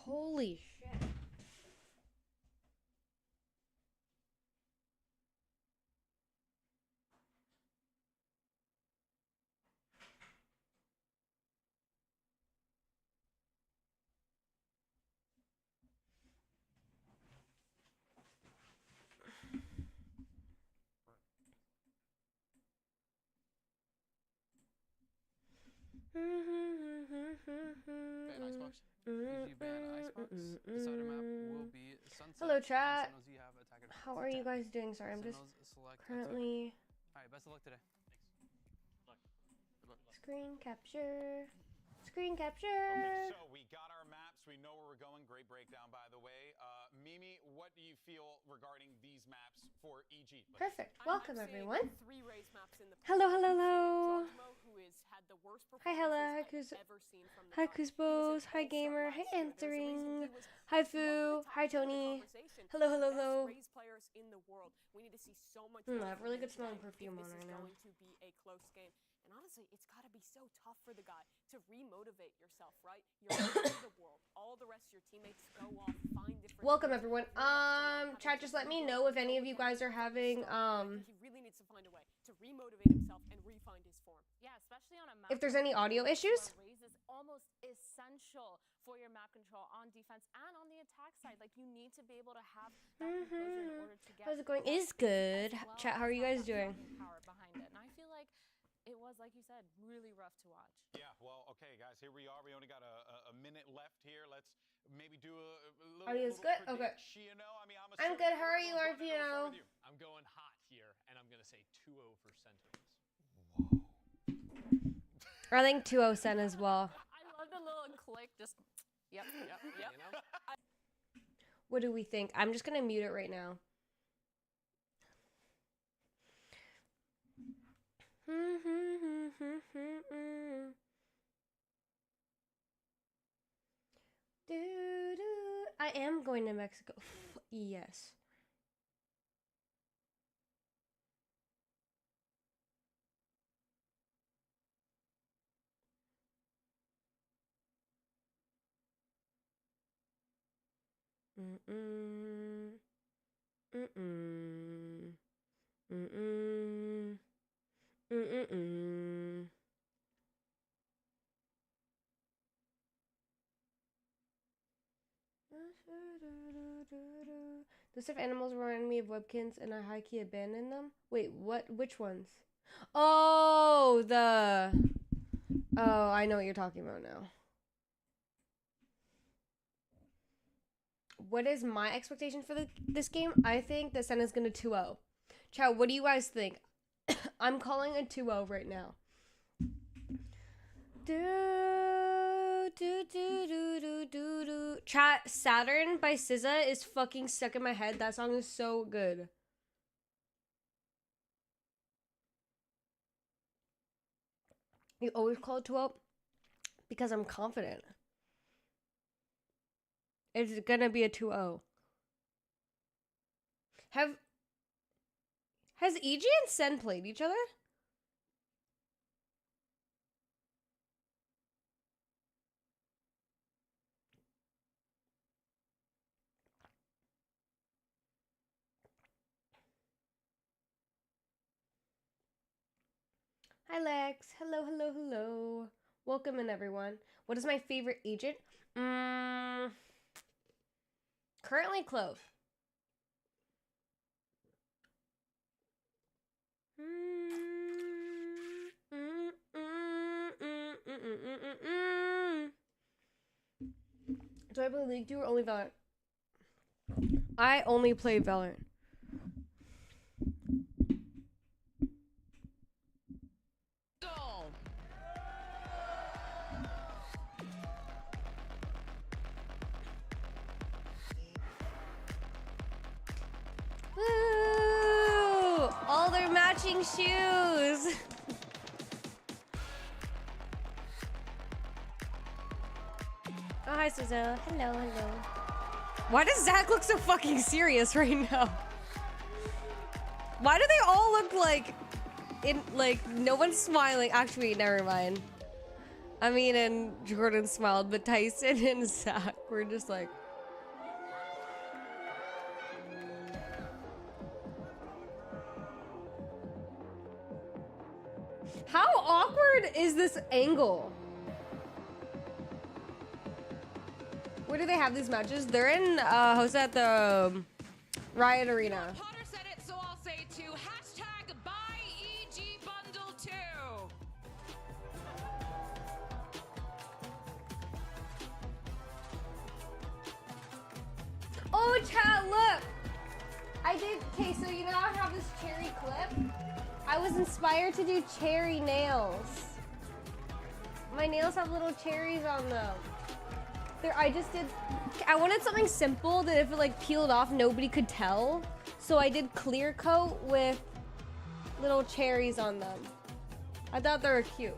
Holy shit. Ban Icebox. If you ban Icebox, the starter map will be Sunset. Hello, chat. And you have attacker. How are you guys doing? Sorry, I'm just currently. Alright, best of luck today. Thanks. Good luck. Screen capture. Screen capture. Okay, so we got our maps. We know where we're going. Great breakdown, by the way. Mimi, what do you feel regarding these maps for EG? Perfect. Welcome, everyone. 3 race maps in the Hello, hello, hello. who has had the worst Hi, Hella. Hi, Hi, Kuzbos. Hi, Gamer. Hi, Answering. Hi, Fu. Hi, Tony. Hello, hello, hello. We need to see so much. I have really good smelling perfume on right now. This is going to be a close game. And honestly, it's got to be so tough for the guy to remotivate yourself, right? You're out of the world. All the rest of your teammates go off, find different. Welcome, everyone. Chat, just let me know if any of you guys are having He really needs to find a way to remotivate himself and re-find his form. Yeah, especially on a map. if there's any audio issues. Raise is almost essential for your map control on defense and on the attack side. Like, you need to be able to have that composure in order to get. How's it going? Is good. Well, Chat, how are you guys doing? Power behind it, and I feel like it was, like you said, really rough to watch. Yeah, well, okay, guys, here we are. We only got a minute left here. Let's maybe do a little. Audio's good? Okay. You know, I mean, I'm good. How are you, RPO? I'm going hot here, and I'm going to say 2-0 for Sentinels. I think 2-0 Sen as well. I love the little click. Just yep. You know? What do we think? I'm just gonna mute it right now. I am going to Mexico. Yes. Mm-mm. Mm-mm. Mm-mm. Mm-mm. Those stuffed animals remind me of Webkins and I high-key abandoned them. Wait, what? Which ones? Oh, I know what you're talking about now. What is my expectation for this game? I think the Sen is going to 2-0. Chat, what do you guys think? I'm calling a 2-0 right now. Chat, Saturn by SZA is fucking stuck in my head. That song is so good. You always call it 2-0? Because I'm confident. It's gonna be a 2-0. Has EG and Sen played each other? Hi Lex. Hello, hello, hello. Welcome in, everyone. What is my favorite agent? Currently Clove. Do I play League 2 or only Valorant? I only play Valorant. Woo! All their matching shoes. Oh, hi, Suzo. Hello, hello. Why does Zach look so fucking serious right now? Why do they all look like no one's smiling? Actually, never mind. I mean, and Jordan smiled, but Tyson and Zach were just like... How awkward is this angle? Where do they have these matches? They're in, hosted at the Riot Arena. Potter said it, so I'll say it too. Hashtag buy EG bundle 2. Oh, chat, look! I did, okay, so you know I have this cherry clip? I was inspired to do cherry nails. My nails have little cherries on them. I wanted something simple that if it like peeled off, nobody could tell. So I did clear coat with little cherries on them. I thought they were cute.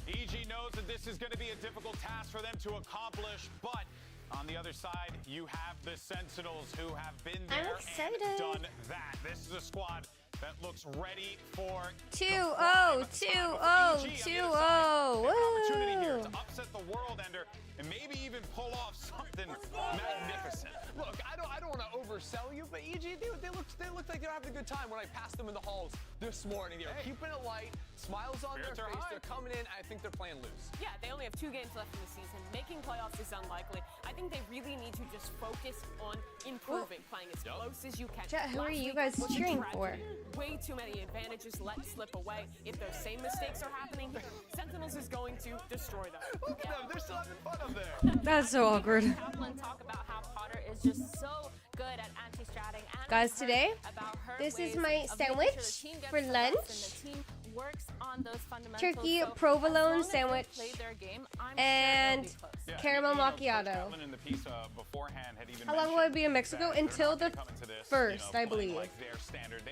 EG knows that this is going to be a difficult task for them to accomplish, but on the other side, you have the Sentinels who have been there and done that. This is a squad that looks ready for 2-0, 2-0, 2-0. opportunity here to upset the world ender and maybe even pull off something magnificent. Look, I don't want to oversell you, but EG, they looked like they were having a good time when I passed them in the halls this morning. They were keeping it light, smiles on their face. They're coming in. I think they're playing loose. Yeah, they only have 2 games left in the season. Making playoffs is unlikely. I think they really need to just focus on improving, playing as close as you can. Chat, who are Last you week guys was a cheering for? tragedy. Way too many advantages let slip away. If those same mistakes are happening, Sentinels is going to destroy them. Look at them. They're still having fun up there. That's so awkward. Kaplan talk about how Potter is just so good at anti-stratting. And Guys, I've heard today, about her this is ways my of making sure sandwich the team gets for the best lunch. and the team works on those fundamentals. Turkey So provolone as long as they sandwich play their game, I'm and sure they'll be close. Yeah, caramel you know, Coach macchiato. Kaplan in the piece beforehand had even How long will it be in Mexico? that they're Until not the gonna come into this, 1st, I playing believe. like their standard.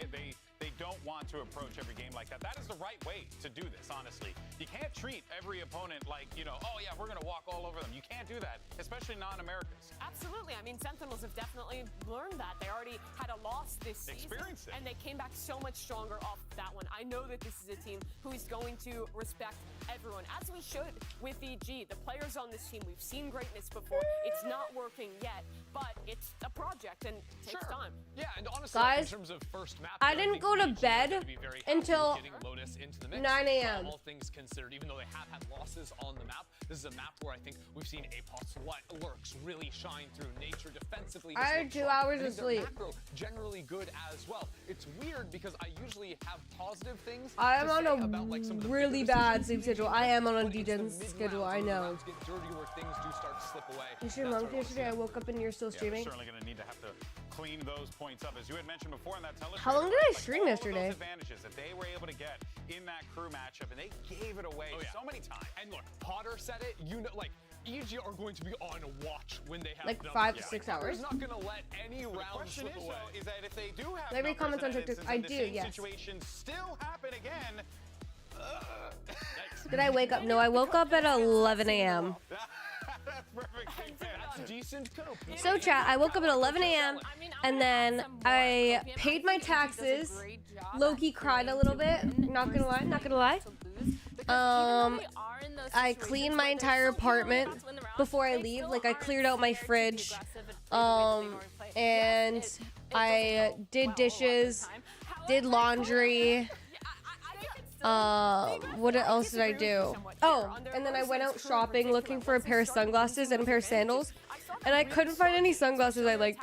They don't want to approach every game like that. That is the right way to do this, honestly. You can't treat every opponent like, oh yeah, we're gonna walk all over them. You can't do that, especially non-Americans. Absolutely. I mean, Sentinels have definitely learned that. They already had a loss this season, Experienced it. and they came back so much stronger off that one. I know that this is a team who is going to respect everyone, as we should with EG. The players on this team, we've seen greatness before. It's not working yet, but it's a project and it takes time. Yeah, and honestly, Guys, in terms of first map, I didn't go to bed until 9 a.m. All things considered, even though they have had losses on the map, this is a map where I think we've seen APOS lurks really shine through. Nature defensively. I had 2 hours of sleep. Macro generally good as well. It's weird because I usually have positive things. I am to on say a about, like, some of the really bigger bad decisions sleep we schedule. make, I am on a but it's the degen's mid-rounds schedule, where I the know. rounds get dirty, where things do start to slip away. You streamed That's lunch where yesterday. I woke up and you're still Yeah, streaming. they're certainly going to need to have to clean those points up. As you had mentioned before in that television. How long did I stream yesterday? Those advantages that they were able to get in that crew matchup, and they gave it away so many times. And look, Potter said it, like, EG are going to be on watch when they have Like numbers. 5 to 6 hours. Potter's not going to let any The rounds question slip is, away. though, is that if they do have Let me numbers comment on and TikTok. and I the do, same yes. situations still happen again. Did I wake up? No, I woke up at 11 a.m. That's perfectly fair. That's decent cope. So chat, I woke up at 11 a.m. and then I paid my taxes. Low-key cried a little bit. Not gonna lie, not gonna lie. I cleaned my entire apartment before I leave. Like, I cleared out my fridge. And I did dishes, did laundry. What else did I do? Oh, and then I went out shopping looking for a pair of sunglasses and a pair of sandals. And I couldn't find any sunglasses I liked.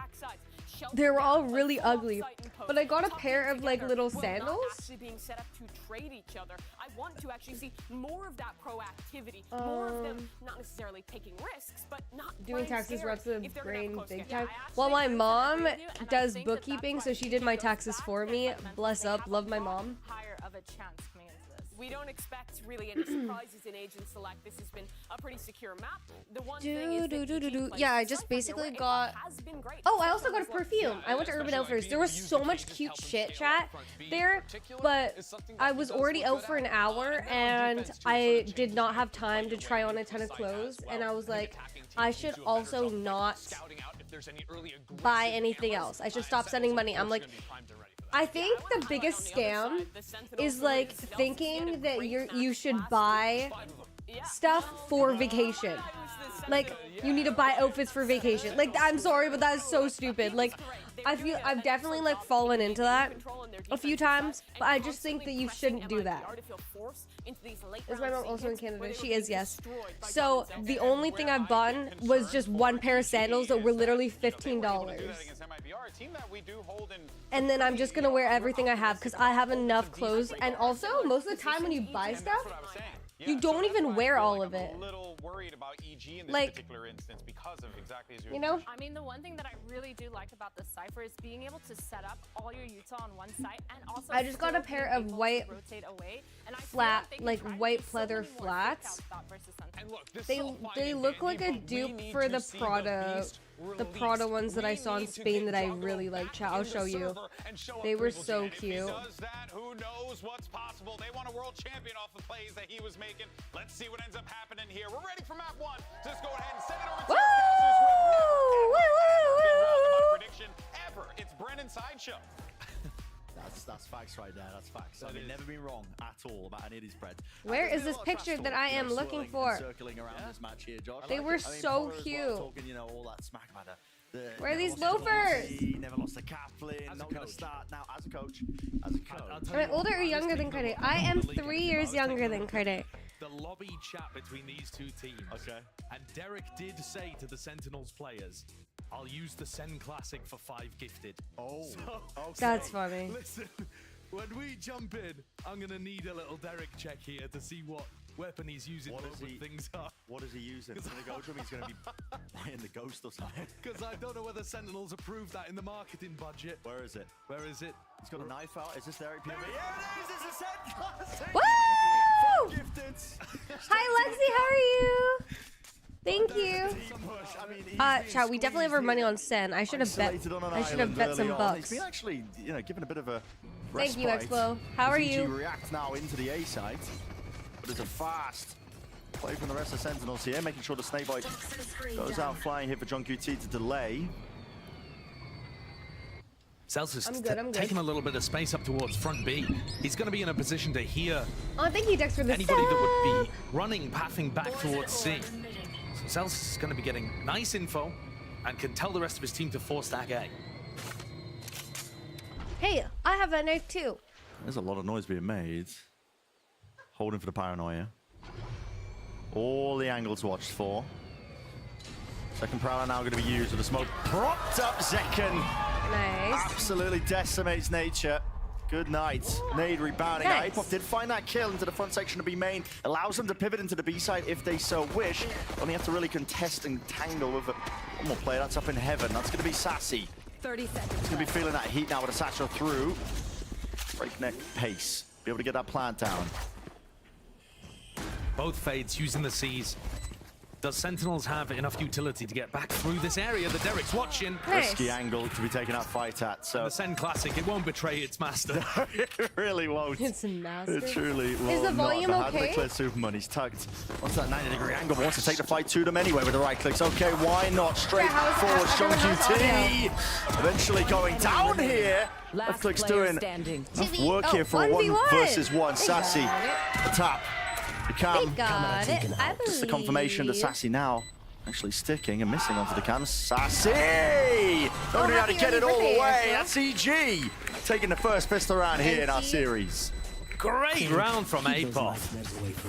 They were all really ugly. But I got a pair of like little sandals. Being set up to trade each other. I want to actually see more of that proactivity, more of them not necessarily taking risks, but not Doing playing taxes scared runs the if they're gonna have brain close big games. time. I Well, my actually mom agree with you, and I does think that bookkeeping, that's so why she did my goes taxes back for to me. fundamentals. Bless They up, have love a my lot mom. Higher of a chance coming into this. we don't expect really any surprises in Agent Select. This has been a pretty secure map. The one thing is that Yeah, I just basically got. Oh, I also got a perfume. I went to Urban Outfitters. There was so much cute shit, chat, there, but I was already out for an hour and I did not have time to try on a ton of clothes. And I was like, I should also not buy anything else. I should stop sending money. I'm like, I think the biggest scam is like thinking that you should buy stuff for vacation. Like, you need to buy outfits for vacation. Like, I'm sorry, but that is so stupid. Like, I've definitely like fallen into that a few times, but I just think that you shouldn't do that. Is my mom also in Canada? She is, yes. So the only thing I've bought was just one pair of sandals that were literally $15. And then I'm just gonna wear everything I have because I have enough clothes. And also, most of the time when you buy stuff, you don't even wear all of it. Like, you know? I mean, the one thing that I really do like about the Cypher is being able to set up all your Utah on one site and also I just got a pair of white flat, like white pleather flats. They look like a dupe for the Prada ones that I saw in Spain that I really like. I'll show you. They were so cute. Who knows what's possible? They want a world champion off the plays that he was making. Let's see what ends up happening here. We're ready for map 1. Just go ahead and send it over to our prediction ever. It's Brennan Sideshow. That's facts right there. That's facts. I mean, never been wrong at all about any of these spreads. Where is this picture that I am looking for? Circling around this match here, Josh. They were so cute. Talking, you know, all that smack matter. Where are these loafers? Never lost a Kaplan. Not going to start now as a coach. Am I older or younger than Kardec? I am 3 years younger than Kardec. The lobby chat between these two teams. Okay. And Derek did say to the Sentinels players, I'll use the Sen Classic for 5 gifted. Oh, so, okay. That's funny. Listen, when we jump in, I'm going to need a little Derek check here to see what weapon he's using to open things up. What is he using? He's going to go to him, he's going to be buying the ghost or something. Because I don't know whether Sentinels approved that in the marketing budget. Where is it? Where is it? He's got a knife out. Is this Derek POV? Yeah, it is! It's a Sen Classic! Woo! Gifted! Hi, Lexi, how are you? Thank you. Chat, we definitely have our money on Sen. I should have bet some bucks. He's been actually, you know, given a bit of a Thank you, Expo. How are you? React now into the A site, but it's a fast play from the rest of Sentinels here, making sure the Snakebite goes out flying here for John QT to delay. Celsius taking a little bit of space up towards front B. He's going to be in a position to hear thank you, Dex, for the anybody that would be running, pathing back towards C. So Celsius is going to be getting nice info and can tell the rest of his team to force stack A. Hey, I have a knife too. There's a lot of noise being made. Holding for the paranoia. All the angles watched for. Second Prowler now going to be used with a smoke propped up Zekken. Nice. Absolutely decimates Nature. Good night. Nade rebounding. Nice. Apop did find that kill into the front section of B main. Allows them to pivot into the B side if they so wish. Only have to really contest and tangle with one more player. That's up in heaven. That's going to be Sassy. 30 seconds. He's going to be feeling that heat now with a satchel through. Breakneck pace. Be able to get that plant down. Both fades using the C's. Does Sentinels have enough utility to get back through this area that Derek's watching? Nice. Risky angle to be taking that fight at. So the Sen Classic, it won't betray its master. It really won't. It's a master. It truly will. Is the volume not. okay? The clear Superman. He's tugged onto that 90-degree angle, but wants to take the fight to them anyway with the right clicks. Okay, why not? Straight forward, Sean QT. Eventually going down here. Left clicks doing enough work here for a 1 versus 1. Sassy, the top. The cam. Got it. Just the confirmation that Sassy now actually sticking and missing onto the cam. Sassy! Don't know how to get it all the way. That's EG taking the first pistol round here in our series. Great round from Apop.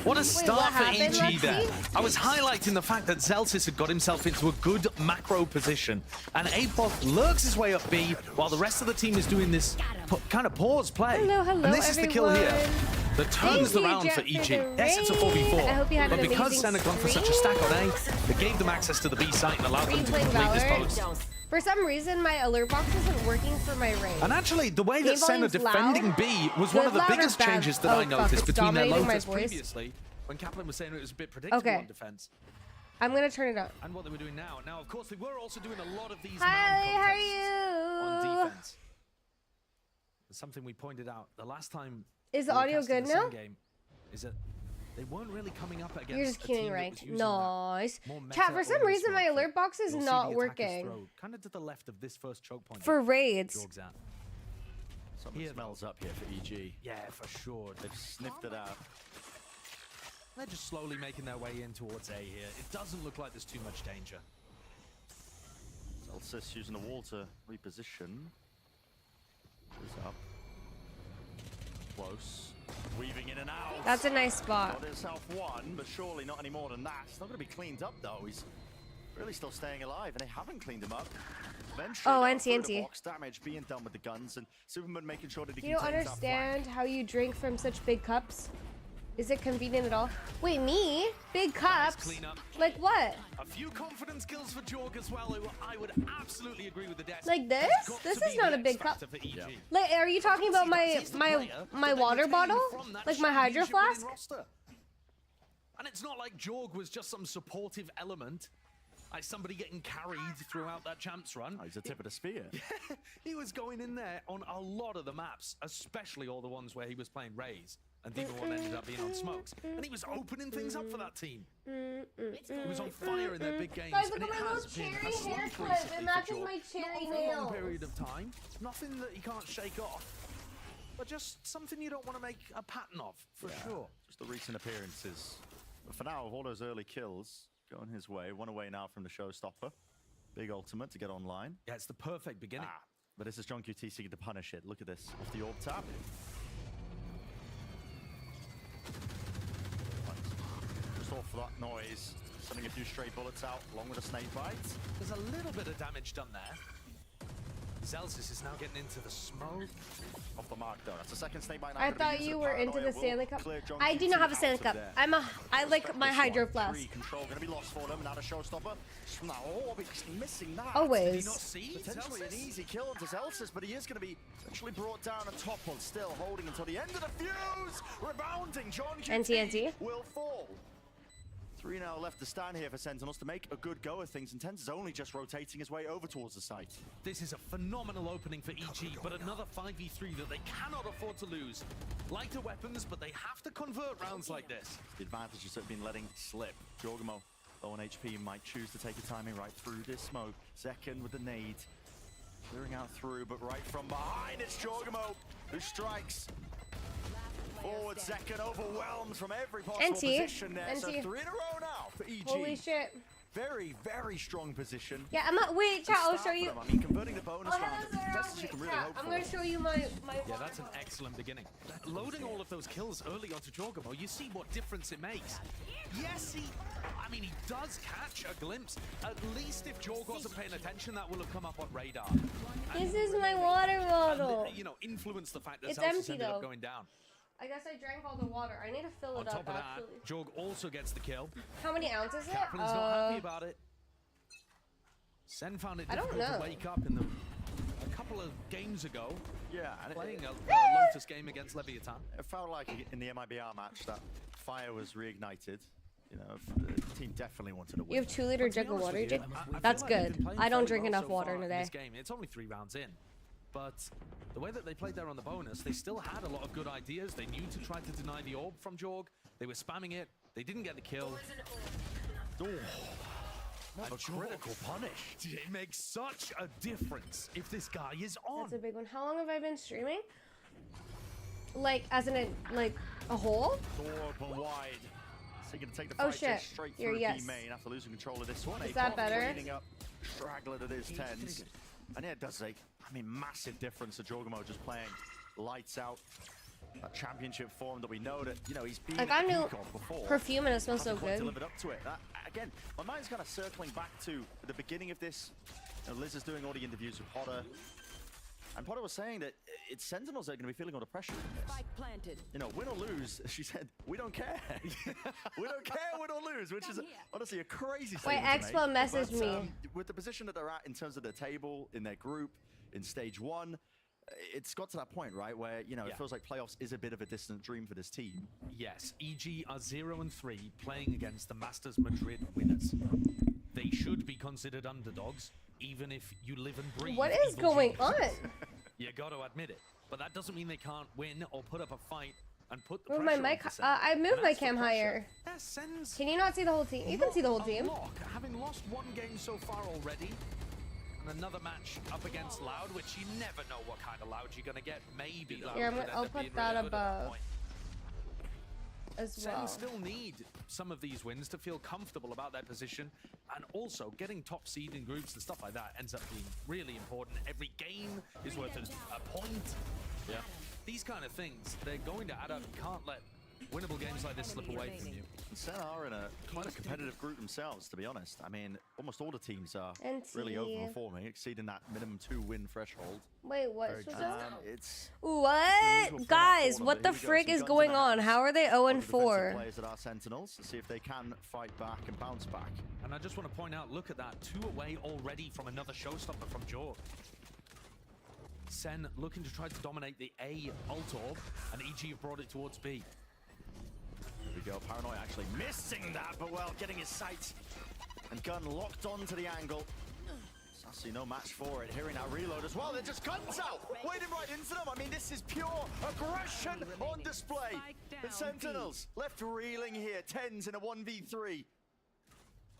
What a start for EG there. I was highlighting the fact that Zelsis had got himself into a good macro position, and Apop lurks his way up B while the rest of the team is doing this kind of pause play. Hello, and this is the kill here. The turns around for EG. Yes, it's a 4v4. But because Sen had gone for such a stack on A, it gave them access to the B site and allowed them to complete this post. For some reason, my alert box isn't working for my raid. And actually, the way that Sen are defending B was one of the biggest changes that I noticed between their Lotus previously, when Kaplan was saying it was a bit predictable on defense. I'm gonna turn it up. And what they were doing now. Now, of course, they were also doing a lot of these how are you? On defense. It's something we pointed out the last time. Is the audio good now? Game, is that they weren't really coming up against. You're just queuing ranked. Nice. Chat, for some reason my alert box is not working. Kind of to the left of this first choke point. For raids. Something smells up here for EG. Yeah, for sure. They've sniffed it out. They're just slowly making their way in towards A here. It doesn't look like there's too much danger. Celsius using the wall to reposition. Is up. Close. Weaving in and out. That's a nice spot. Got himself one, but surely not any more than that. It's not going to be cleaned up though. He's really still staying alive, and they haven't cleaned him up. Eventually, NT. Box damage being done with the guns, and Superman making sure that he You don't understand how you drink from such big cups? Is it convenient at all? Wait, me? Big cups? Like what? A few confidence kills for Jorg as well. I would absolutely agree with the desk. Like this? This is not a big cup. Like, are you talking about my water bottle? Like my hydro flask? And it's not like Jorg was just some supportive element. Like somebody getting carried throughout that champs run. Oh, he's a tip of the spear. He was going in there on a lot of the maps, especially all the ones where he was playing Rays. And even one ended up being on smokes. And he was opening things up for that team. He was on fire in their big games. Guys, look at my little cherry hair clip. It matches my cherry nails. Not over a long period of time. Nothing that he can't shake off. But just something you don't want to make a pattern of, for sure. Just the recent appearances. But for now, with all those early kills going his way, one away now from the showstopper. Big ultimate to get online. Yeah, it's the perfect beginning. But this is John QT seeking to punish it. Look at this. Off the orb tap. Just off that noise. Sending a few stray bullets out along with a snake bite. There's a little bit of damage done there. Celsius is now getting into the smoke. Off the mark though. That's the second snake bite. I thought you were into the Stanley Cup. I do not have a Stanley Cup. I like my hydro flask. Control gonna be lost for them. Now the showstopper. Oh, he's missing that. Always. Did he not see Potentially an easy kill to Celsius, but he is gonna be actually brought down and toppled, still holding until the end of the fuse. Rebounding. John QT will fall. 3 now left to stand here for Sentinels to make a good go of things, and Tens is only just rotating his way over towards the site. This is a phenomenal opening for EG, but another 5v3 that they cannot afford to lose. Lighter weapons, but they have to convert rounds like this. The advantages that have been letting slip. Jorgamo, low on HP, might choose to take a timing right through this smoke. Second with the nade. Clearing out through, but right from behind, it's Jorgamo who strikes. Forward Zekken overwhelmed from every possible position there. So 3 in a row now for EG. Holy shit. Very, very strong position. Yeah, wait, chat, I'll show you. I mean, converting the bonus round, that's you can really hope for. I'm going to show you my Yeah, that's an excellent beginning. Loading all of those kills early onto Jorgamo, you see what difference it makes. Yes, he does catch a glimpse. At least if Jorg wasn't paying attention, that will have come up on radar. This is my water bottle. And, influence the fact that It's Celsius empty, ended though. up going down. I guess I drank all the water. I need to fill it On up, top of that, actually. Jorg also gets the kill. How many ounces is it? Kaplan's not happy about it. Sen found it difficult to wake up in a couple of games ago. Yeah, and playing a Lotus game against Leviathan. It felt like in the MIBR match that fire was reignited. You know, the team definitely wanted to win. You have 2-liter jug of water, Jake? That's good. I don't drink enough water in a day. It's only 3 rounds in. But the way that they played there on the bonus, they still had a lot of good ideas. They knew to try to deny the orb from Jorg. They were spamming it. They didn't get the kill. A critical punish. It makes such a difference if this guy is on. That's a big one. How long have I been streaming? Like, as in a whole? Door open wide. So you're going to take the fight straight through B main after losing control of this one. Is that better? Cleaning up straggler that is Tens. And yeah, it does make, massive difference to Jorgamo just playing lights out. That championship form that we know that, he's been like, I knew before. Perfume and it smells so good. Delivered up to it. Again, my mind's kind of circling back to the beginning of this. Liz is doing all the interviews with Potter. And Potter was saying that it's Sentinels that are going to be feeling all the pressure from this. Spike planted. You know, win or lose, she said, we don't care. We don't care, win or lose, which is honestly a crazy Wait, statement to Expo make. messaged But, me. with the position that they're at in terms of their table, in their group, in stage 1, it's got to that point, right, where, you know, it feels like playoffs is a bit of a distant dream for this team. Yes, EG are 0-3 playing against the Masters Madrid winners. They should be considered underdogs, even if you live and breathe. What is going on? You got to admit it. But that doesn't mean they can't win or put up a fight and put the Move pressure my mic. on Sen. I moved my cam pressure. higher. That sends Can you not see the whole team? You can see the whole a team. lock, having lost one game so far already. And another match up against Loud, which you never know what kind of Loud you're going to get. Maybe Loud Here, could I'll end up put being that really good at that above point. as Sen well. still need some of these wins to feel comfortable about their position, and also getting top seed in groups and stuff like that ends up being really important. Every game is worth a point. Yeah, these kind of things, they're going to add up. You can't let winnable games like this slip away from you. Sen are in quite a competitive group themselves, to be honest. I mean, almost all the teams are NT. really overperforming, exceeding that minimum 2-win threshold. Wait, what was that? It's What? Guys, what the frick is going on? How are they 0-4? Players that are Sentinels to see if they can fight back and bounce back. And I just want to point out, look at that, 2 away already from another showstopper from Jorg. Sen looking to try to dominate the A ult orb, and EG have brought it towards B. Here we go, Paranoia actually missing that, but well, getting his sight and gun locked onto the angle. Sassy no match for it, hearing that reload as well, they're just guns out, wading right into them. I mean, this is pure aggression on display. The Sentinels left reeling here, 10s in a 1v3.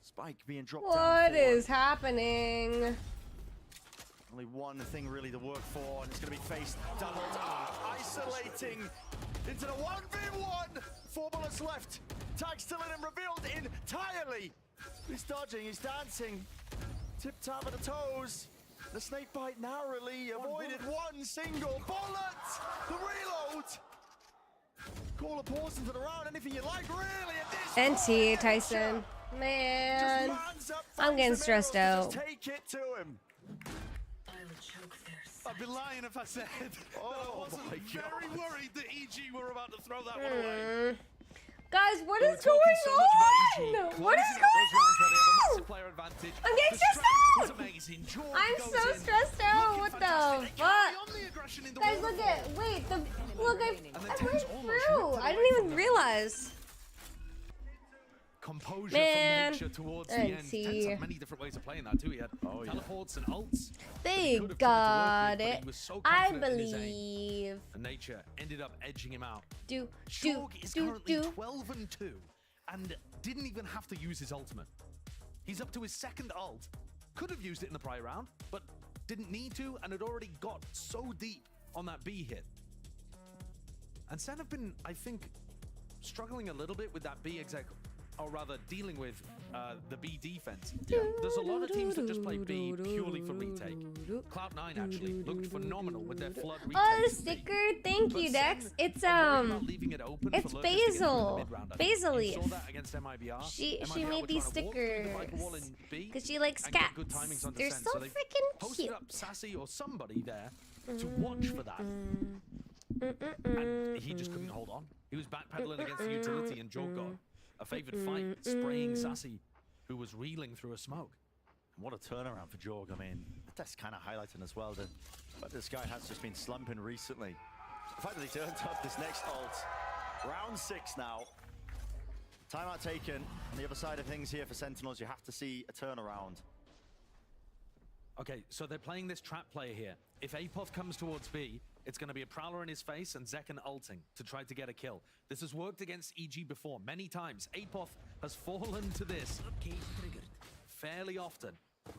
Spike being dropped down. What is happening? Only one thing really to work for, and it's going to be faced doubled up, isolating into the 1v1. 4 bullets left. Tag still in and revealed entirely. He's dodging, he's dancing. Tip-tap at the toes. The snake bite narrowly avoided one single bullet. The reload. Call a pause into the round, anything you like, really. At this NT, Tyson. Man, I'm getting stressed out. Just take it to him. I'd be lying if I said that I wasn't my very God. worried that EG were about to throw that one away. Guys, what We is were talking so much about EG going on? What is closing out those rounds where they have a going massive on? player advantage. I'm getting The stressed strat was out. amazing. Jorg I'm goes so in, stressed out. looking What the fantastic. They fuck? carry on the aggression in the Guys, wall. look at, wait, look, I the went Tens almost through. ripped it I away didn't from even them. realize. Composure Man. from nature towards the end. NT. Tens had many different ways of playing that too. He had teleports and ults. They could have tried to work got with, but it. he was so I confident in his aim. believe. And nature ended up edging him out. Do, Jorg is currently do. 12-2 and didn't even have to use his ultimate. He's up to his second ult. Could have used it in the prior round, but didn't need to, and had already got so deep on that B hit. And Sen have been, I think, struggling a little bit with that B exec, or rather dealing with the B defense. There's a lot of teams that just play B purely for retake. Cloud9 actually looked phenomenal with their flood retake. Oh, the sticker. Thank you, Dex. It's leaving it open it's for Lurkers to get through in the Basil. mid-round. I think Basil you leaf. saw that against MIBR. She MIBR made were these trying to walk through the stickers Viper wall in B because she likes and get cats. good timings on They're descent, so they freaking posted cute. up Sassy or somebody there to watch for that. And he just couldn't hold on. He was backpedaling against the utility, and Jorg got a favored fight, spraying Sassy, who was reeling through a smoke. And what a turnaround for Jorg. I mean, that's kind of highlighting as well that but this guy has just been slumping recently. The fact that he turned up this next ult. Round 6 now. Timeout taken. On the other side of things here for Sentinels, you have to see a turnaround. Okay, so they're playing this trap player here. If Apoth comes towards B, it's going to be a Prowler in his face and Zekken ulting to try to get a kill. This has worked against EG before, many times. Apoth has fallen to this fairly often.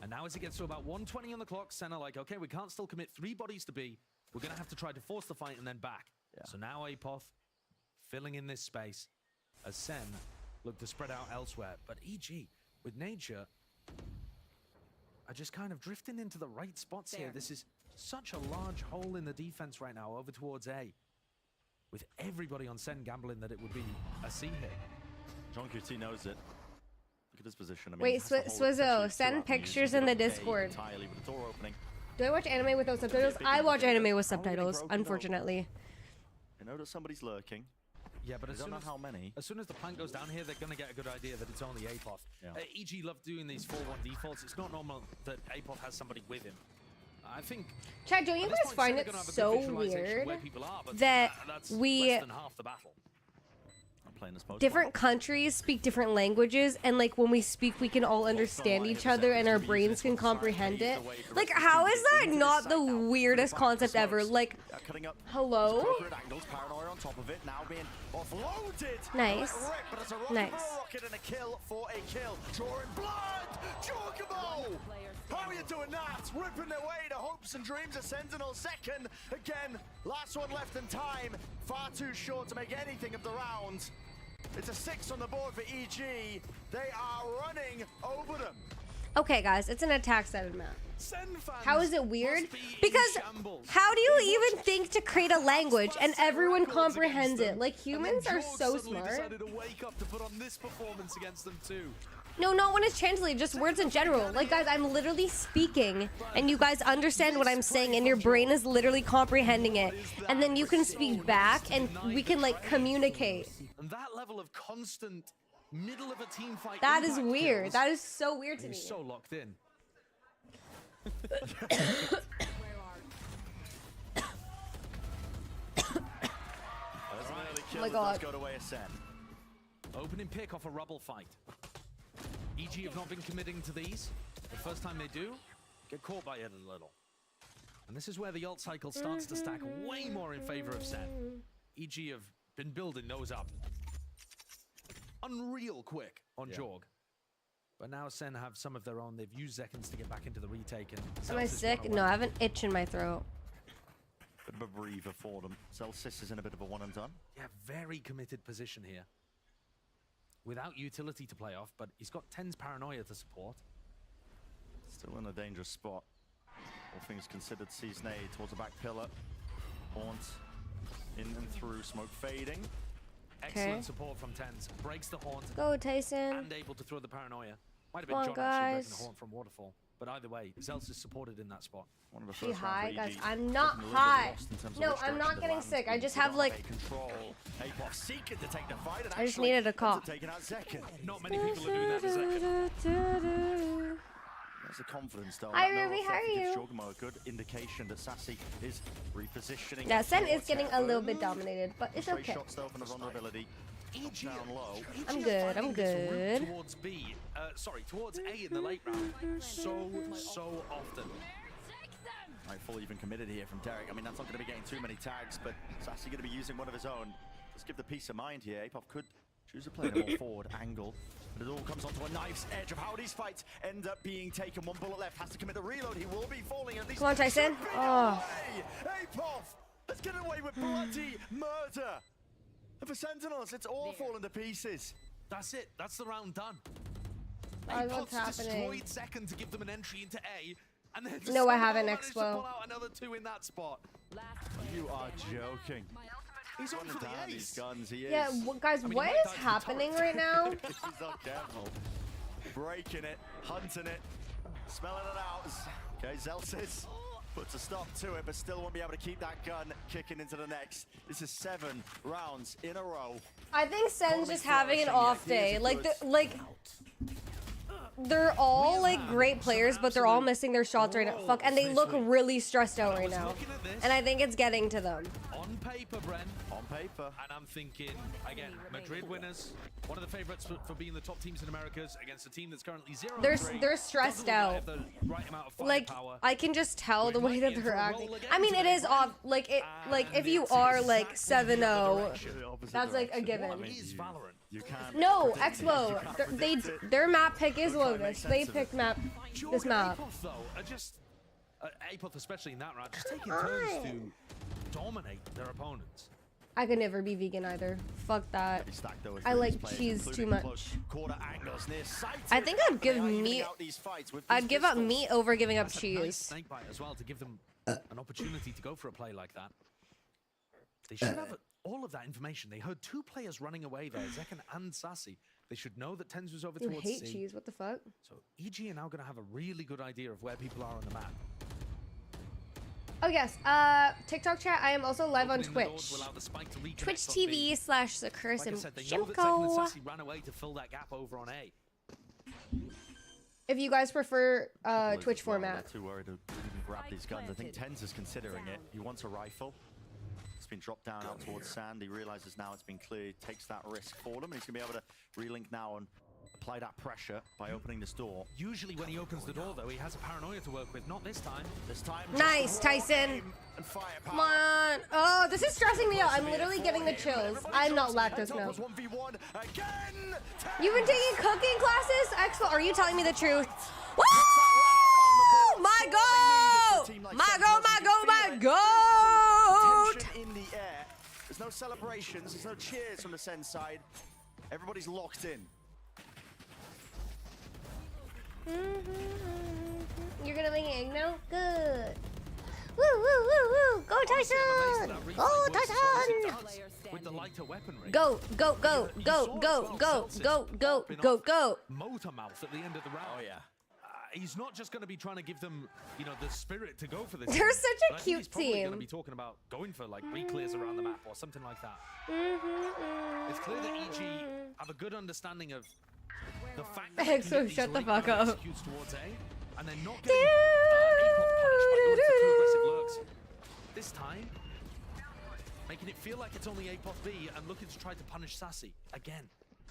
And now as it gets to about 120 on the clock, Sen are like, okay, we can't still commit 3 bodies to B. We're going to have to try to force the fight and then back. Yeah. So now Apoth filling in this space as Sen look to spread out elsewhere. But EG, with nature, are just kind of drifting into the right spots here. This is such a large hole in the defense right now over towards A. With everybody on Sen gambling that it would be a C hit. John QT knows it. Look at his position. I mean, Wait, he has to hold it Swizzo, essentially send throughout the pictures use. in the He's got A Discord. entirely with the door opening. Do I watch anime without subtitles? I watch anime with subtitles, unfortunately. I know that somebody's lurking. Yeah, but I don't know how many. As soon as the plant goes down here, they're going to get a good idea that it's only Apoth. Yeah. EG love doing these 4-1 defaults. It's not normal that Apoth has somebody with him. I think... Chad, don't you guys find it so weird that we... less than half the battle. Different countries speak different languages, and like when we speak we can all understand each other and our brains can comprehend it. Like, how is that not the weirdest concept ever? Like, hello? Nice. Nice. How are you doing that? Ripping their way to hopes and dreams of Sentinel second. Again, last one left in time. Far too short to make anything of the round. It's a 6 on the board for EG. They are running over them. Okay, guys, it's an attack-sided map. How is it weird? Because how do you even think to create a language and everyone comprehends it? Like, humans are so smart. No, not when it's translated, just words in general. Like, guys, I'm literally speaking, and you guys understand what I'm saying, and your brain is literally comprehending it. And then you can speak back, and we can, like, communicate. And that level of constant middle of a team fight. That is weird. That is so weird to me. He's so locked in. Oh my god. Opening pick off a rubble fight. EG have not been committing to these. The first time they do, get caught by it a little. And this is where the ult cycle starts to stack way more in favor of Sen. EG have been building those up unreal quick on Jorg. But now Sen have some of their own. They've used seconds to get back into the retake. And am I sick? No, I have an itch in my throat. Bit of a breather for them. Celsius is in a bit of a one and done. Yeah, very committed position here. Without utility to play off, but he's got 10's paranoia to support. Still in a dangerous spot. All things considered, sees nade towards the back pillar. Haunt in and through, smoke fading. Excellent support from 10's. Breaks the haunt. Go, Tyson. And able to throw the paranoia. Might have been John actually breaking the haunt from Waterfall. But either way, Zels is supported in that spot. She high, guys. I'm not high. No, I'm not getting sick. I just have like. I just needed a cough. Not many people are doing that in a second. There's a confidence though. Hi Ruby, how are you? A good indication that Sassy is repositioning. Yeah, Sen is getting a little bit dominated, but it's okay. Shots though from the vulnerability. Down low. I'm good. I'm good. Towards B, towards A in the late round. So often. Right, fully even committed here from Derek. I mean, that's not going to be getting too many tags, but Sassy going to be using one of his own. Let's give the peace of mind here. Apoth could choose to play a more forward angle, but it all comes onto a knife's edge of how these fights end up being taken. One bullet left, has to commit the reload. He will be falling at least. Come on, Tyson. Oh. Apoth, let's get away with bloody murder. And for Sentinels, it's all falling to pieces. That's it. That's the round done. What's happening? Destroyed second to give them an entry into A. And then no, I haven't, Expo. Another 2 in that spot. You are joking. He's on for the ace. These guns, he is. Yeah, guys, what is happening right now? He's not careful. Breaking it, hunting it, smelling it out. Okay, Zelsis puts a stop to it, but still won't be able to keep that gun kicking into the next. This is 7 rounds in a row. I think Sen's just having an off day. They're all like great players, but they're all missing their shots right now. Fuck, and they look really stressed out right now. And I think it's getting to them. On paper, Bren. On paper. And I'm thinking, again, Madrid winners. One of the favorites for being the top teams in Americas against a team that's currently 0-3. They're stressed out. Right amount of like, I can just tell the way that they're acting. I mean, it is off. Like if you are like 7-0, that's like a given. You can't. No, Expo. Their map pick is Lotus. They picked this map. Apoth, though, Apoth, especially in that round, just taking turns to dominate their opponents. I could never be vegan either. Fuck that. I like cheese too much. I think I'd give meat. I'd give up meat over giving up cheese. Nice snake bite as well to give them an opportunity to go for a play like that. They should have all of that information. They heard 2 players running away there, Zekan and Sassy. They should know that Tens was over towards C. You hate cheese, what the fuck? So EG are now going to have a really good idea of where people are on the map. Oh yes, TikTok chat. I am also live on Twitch. Twitch TV/The Curse and Shimko. Ran away to fill that gap over on A. If you guys prefer Twitch format. Too worried to grab these guns. I think Tens is considering it. He wants a rifle. It's been dropped down out towards Sand. He realizes now it's been cleared. Takes that risk for them, and he's gonna be able to relink now and apply that pressure by opening this door. Usually when he opens the door, though, he has a paranoia to work with. Not this time. This time. Nice, Tyson. Come on. Oh, this is stressing me out. I'm literally getting the chills. I'm not lactose milk. You've been taking cooking classes? Expo, are you telling me the truth? Woo! My goat! My goat, my goat, my goat! Tension in the air. There's no celebrations. There's no cheers from the Sen side. Everybody's locked in. You're gonna make egg now? Good. Woo, woo, woo, woo! Go Tyson! Go Tyson! With the lighter weaponry. Go, go, go, go, go, go, go, go, go, go! Motor mouth at the end of the round. Oh yeah. He's not just going to be trying to give them, you know, the spirit to go for this. They're such a but cute he's probably team. going to be talking about going for like re-clears around the map or something like that. It's clear that EG have a good understanding of the fact that Exo, shut the fuck up. executes towards A, and they're not getting APOC punished by going for too aggressive lurks. This time, making it feel like it's only APOC B and looking to try to punish Sassy. Again,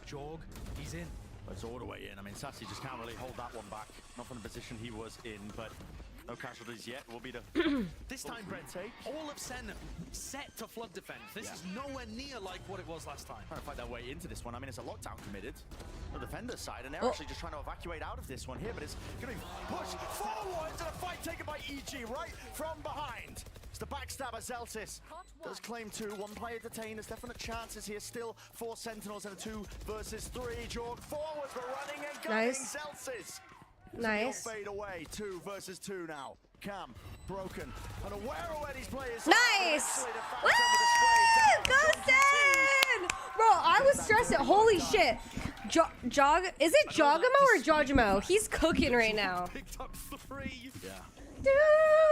Jorg, he's in. It's all the way in. I mean, Sassy just can't really hold that one back. Not from the position he was in, but no casualties yet. Will be the this time, Brett, all of Sen set to flood defense. This is nowhere near like what it was last time. Trying to fight their way into this one. I mean, it's a lockdown committed. The defender's side, and they're actually just trying to evacuate out of this one here, but it's going to be pushed forward to the fight taken by EG right from behind. It's the backstabber. Zelsis does claim 2. One player detained. There's definite chances here. Still 4 Sentinels and a 2 versus 3. Jorg forwards, but running and gunning. Nice. Zelsis. Nice. Fade away. 2 versus 2 now. Cam broken. Unaware of where these players. Nice! Woo! Go Sen! Bro, I was stressed out. Holy shit. Is it Jogamo or Jojamo? He's cooking right now. Picked up 3. Yeah. Doo,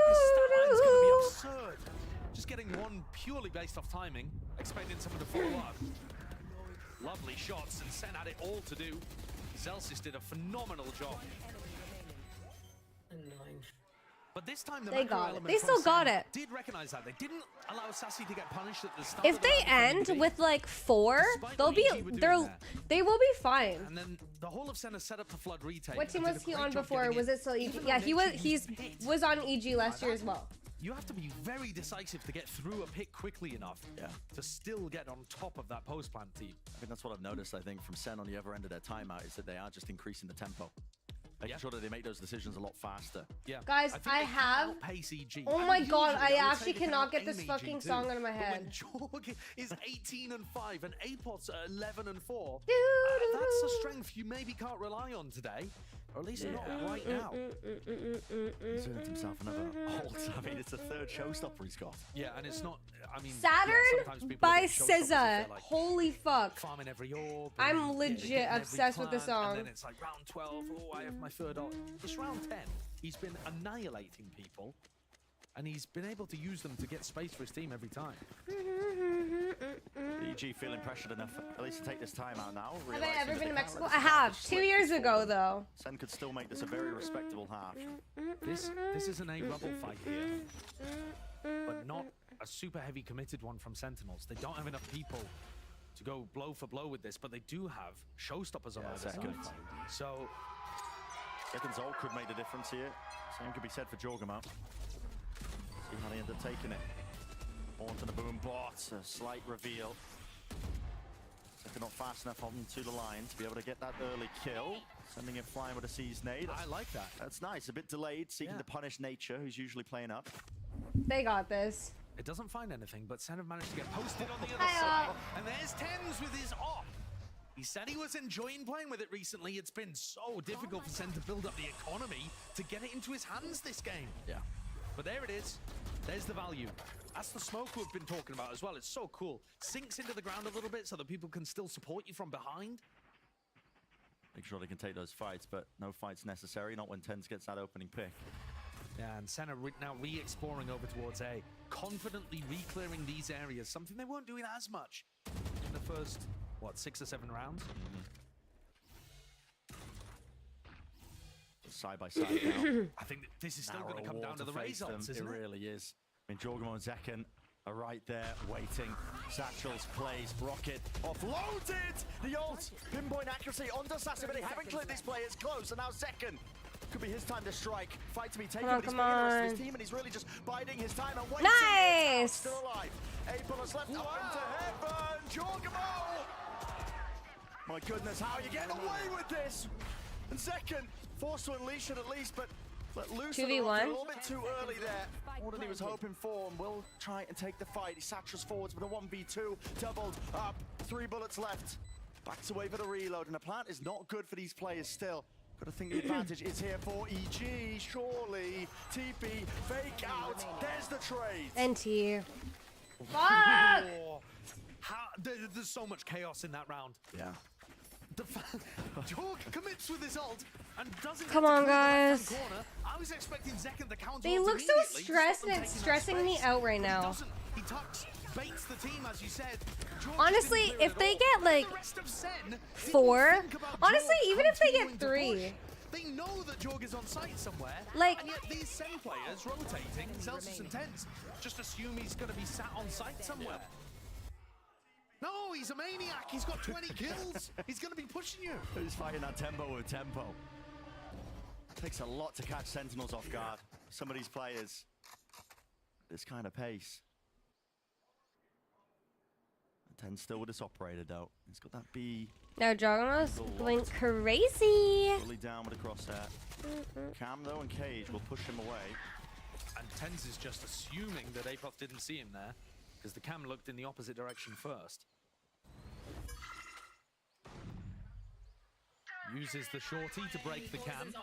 His stat line's going to be doo. absurd. Just getting one purely based off timing, expecting someone to follow up. Lovely shots, and Sen had it all to do. Zelsis did a phenomenal job. But this time the They macro got it. element They from still got Sen it. did recognize that. They didn't allow Sassy to get punished at the start. If of the they round end defending B. with like 4, Despite they'll what be EG were doing there. they will be fine. And then the whole of Sen has set up the flood retake. What team and did was a he great on job before? getting Was it still EG? even Yeah, though he nature was on EG last year as well. You have to be very decisive to get through a pick quickly enough to still get on top of that post-plant team. I think that's what I've noticed, I think, from Sen on the other end of their timeout, is that they are just increasing the tempo. Making sure that they make those decisions a lot faster. Yeah. Guys, think I they have. outpace EG. Oh And my god, usually I would actually say they cannot get out-aim this EG fucking too. song out of my But head. when Jorg is 18 and 5 and Apot's at 11 and 4, Doo, that's a strength you maybe can't rely on today. Or at least not right now. He's earned himself another ult. I mean, it's the 3rd showstopper he's got. Yeah, and it's not, I mean... Saturn sometimes people by get showstoppers if SZA. they're, like, Holy fuck. farming every orb. I'm and legit getting every obsessed with the plant, song. And then it's like round 12, oh, I have my 3rd ult. This round 10, he's been annihilating people, and he's been able to use them to get space for his team every time. EG feeling pressured enough, at least to take this time out now. Have I ever realising that been to they Mexico? can't I let this have. slip 2 years forward. ago, though. Sen could still make this a very respectable half. This is an A-Rubble fight here, but not a super heavy committed one from Sentinels. They don't have enough people to go blow for blow with this, but they do have showstoppers on either side. So Second ult could make the difference here. Same could be said for Jorgamo. See how they end up taking it. Onto the boom bot, a slight reveal. Second not fast enough onto the line to be able to get that early kill. Sending it flying with a seized nade. I like that. That's nice, a bit delayed, seeking to punish Nature, who's usually playing up. They got this. it doesn't find anything, but Sen have managed to get posted on the other Hi, side. And there's Tens with his op. He said he was enjoying playing with it recently. It's been so difficult for Sen to build up the economy to get it into his hands this game. Yeah. But there it is. There's the value. That's the smoke we've been talking about as well. It's so cool. Sinks into the ground a little bit so that people can still support you from behind. Make sure they can take those fights, but no fights necessary. Not when Tens gets that opening pick. Yeah, and Senna now re-exploring over towards A, confidently re-clearing these areas, something they weren't doing as much in the first, what, 6 or 7 rounds? Side by side now. I think that this is still going to come down to the results, isn't it? It really is. I mean, Jorgamo and Zekken are right there waiting. Satchels plays, Rocket offloaded! The ult, pinpoint accuracy onto Sassy, but they haven't cleared these players close, and now Zekken. Could be his time to strike. Fight to be taken, but he's playing the rest of his team, and he's really just biding his time and waiting. Nice! Still alive. 8 bullets left. Up into heaven. Jorgamo! My goodness, how are you getting away with this? And Zekken forced to unleash it at least, but let loose 2v1. a little bit too early there. More than he was hoping for, and will try and take the fight. He satchels forwards with a 1v2, doubled up, 3 bullets left. Backs away for the reload, and the plant is not good for these players still. Got to think the advantage is here for EG, surely. TP, fake out, there's the trade. NT. Fuck! There's so much chaos in that round. Yeah. Jorg commits with his ult and doesn't. Come on, guys. I was expecting Zekken the counter. They look so stressed, and it's stressing me out right now. He tucks, baits the team, as you said. Honestly, if they get like 4, honestly, even if they get 3. They know that Jorg is on site somewhere, like, and yet these Sen players rotating, Celsius and Tens, just assume he's going to be sat on site somewhere. No, he's a maniac. He's got 20 kills. He's going to be pushing you. He's fighting that tempo with tempo. Takes a lot to catch Sentinels off guard. Some of these players, this kind of pace. 10 still with this operator though. He's got that B. Now Jorgamo's going crazy. Fully down with a crosshair. Cam though and Cage will push him away. And Tens is just assuming that Apoth didn't see him there, because the cam looked in the opposite direction first. Uses the shorty to break the cam.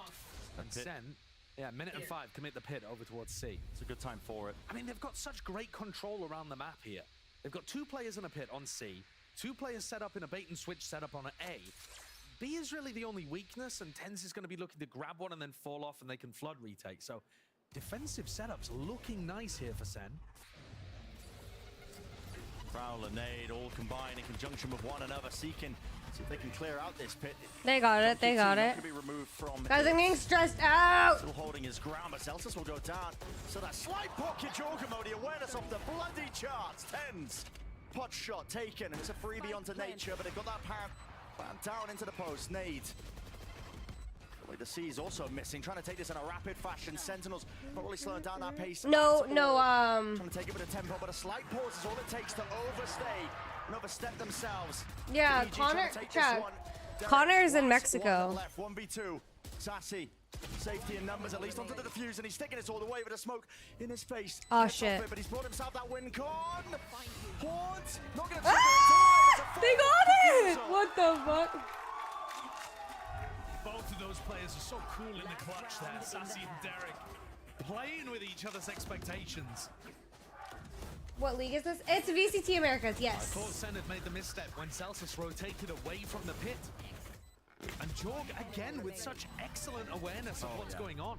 And Sen, yeah, minute and 5, commit the pit over towards C. It's a good time for it. I mean, they've got such great control around the map here. They've got 2 players in a pit on C, 2 players set up in a bait and switch setup on A. B is really the only weakness, and Tens is going to be looking to grab one and then fall off, and they can flood retake. So defensive setups looking nice here for Sen. Prowler, Nade, all combined in conjunction with one another, seeking see if they can clear out this pit. They got it, they got it. Be removed from Guys, I'm getting stressed out. Still holding his ground, but Celsius will go down. So that slight pocket Jorgamo, the awareness of the bloody charts. Tens. Pot shot taken, and it's a freebie onto Nature, but they've got that pan down into the post. Nade. The C is also missing, trying to take this in a rapid fashion. Sentinels probably slowing down that pace. No, trying to take it with a tempo, but a slight pause is all it takes to overstay and overstep themselves. Yeah, Connor's in Mexico. Left, 1v2. Sassy, safety in numbers, at least onto the defuse, and he's sticking it all the way with a smoke in his face. Oh shit! But he's brought himself that win con. Horns, not gonna they got it! What the fuck? Both of those players are so cool in the clutch there, Sassy and Derek, playing with each other's expectations. What league is this? It's VCT Americas, yes. I thought Sen had made the misstep when Celsius rotated away from the pit. And Jorg, again, with such excellent awareness of what's going on.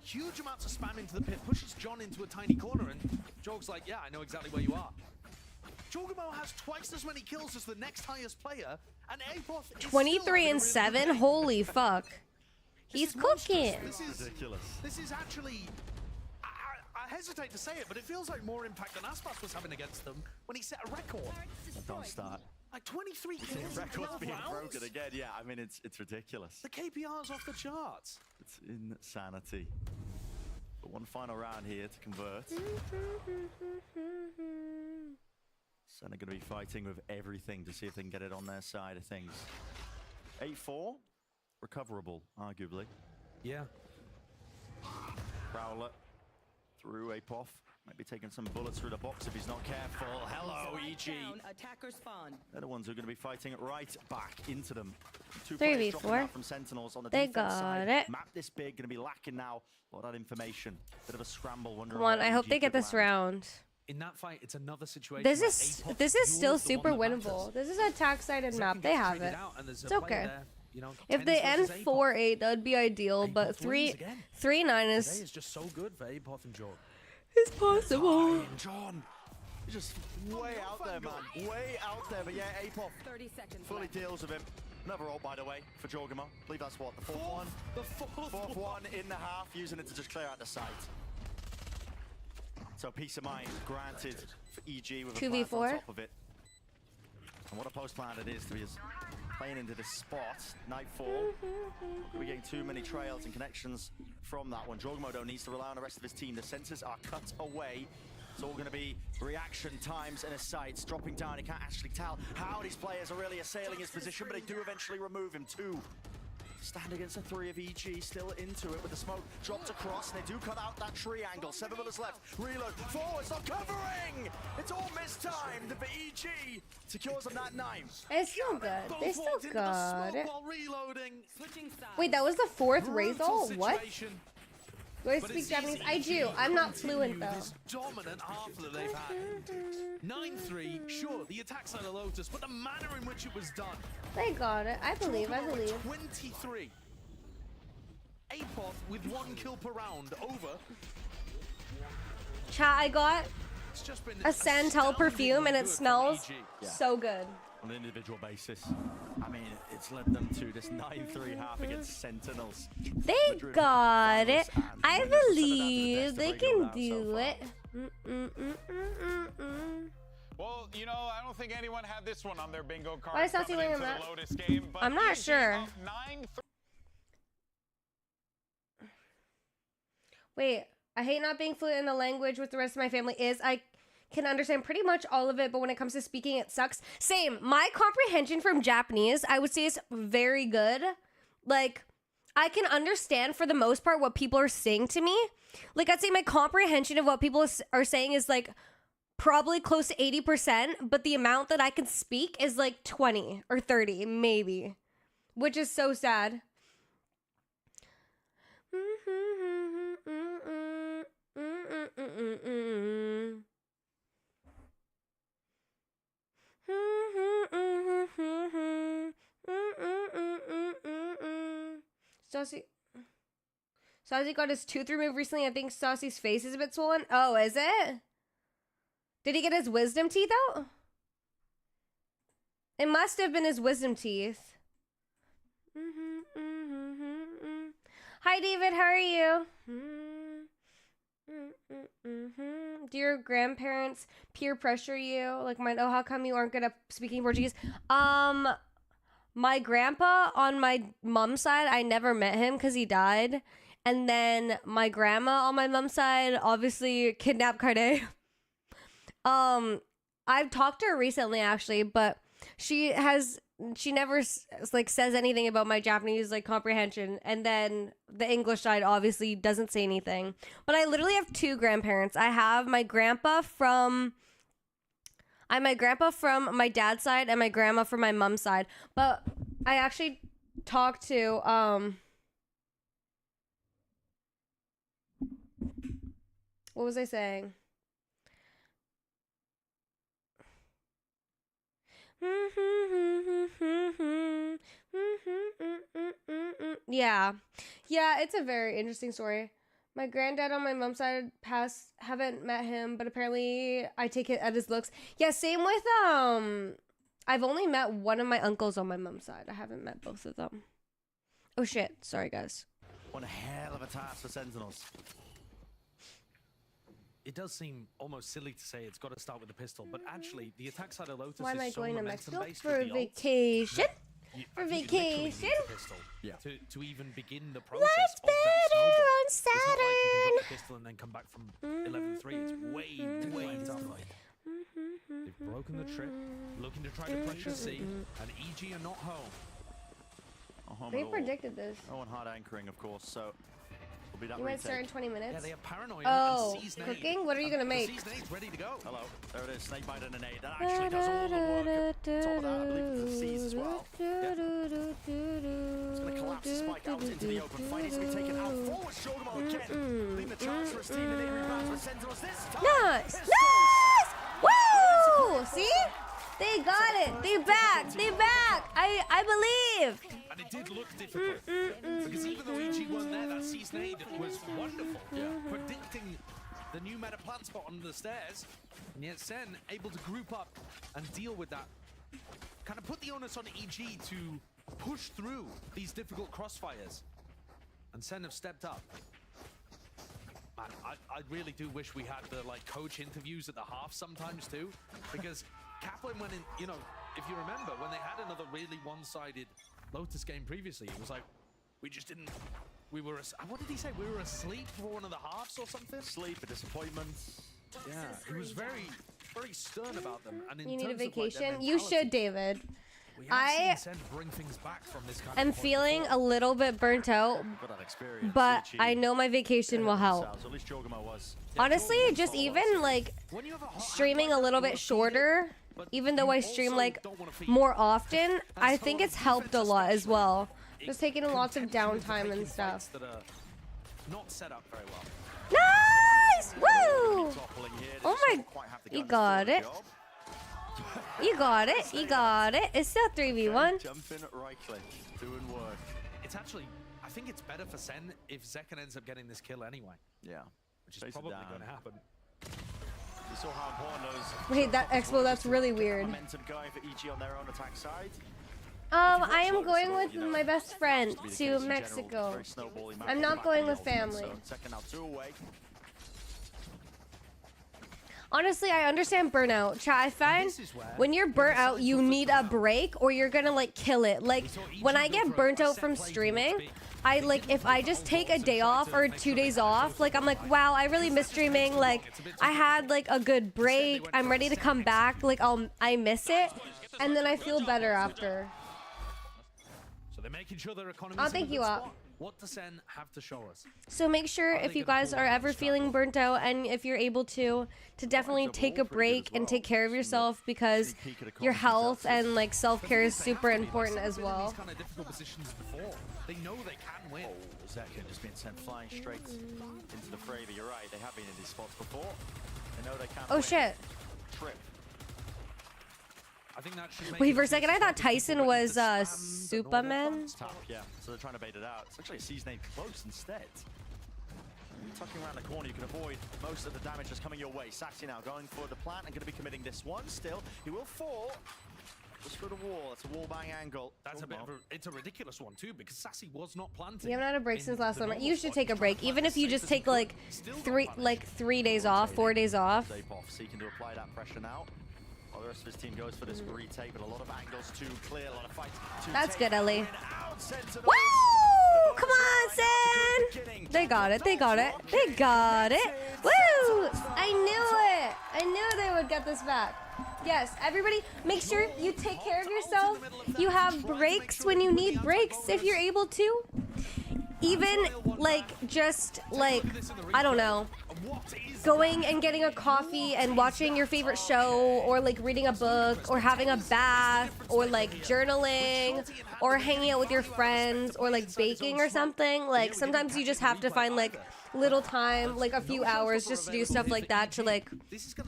Huge amounts of spam into the pit, pushes John into a tiny corner, and Jorg's like, yeah, I know exactly where you are. Jorgamo has twice as many kills as the next highest player, and Apoth is 23 and 7, holy fuck. He's cooking. This is ridiculous. This is actually, I hesitate to say it, but it feels like more impact than Aspas was having against them when he set a record. Don't start. Like 23 kills. Records being rounds? broken again, yeah, I mean, it's ridiculous. The KPR's off the charts. It's insanity. But one final round here to convert. Sen are going to be fighting with everything to see if they can get it on their side of things. 8-4, recoverable, arguably. Yeah. Prowler through Apoth. Might be taking some bullets through the box if he's not careful. Hello, EG. Attacker spawn. They're the ones who are going to be fighting right back into them. 2 3v4. players dropping out from Sentinels on the They defense side. got it. Map this big, going to be lacking now. A lot of that information. Bit of a scramble. Come on, I hope they get this round. In that fight, it's another situation. This is still super winnable. This is a attack-sided map. They have it. It's okay. you know, If they end 4-8, that would be ideal. But 3-9 Today is is just so good for Apoth and Jorg. It's possible. John, you're just way out there, man. Way out there. But yeah, Apoth 30 seconds fully left. deals with him. Another ult, by the way, for Jorgamo. I believe that's what, the fourth one? The fourth one in the half, using it to just clear out the site. So peace of mind granted for EG with a plant 2v4. on top of it. And what a post plant it is to be playing into this spot. Nightfall. We're getting too many trails and connections from that one. Jorgamo though needs to rely on the rest of his team. The sensors are cut away. It's all going to be reaction times in his sights. Dropping down, he can't actually tell how these players are really assailing his position, but they do eventually remove him too. Stand against the 3 of EG, still into it with the smoke dropped across. They do cut out that tree angle. 7 minutes left. Reload. Forwards not covering. It's all mistimed, but EG secures on that 9. It's still good. They still got it. While reloading. Wait, that was the 4th raise Brutal ult? What? situation. Do I But speak it's Japanese? easy I do. to I'm not continue fluent though. This dominant half that they've had. 9-3, sure, the attack side of Lotus, but the manner in which it was done. They got it. I believe. I believe. 23. Apoth with 1 kill per round over. Chat, I got It's just been a Santal perfume and it good from smells EG. so good. On an individual basis. I mean, it's led them to this 9-3 half against Sentinels. They got it. I believe they can do it. Well, you know, I don't think anyone had this one on their bingo card. Why is Saucy coming wearing into that? the Lotus game, but I'm not EG sure. up 9-3. Wait, I hate not being fluent in the language with the rest of my family I can understand pretty much all of it, but when it comes to speaking, it sucks. Same. My comprehension from Japanese, I would say, is very good. Like, I can understand for the most part what people are saying to me. Like, I'd say my comprehension of what people are saying is like probably close to 80%, but the amount that I can speak is like 20 or 30, maybe, which is so sad. Saucy got his tooth removed recently. I think Saucy's face is a bit swollen. Oh, is it? Did he get his wisdom teeth out? It must have been his wisdom teeth. Hi, David. How are you? Do your grandparents peer pressure you? Like, oh, how come you aren't good at speaking Portuguese? My grandpa on my mom's side, I never met him because he died. And then my grandma on my mom's side obviously kidnapped Carde. I've talked to her recently actually, but she never like says anything about my Japanese like comprehension, and then the English side obviously doesn't say anything. But I literally have 2 grandparents. I have my grandpa from my dad's side and my grandma from my mom's side. But I actually talked to what was I saying? Yeah, it's a very interesting story. My granddad on my mom's side passed. Haven't met him, but apparently I take it at his looks. Yeah, same with I've only met one of my uncles on my mom's side. I haven't met both of them. Oh shit! Sorry guys. One hell of a task for Sentinels. It does seem almost silly to say it's got to start with the pistol, but actually the attack side of Lotus Why am I is so going to momentum Mexico based for with the ult. vacation? For You literally vacation? need the pistol to even begin the process Life's of that better snowball. on It's not like you can Saturn. drop the pistol and then come back from 11-3. It's way tougher. They've broken the trip, looking to try to pressure C, and EG are not home. Not home They at all. predicted this. No one hard anchoring, of course, so will be that You might retake. start in 20 minutes. Yeah, they have paranoia Oh, and C's nade. cooking? What are you gonna make? C's nade's ready to go. Hello, there it is. Snake bite and a nade. That actually does all the work. Top of that, I believe the C's as well. It's going to collapse the spike out into the open. Fight needs to be taken out forward. Jorgamo again. Leaving the chance for a steam. The nade rebounds with Sentinels this time. Nice! Nice! Woo! See? They got it. They back. They back. I believe. And And it did look difficult. Because even though EG weren't there, that season 8 was wonderful. Predicting the new meta plant spot on the stairs. And yet Sen able to group up and deal with that. Kind of put the onus on EG to push through these difficult crossfires. And Sen have stepped up. Man, I really do wish we had the like coach interviews at the half sometimes too. Because Kaplan went in, you know, if you remember, when they had another really one-sided Lotus game previously, it was like, we just didn't, we were, what did he say? We were asleep for one of the halves or something? Sleep, a disappointment. Yeah, he was very, very stern about them. And in You need a terms of, like, vacation? their You should, mentality, David. we have seen Sen bring things back from this kind I'm of point feeling before. a little bit burnt out, Got that experience. but EG. I know my vacation will help. At least Jorgamo was. Honestly, just even like When you have a hot streaming a little bit shorter, even though I stream like more often, I think it's helped a lot as well. Just taking lots of downtime and stuff. That are not set up very well. Nice! Woo! Oh my, you got it. You got it. You got it. It's still 3v1. Jumping right click, doing work. It's actually, I think it's better for Sen if Zekken ends up getting this kill anyway. Yeah. Which is Chase it probably down. going to happen. You saw how important those. Wait, that Expo, that's really weird. Momentum going for EG on their own attack side. I am going with my best friend to Mexico. I'm not going with family. Second out, 2 away. Honestly, I understand burnout. I find when you're burnt out, you need a break or you're gonna like kill it. Like when I get burnt out from streaming, I like if I just take a day off or 2 days off, like I'm like, wow, I really miss streaming. Like I had like a good break. I'm ready to come back. Like I miss it, and then I feel better after. So they're making sure their economy. I'll thank you up. What does Sen have to show us? So make sure if you guys are ever feeling burnt out and if you're able to definitely take a break and take care of yourself because your health and like self-care is super important as well. These kind of difficult positions before. They know they can win. Zekken just been sent flying straight into the fray, but you're right, they have been in these spots before. They know they can. Oh shit. Trip. I think that should make Wait, for a second I thought Tyson was Superman. Top, yeah. So they're trying to bait it out. It's actually a season 8 close instead. Tucking around the corner, you can avoid most of the damage that's coming your way. Sassy now going for the plant and going to be committing this one still. He will fall. Just for the wall. It's a wall bang angle. That's a bit of a, it's a ridiculous one too because Sassy was not planting. You haven't had a break since last summer. You should take a break, even if you just take like 3 days off, 4 days off. Seeking to apply that pressure now. While the rest of his team goes for this retake, but a lot of angles to clear, a lot of fights. That's good, Ellie. Woo! Come on, Sen! They got it. They got it. They got it. Woo! I knew it. I knew they would get this back. Yes, everybody, make sure you take care of yourself. You have breaks when you need breaks if you're able to. Even like just like, I don't know, going and getting a coffee and watching your favorite show or like reading a book or having a bath or like journaling or hanging out with your friends or like baking or something. Like sometimes you just have to find like little time, like a few hours just to do stuff like that to like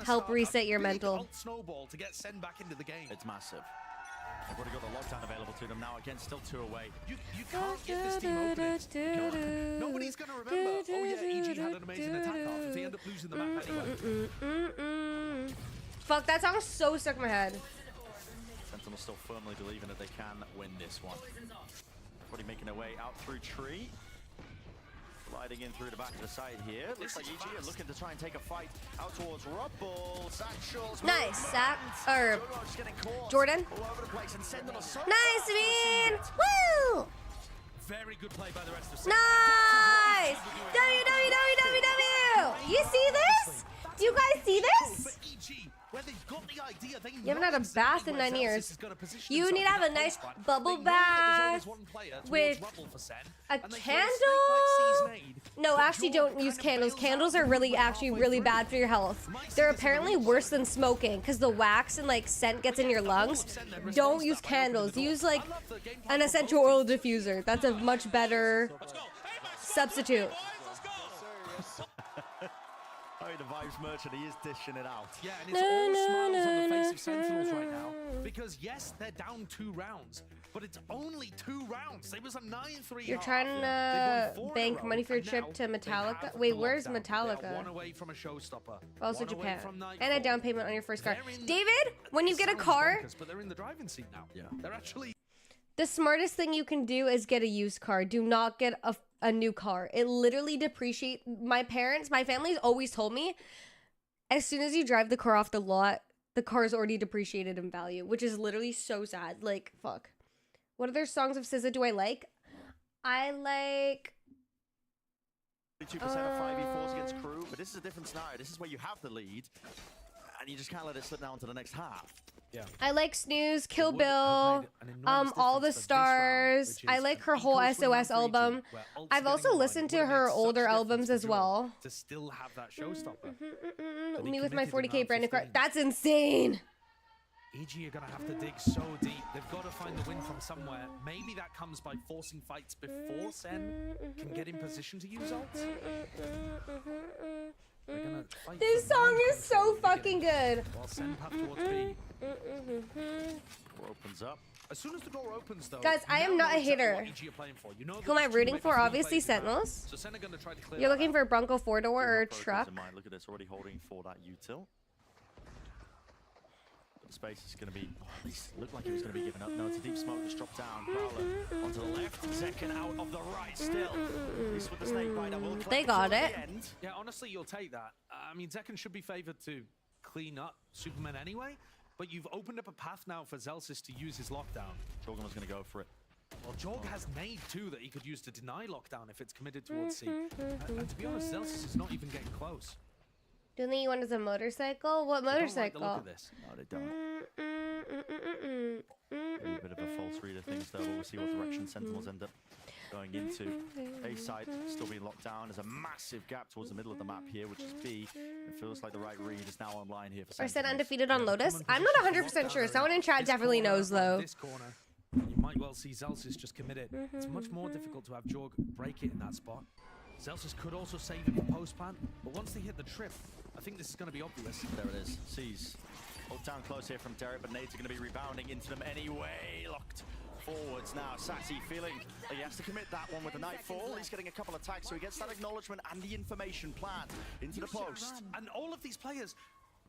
help reset your mental. Snowball to get Sen back into the game. It's massive. They've already got the lockdown available to them now. Again, still 2 away. You can't get this team opening. Nobody's going to remember, oh yeah, EG had an amazing attack half if they end up losing the map anyway. Fuck, that song is so stuck in my head. Sentinel still firmly believing that they can win this one. Already making their way out through tree. Sliding in through the back of the side here. Looks like EG are looking to try and take a fight out towards Rubble. Nice, Zach. Or Jordan. Nice, man. Woo! Very good play by the rest of Nice! WWWWW! You see this? Do you guys see this? You haven't had a bath in 9 years. You need to have a nice bubble bath with a candle. No, actually don't use candles. Candles are actually really bad for your health. They're apparently worse than smoking because the wax and like scent gets in your lungs. Don't use candles. Use like an essential oil diffuser. That's a much better substitute. way the Vibes Merchant, he is dishing it out. Yeah, and it's all smiles on the face of Sentinels right now. Because, yes, they're down 2 rounds, but it's only 2 rounds. It was a 9-3. You're trying to bank money for your trip to Metallica? Wait, where's Metallica? One away from a showstopper. Also Japan. And a down payment on your first car. David, when you get a car... But they're in the driving seat now. Yeah. They're actually... The smartest thing you can do is get a used car. Do not get a new car. It literally depreciates. My family's always told me, as soon as you drive the car off the lot, the car is already depreciated in value, which is literally so sad. Like, fuck. What other songs of SZA do I like? I like... 2% of 5v4s against crew, but this is a different scenario. This is where you have the lead, and you just can't let it slip down to the next half. Yeah. I like Snooze, Kill Bill, All the Stars. I like her whole SOS album. I've also listened to her older albums as well. To still have that showstopper. Me with my 40K brand new car. That's insane. EG are going to have to dig so deep. They've got to find the win from somewhere. Maybe that comes by forcing fights before Sen can get in position to use ults. This song is so fucking good. While Sen path towards B. Door opens up. As soon as the door opens, though, guys, I am not a hitter. Who am I rooting for? Obviously, Sentinels. So Sen are going to try to clear. You're looking for a Bronco 4-door or a truck? Look at this, already holding for that util. The space is going to be, at least looked like it was going to be given up. No, it's a deep smoke just dropped down. Prowler onto the left, second out of the right still. This with the snake bite. They got it. Yeah, honestly, you'll take that. I mean, Zekken should be favored to clean up Superman anyway, but you've opened up a path now for Zelsis to use his lockdown. Jorgen was going to go for it. Well, Jorg has nade too that he could use to deny lockdown if it's committed towards C. And to be honest, Zelsis is not even getting close. Do they want as a motorcycle? What motorcycle? They don't like the look of this. No, they don't. Maybe a bit of a false read of things though, but we'll see what direction Sentinels end up going into. A side still being locked down. There's a massive gap towards the middle of the map here, which is B. It feels like the right read is now online here for Sentinels. Are Sen undefeated on Lotus? I'm not 100% sure. Someone in chat definitely knows though. This corner, you might well see Zelsis just committed. It's much more difficult to have Jorg break it in that spot. Zelsis could also save it for post-plant, but once they hit the trip, I think this is going to be obvious. There it is. Sees. Hold down close here from Derek, but nades are going to be rebounding into them anyway. Locked forwards now. Sassy feeling like he has to commit that one with the Nightfall. He's getting a couple of tags, so he gets that acknowledgement and the information plan into the post. And all of these players,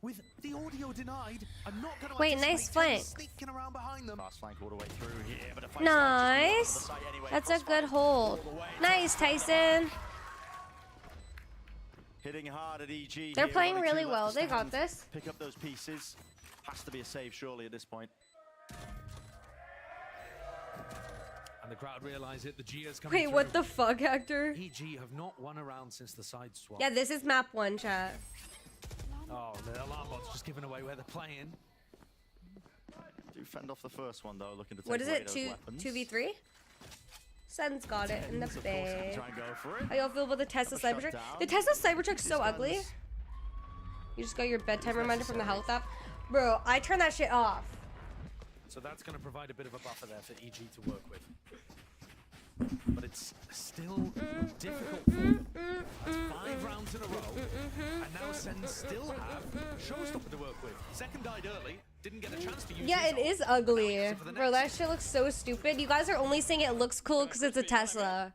with the audio denied, are not going to wait, nice flank. Sneaking around behind them. Fast flank all the way through here, but a nice. Anyway. That's a good hold. Nice, Tyson. Hitting hard at EG. They're playing really well. They got this. Pick up those pieces. Has to be a save surely at this point. And the crowd realize it. The G is coming. Wait, through. what the fuck, Hector? EG have not won a round since the side swap. Yeah, this is map 1, chat. Oh, the alarm bot's just giving away where they're playing. Do fend off the first one though, looking to take what is away it? those weapons. 2v3? Sen's got it in the bay. Try and go for it. How y'all feel about the Tesla Cybertruck? The Tesla Cybertruck's so ugly. You just got your bedtime reminder from the health app. Bro, I turn that shit off. So that's going to provide a bit of a buffer there for EG to work with. But it's still difficult for them. That's 5 rounds in a row. And now Sen still have Showstopper to work with. Second died early. Didn't get a chance to use Yeah, it is ugly. Bro, that shit looks so stupid. You guys are only saying it looks cool because it's a Tesla.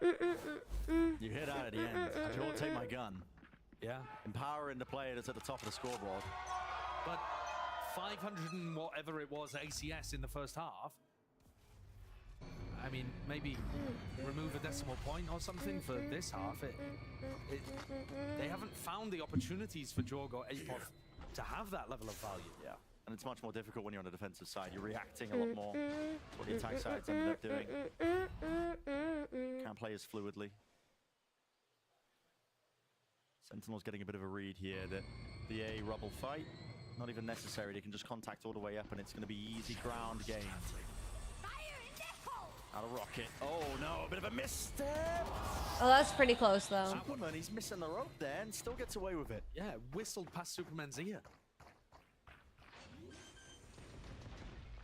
You hit out at the end. I don't take my gun. Yeah. Empowering the player that's at the top of the scoreboard. But 500 and whatever it was ACS in the first half. I mean, maybe remove a decimal point or something for this half. They haven't found the opportunities for Jorg or Apoth to have that level of value. Yeah, and it's much more difficult when you're on the defensive side. You're reacting a lot more to what the attack side's ended up doing. Can't play as fluidly. Sentinel's getting a bit of a read here that the A rubble fight, not even necessary. They can just contact all the way up and it's going to be easy ground game. Out of rocket. Oh no, a bit of a misstep. Oh, that's pretty close though. Superman, he's missing the rope there and still gets away with it. Yeah, whistled past Superman's ear.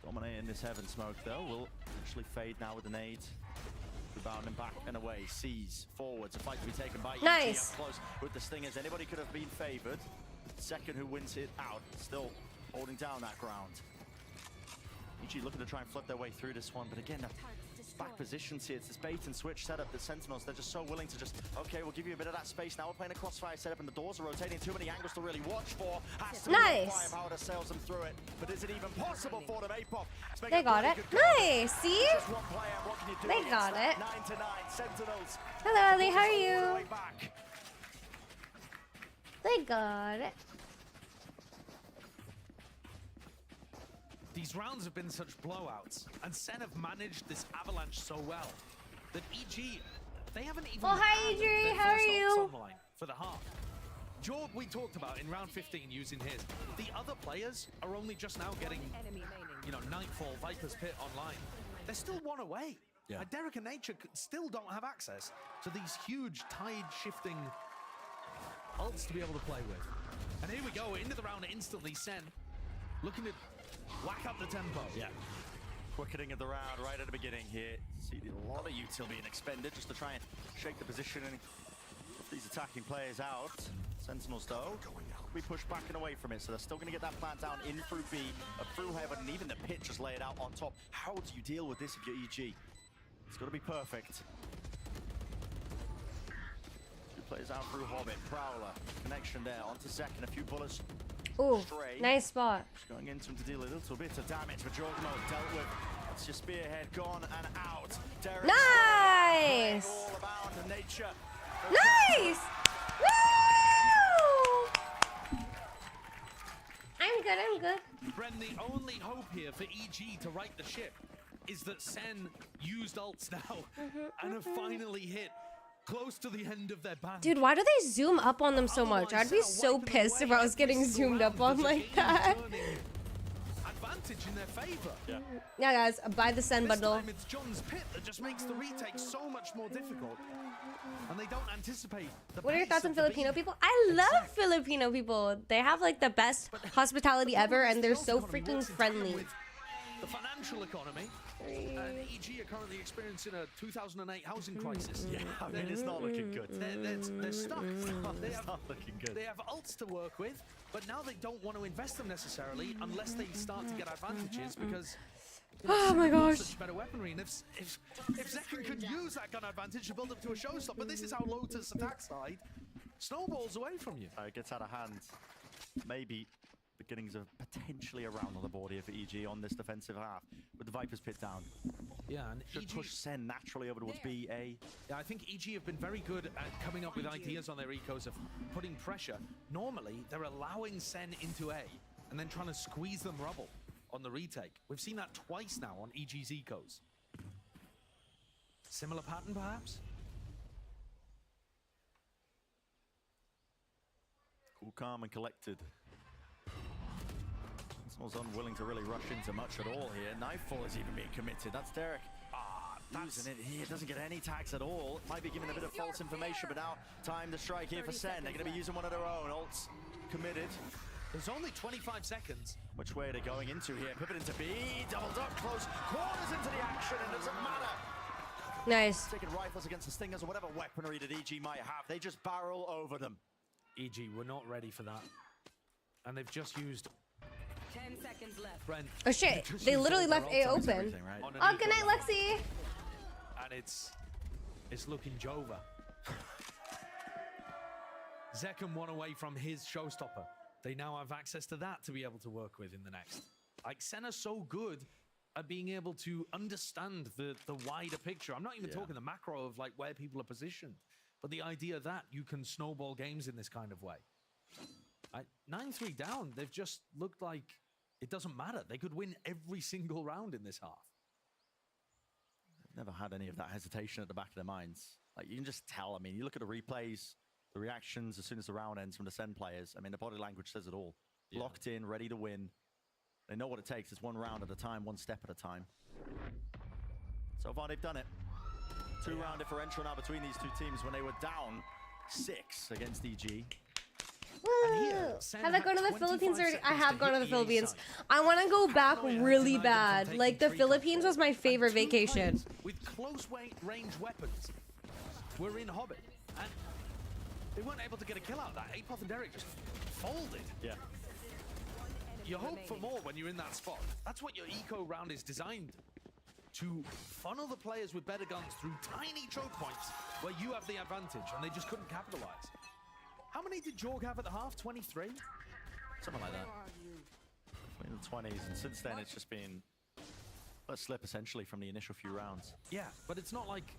Dominating this heaven smoke though. Will actually fade now with the nade. Rebounding back and away. Sees forwards. A fight to be taken by Nice. EG up close with the stingers. Anybody could have been favored. Second who wins it out. Still holding down that ground. EG looking to try and flip their way through this one, but again, back positions here. It's this bait and switch setup. The Sentinels, they're just so willing to just, okay, we'll give you a bit of that space. Now we're playing a crossfire setup and the doors are rotating. Too many angles to really watch for. Has to Nice. be firepower to sail them through it. But is it even possible for them? Apop. They got it. Nice. See? Just one player. What can you do? They got it. 9 to 9. Sentinels. Hello, Ellie. How are you? Way back. They got it. These rounds have been such blowouts, and Sen have managed this avalanche so well that EG, they haven't even Oh, hi, had Adri. their How are first you? ults online for the half. Jorg, we talked about in round 15 using his. The other players are only just now getting, you know, Nightfall, Viper's Pit online. They're still one away. Yeah. Derek and Nature still don't have access to these huge tide-shifting ults to be able to play with. And here we go, into the round instantly. Sen looking to whack up the tempo. Yeah. Quickening of the round right at the beginning here. See a lot of util being expended just to try and shake the positioning of these attacking players out. Sentinels, though, we push back and away from it, so they're still going to get that plant down in through B, through heaven, and even the pit just lay it out on top. How do you deal with this if you're EG? It's got to be perfect. Two players out through Hobbit, Prowler, connection there, onto second, a few bullets. Ooh, Stray. nice spot. Just going into him to deal a little bit of damage, but Jorgmo dealt with. That's your spearhead gone and out. Derek Nice. all about the nature. Nice. Woo! I'm good. I'm good. Bren, the only hope here for EG to right the ship is that Sen used ults now and have finally hit close to the end of their band. Dude, why do they zoom up on them so much? I'd be so pissed if I was getting zoomed up on like that. Advantage in their favor. Yeah. Yeah, guys, buy the Sen This bundle. time it's John's pit that just makes the retake so much more difficult. And they don't anticipate the What are your pace thoughts on of the Filipino beat. people? I love Filipino people. They have like the best hospitality ever, and they're so freaking friendly. The financial economy. And EG are currently experiencing a 2008 housing crisis. Yeah, I mean, it's not looking good. They're stuck. It's not looking good. They have ults to work with, but now they don't want to invest them necessarily unless they start to get advantages because. Oh my gosh. Such better weaponry, and if Zekken could use that gun advantage to build up to a showstopper, this is how Lotus attack side snowballs away from you. It gets out of hand. Maybe beginnings of potentially a round on the board here for EG on this defensive half with the Viper's Pit down. Yeah, and Should EG push Sen naturally over towards BA. Yeah, I think EG have been very good at coming up with ideas on their ecos of putting pressure. Normally, they're allowing Sen into A and then trying to squeeze them rubble on the retake. We've seen that twice now on EG's ecos. Similar pattern, perhaps? Cool, calm, and collected. Sentinel's unwilling to really rush into much at all here. Nightfall is even being committed. That's Derek. Using it here, doesn't get any tags at all. Might be giving a bit of false information, but now time to strike here for Sen. They're going to be using one of their own. Ults committed. There's only 25 seconds. Which way are they going into here? Pivot into B, doubled up close, corners into the action, and it doesn't matter. Nice. Taking rifles against the Stingers or whatever weaponry that EG might have, they just barrel over them. EG were not ready for that. And they've just used 10 seconds left. Brent. Oh shit, they literally left A open. Right? On an Oh, eco good night, round. Lexi. And it's looking Jova. Zekken one away from his showstopper. They now have access to that to be able to work with in the next. Like, Senna's so good at being able to understand the wider picture. I'm not even talking the macro of like where people are positioned, but the idea that you can snowball games in this kind of way. 9-3 down, they've just looked like it doesn't matter. They could win every single round in this half. Never had any of that hesitation at the back of their minds. Like, you can just tell. I mean, you look at the replays, the reactions as soon as the round ends from the Sen players. I mean, the body language says it all. Yeah. Locked in, ready to win. They know what it takes. It's one round at a time, one step at a time. So far, they've done it. Two-round differential now between these two teams when they were down 6 against EG. And here, Sen Have I gone to the 25 Philippines already? I seconds have gone to the hit EA Philippines. side. I want to go back really Denied them bad. from Like, the taking 3 Philippines was my favorite And 2 vacation. players with close range weapons were in Hobbit, and they weren't able to get a kill out of that. Apoth and Derek just folded. Yeah. You hope for more when you're in that spot. That's what your eco round is designed to funnel the players with better guns through tiny choke points where you have the advantage, and they just couldn't capitalize. How many did Jorg have at the half? 23? Something like that. In the 20s, and since then it's just been a slip essentially from the initial few rounds. Yeah, but it's not like,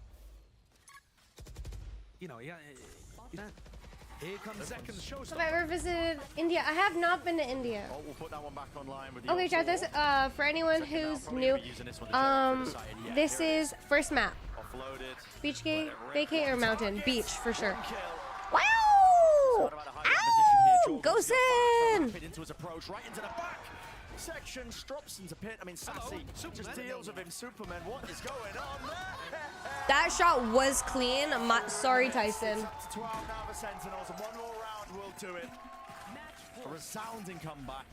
you know, yeah. Here comes second show. Have I ever visited India? I have not been to India. Oh, we'll put that one back online with the Okay, chat, this, for anyone who's new, this is first map. offloaded. Beach gate, vacate, or mountain? Beach, for sure. Wow! Ow! Go Sin! Into his approach, right into the back section, strops into pit. I mean, Sassy just deals with him. Superman, what is going on there? That shot was clean. Sorry, Tyson. 12 now for Sentinels, and one more round will do it. A resounding comeback.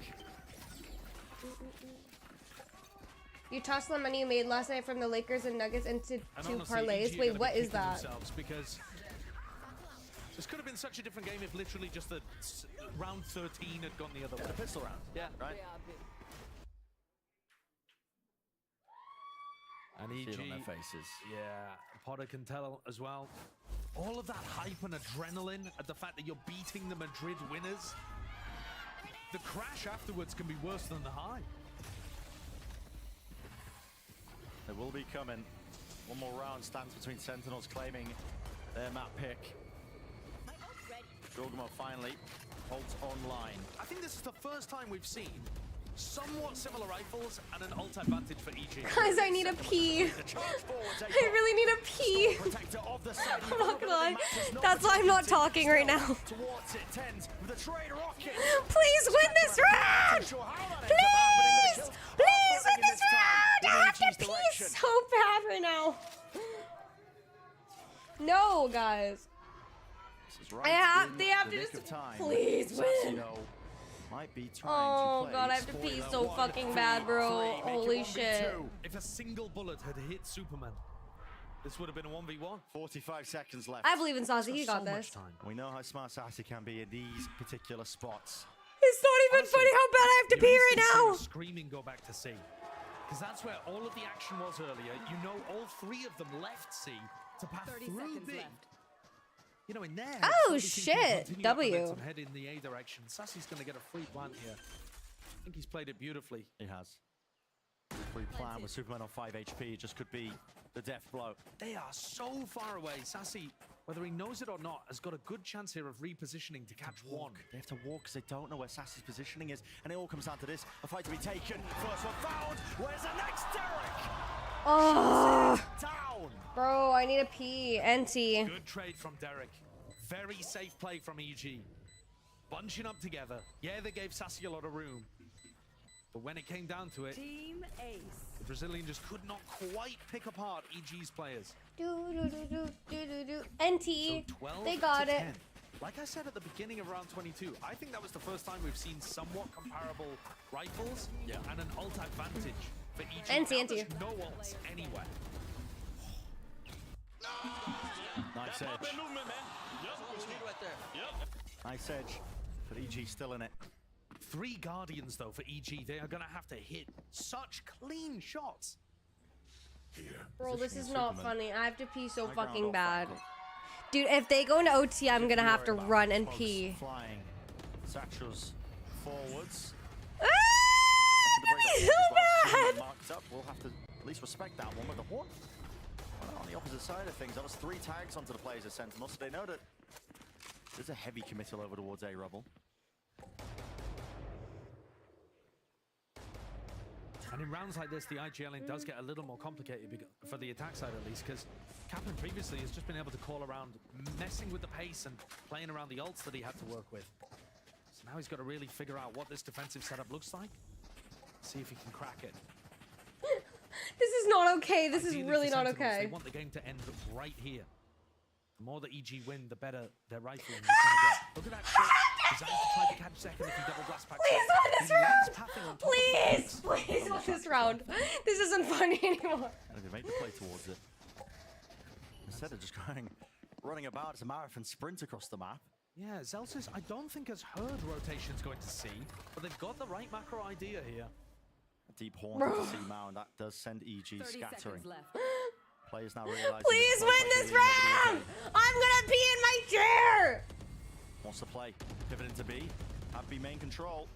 You tossed the money you made last night from the Lakers and Nuggets into And two honestly, parlays. EG are Wait, gonna what be is kicking that? themselves because this could have been such a different game if literally just the round 13 had gone the other way. The pistol round. Yeah. Right? And See EG, it on their faces. yeah, Potter can tell as well. All of that hype and adrenaline at the fact that you're beating the Madrid winners. The crash afterwards can be worse than the high. They will be coming. One more round stands between Sentinels claiming their map pick. Jorgamo finally holds online. I think this is the first time we've seen somewhat similar rifles and an ult advantage for EG. Guys, I need a pee. I really need a pee. I'm not gonna lie. That's why I'm not talking right now. Please win this round! Please! Please win this round! I have to pee so bad right now. No, guys. They have to just please win. Might be Oh god, I have to pee so fucking bad, bro. Holy shit. If a single bullet had hit Superman, this would have been a 1v1. 45 seconds left. I believe in Sassy, he got so this. much time. We know how smart Sassy can be in these particular spots. It's not even funny how bad I have to pee right now. Screaming go back to C. Because that's where all of the action was earlier. You know, all 3 of them left C to pass through B. You know, in there. Oh shit! W. Head in the A direction. Sassy's going to get a free plant here. I think he's played it beautifully. He has. Free plan with Superman on 5 HP. It just could be the death blow. They are so far away. Sassy, whether he knows it or not, has got a good chance here of repositioning to catch one. They have to walk because they don't know where Sassy's positioning is. And it all comes down to this. A fight to be taken. First one found. Where's the next Derek? Oh, Down. bro, I need a pee. NT. Good trade from Derek. Very safe play from EG. Bunching up together. Yeah, they gave Sassy a lot of room. But when it came down to it, Team Ace. the Brazilian just could not quite pick apart EG's players. NT. So 12 They got to it. 10. Like I said at the beginning of round 22, I think that was the first time we've seen somewhat comparable rifles and an ult advantage for EG. NT. There's no ults anywhere. Nice edge. Nice edge. But EG still in it. 3 Guardians, though, for EG. They are going to have to hit such clean shots. Bro, this is not funny. I have to pee so High ground fucking off bad. backwards. Dude, if they go into OT, I'm gonna have to Worried about run and folks pee. Flying. Satchels forwards. Ah, that'd be so bad! Marked up. We'll have to at least respect that one with the horn. Well, on the opposite side of things, that was 3 tags onto the players of Sentinel, so they know that there's a heavy committal over towards A Rubble. And in rounds like this, the IGL lane does get a little more complicated for the attack side, at least, because Kaplan previously has just been able to call around, messing with the pace and playing around the ults that he had to work with. So now he's got to really figure out what this defensive setup looks like. See if he can crack it. This is not okay. This is Ideally really for not Sentinels, okay. They want the game to end right here. The more that EG win, the better their rifling is going to get. Look at that shot. Designed to try to catch second if he double blast packs. Please win this He lands round! pathing on top of the Please! Please win this round. This isn't funny anymore. And they make the play towards it. Instead of just running about as a marathon sprint across the map. Yeah, Zelsis, I don't think has heard rotation's going to see, but they've got the right macro idea here. A deep horn to C mound. That does send EG scattering. Players now realize. Please win this round! I'm gonna pee in my chair! Wants to play. Pivot into B. Have B main control.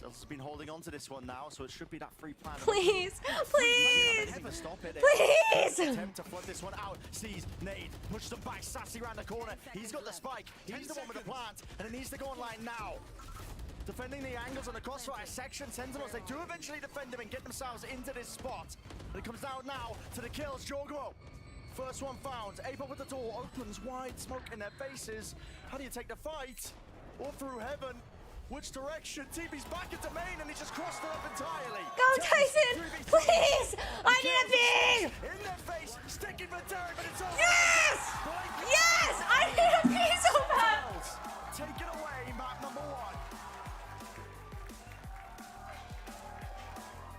Zelsis has been holding on to this one now, so it should be that free plan. Please! Please! Never stop it. Please! Attempt to flood this one out. Sees nade. Pushes them back. Sassy around the corner. He's got the spike. He's the one with the plant. And it needs to go online now. Defending the angles on the crossfire section. Sentinels, they do eventually defend him and get themselves into this spot. And it comes down now to the kills. Jorgo. First one found. Ape with the door. Opens wide. Smoke in their faces. How do you take the fight? All through heaven. Which direction? TB's back into main and he just crossed it up entirely. Go Tyson! Please! I need a pee! In their face. Sticking for Terry, but it's over. Yes! Yes! I need a pee so bad! Take it away, map number 1.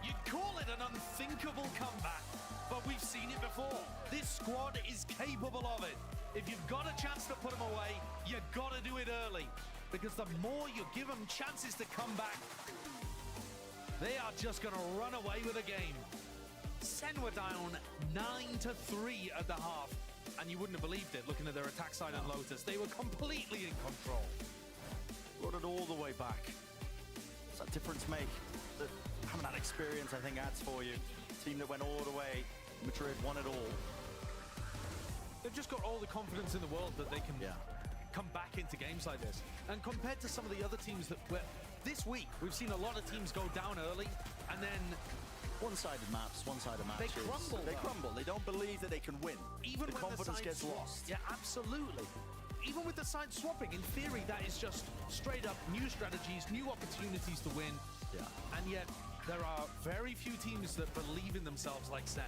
You'd call it an unthinkable comeback, but we've seen it before. This squad is capable of it. If you've got a chance to put them away, you gotta do it early. Because the more you give them chances to come back, they are just gonna run away with the game. Sen were down 9-3 at the half, and you wouldn't have believed it looking at their attack side on Lotus. They were completely in control. Brought it all the way back. What's that difference make? That having that experience, I think, adds for you. Team that went all the way. Madrid won it all. They've just got all the confidence in the world that they can come back into games like this. And compared to some of the other teams that were this week, we've seen a lot of teams go down early and then one-sided matches. They crumble. They crumble. They don't believe that they can win. Even the when confidence the gets lost. Yeah, absolutely. Even with the side swapping, in theory, that is just straight up new strategies, new opportunities to win. Yeah. And yet, there are very few teams that believe in themselves like Sen.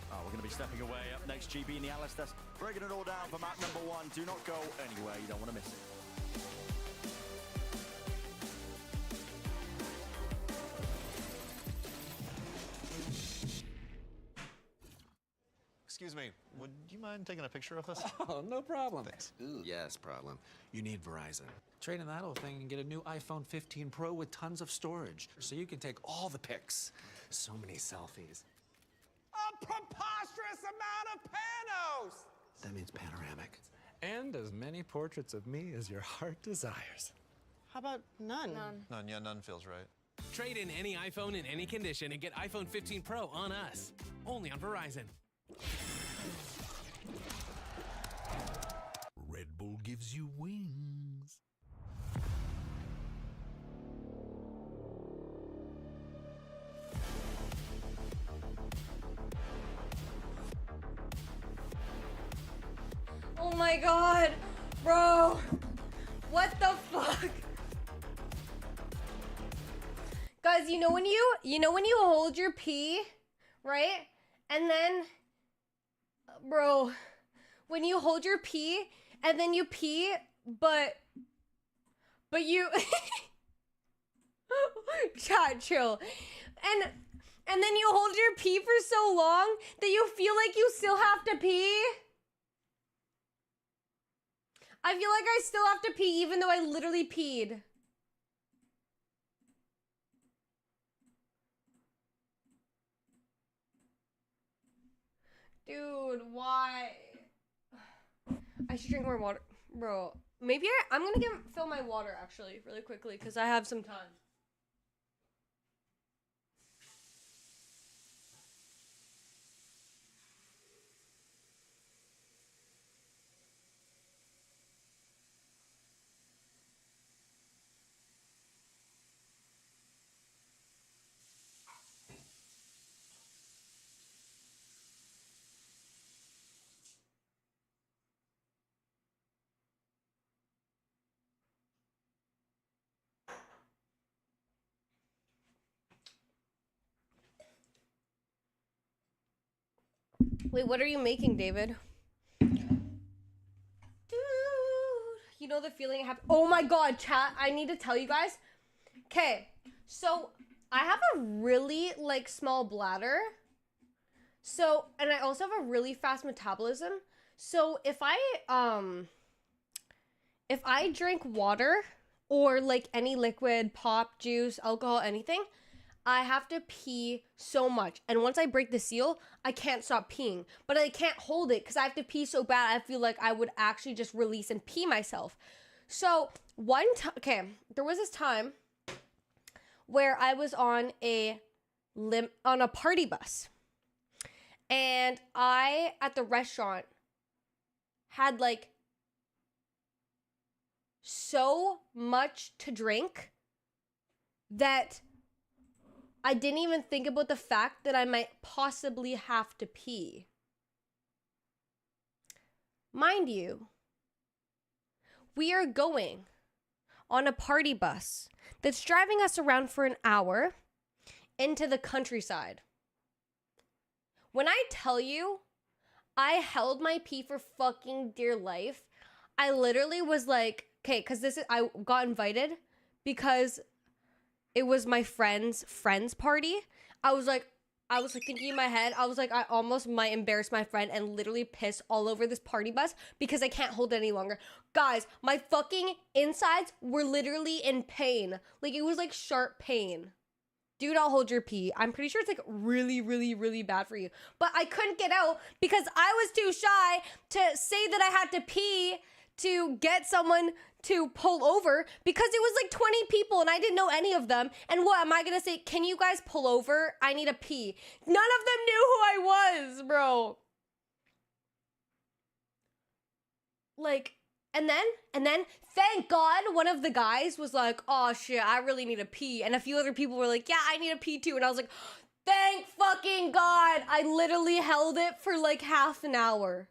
Oh, we're going to be stepping away. Up next, GB and the Alistair. Breaking it all down for map number 1. Do not go anywhere. You don't want to miss it. Excuse me, would you mind taking a picture of us? Oh, no problem. Thanks. Ooh, yes, problem. You need Verizon. Trade in that old thing and get a new iPhone 15 Pro with tons of storage, so you can take all the pics. So many selfies. A preposterous amount of panos! That means panoramic. And as many portraits of me as your heart desires. How about none? None, yeah, none feels right. Trade in any iPhone in any condition and get iPhone 15 Pro on us. Only on Verizon. Red Bull gives you wings. Oh my god, bro. What the fuck? Guys, you know when you hold your pee, right? And then bro, when you hold your pee and then you pee, but you chat, chill. And then you hold your pee for so long that you feel like you still have to pee. I feel like I still have to pee even though I literally peed. Dude, why? I should drink more water. Bro, maybe I'm gonna fill my water actually really quickly because I have some time. Wait, what are you making, David? Dude, you know the feeling I have. Oh my god, chat, I need to tell you guys. Okay, so I have a really like small bladder. So, and I also have a really fast metabolism. So if I drink water or like any liquid, pop, juice, alcohol, anything, I have to pee so much. And once I break the seal, I can't stop peeing. But I can't hold it because I have to pee so bad. I feel like I would actually just release and pee myself. So one time, okay, there was this time where I was on a party bus. And I, at the restaurant, had like so much to drink that I didn't even think about the fact that I might possibly have to pee. Mind you, we are going on a party bus that's driving us around for an hour into the countryside. When I tell you, I held my pee for fucking dear life. I literally was like, okay, because I got invited because it was my friend's party. I was like thinking in my head, I was like, I almost might embarrass my friend and literally piss all over this party bus because I can't hold it any longer. Guys, my fucking insides were literally in pain. Like, it was like sharp pain. Do not hold your pee. I'm pretty sure it's like really, really, really bad for you. But I couldn't get out because I was too shy to say that I had to pee to get someone to pull over because it was like 20 people and I didn't know any of them. And what am I gonna say? Can you guys pull over? I need a pee. None of them knew who I was, bro. Like, and then, thank God, one of the guys was like, oh shit, I really need a pee. And a few other people were like, yeah, I need a pee too. And I was like, thank fucking God. I literally held it for like half an hour.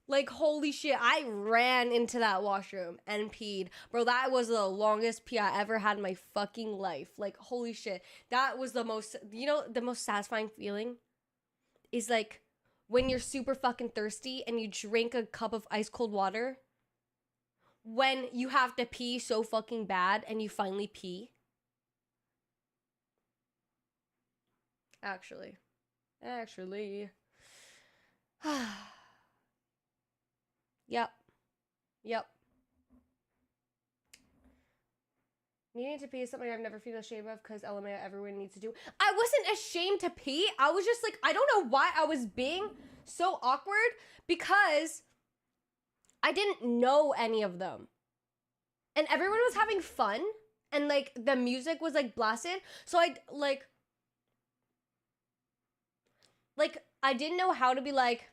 Like, holy shit, I ran into that washroom and peed. Bro, that was the longest pee I ever had in my fucking life. Like, holy shit. That was the most, you know, the most satisfying feeling is like when you're super fucking thirsty and you drink a cup of ice cold water. When you have to pee so fucking bad and you finally pee. Actually. Yep. Needing to pee is something I've never feel ashamed of because LMAO everyone needs to do. I wasn't ashamed to pee. I was just like, I don't know why I was being so awkward because I didn't know any of them. And everyone was having fun and like the music was like blasted. So I didn't know how to be like,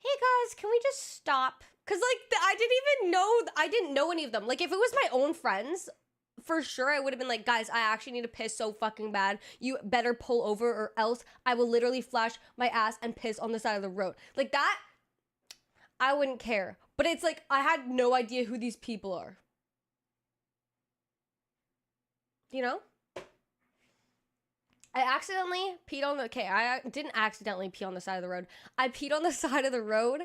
hey guys, can we just stop? Cause like I didn't know any of them. Like if it was my own friends, for sure I would have been like, guys, I actually need to piss so fucking bad. You better pull over or else I will literally flash my ass and piss on the side of the road. Like that, I wouldn't care. But it's like, I had no idea who these people are. You know? I accidentally peed on the, okay, I didn't accidentally pee on the side of the road. I peed on the side of the road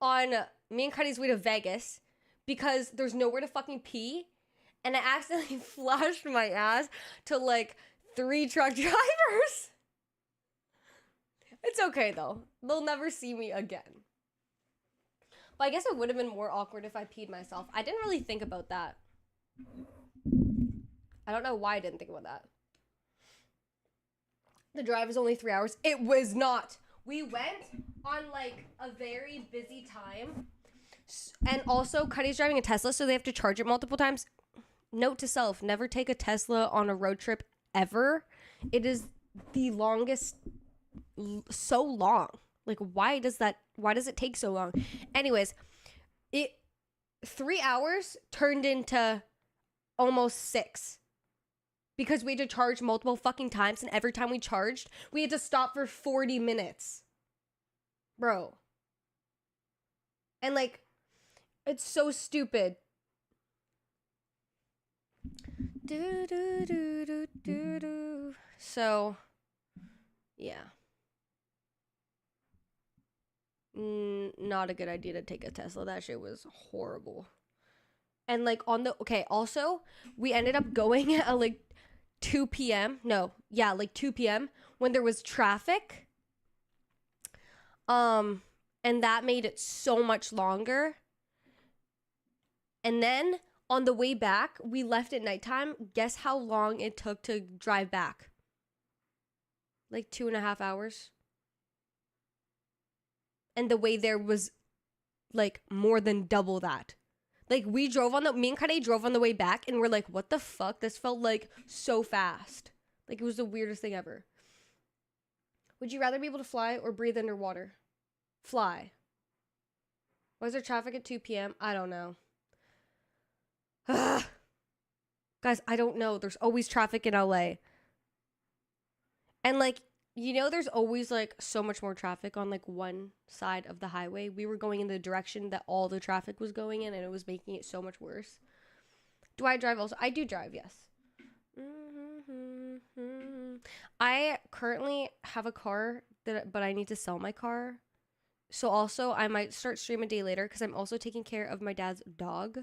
on me and Cuddy's way to Vegas because there's nowhere to fucking pee. And I accidentally flashed my ass to like 3 truck drivers. It's okay though. They'll never see me again. But I guess it would have been more awkward if I peed myself. I didn't really think about that. I don't know why I didn't think about that. The drive is only 3 hours. It was not. We went on like a very busy time. And also, Cuddy's driving a Tesla, so they have to charge it multiple times. Note to self, never take a Tesla on a road trip ever. It is the longest, so long. Like, why does it take so long? Anyways, 3 hours turned into almost 6. Because we had to charge multiple fucking times, and every time we charged, we had to stop for 40 minutes. Bro. And like, it's so stupid. So, yeah. not a good idea to take a Tesla. That shit was horrible. And like on the, okay, also, we ended up going at like 2 p.m. No, yeah, like 2 p.m. when there was traffic. And that made it so much longer. And then on the way back, we left at nighttime. Guess how long it took to drive back? Like 2.5 hours. And the way there was like more than double that. Like me and Kade drove on the way back and we're like, what the fuck? This felt like so fast. Like it was the weirdest thing ever. Would you rather be able to fly or breathe underwater? Fly. Why is there traffic at 2 p.m.? I don't know. Ugh. Guys, I don't know. There's always traffic in LA. And like, you know, there's always like so much more traffic on like one side of the highway. We were going in the direction that all the traffic was going in and it was making it so much worse. Do I drive also? I do drive, yes. I currently have a car, but I need to sell my car. So also, I might start stream a day later because I'm also taking care of my dad's dog.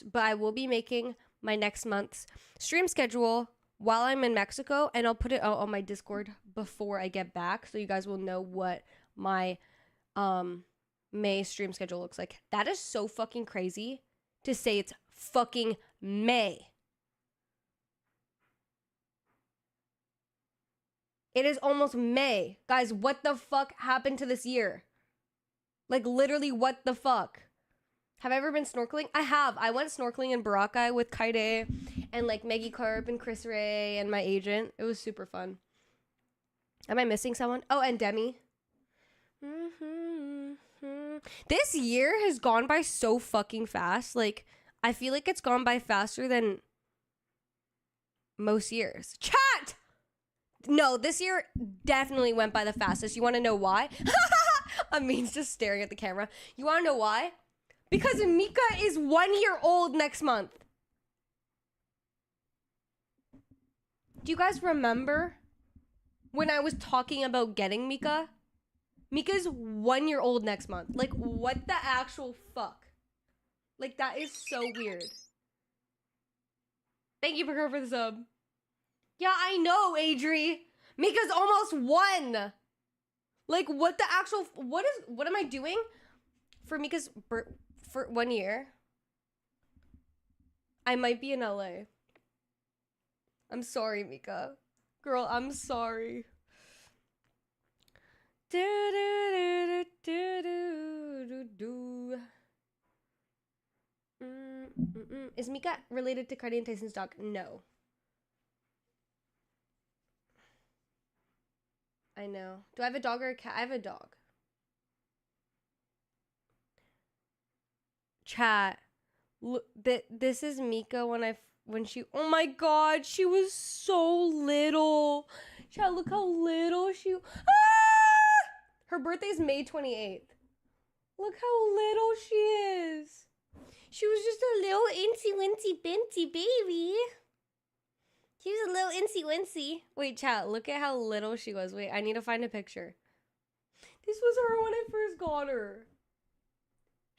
But I will be making my next month's stream schedule while I'm in Mexico, and I'll put it out on my Discord before I get back, so you guys will know what my May stream schedule looks like. That is so fucking crazy to say it's fucking May. It is almost May. Guys, what the fuck happened to this year? Like, literally, what the fuck? Have I ever been snorkeling? I have. I went snorkeling in Boracay with Kaide and, like, Maggie Carp and Chris Ray and my agent. It was super fun. Am I missing someone? Oh, and Demi. This year has gone by so fucking fast. Like, I feel like it's gone by faster than most years. Chat! No, this year definitely went by the fastest. You want to know why? Amin's just staring at the camera. You want to know why? Because Mika is 1 year old next month. Do you guys remember when I was talking about getting Mika? Mika's 1 year old next month. Like, what the actual fuck? Like, that is so weird. Thank you, Parker, for the sub. Yeah, I know, Adri. Mika's almost 1. Like, what the actual... What am I doing for Mika's... For 1 year? I might be in LA. I'm sorry, Mika. Girl, I'm sorry. Is Mika related to Cardi and Tyson's dog? No. I know. Do I have a dog or a cat? I have a dog. Chat. Look, this is Mika when she... Oh my god, she was so little. Chat, look how little she... Ah! Her birthday is May 28th. Look how little she is. She was just a little incy-wincy-bincy baby. She was a little incy-wincy. Wait, chat, look at how little she was. Wait, I need to find a picture. This was her when I first got her.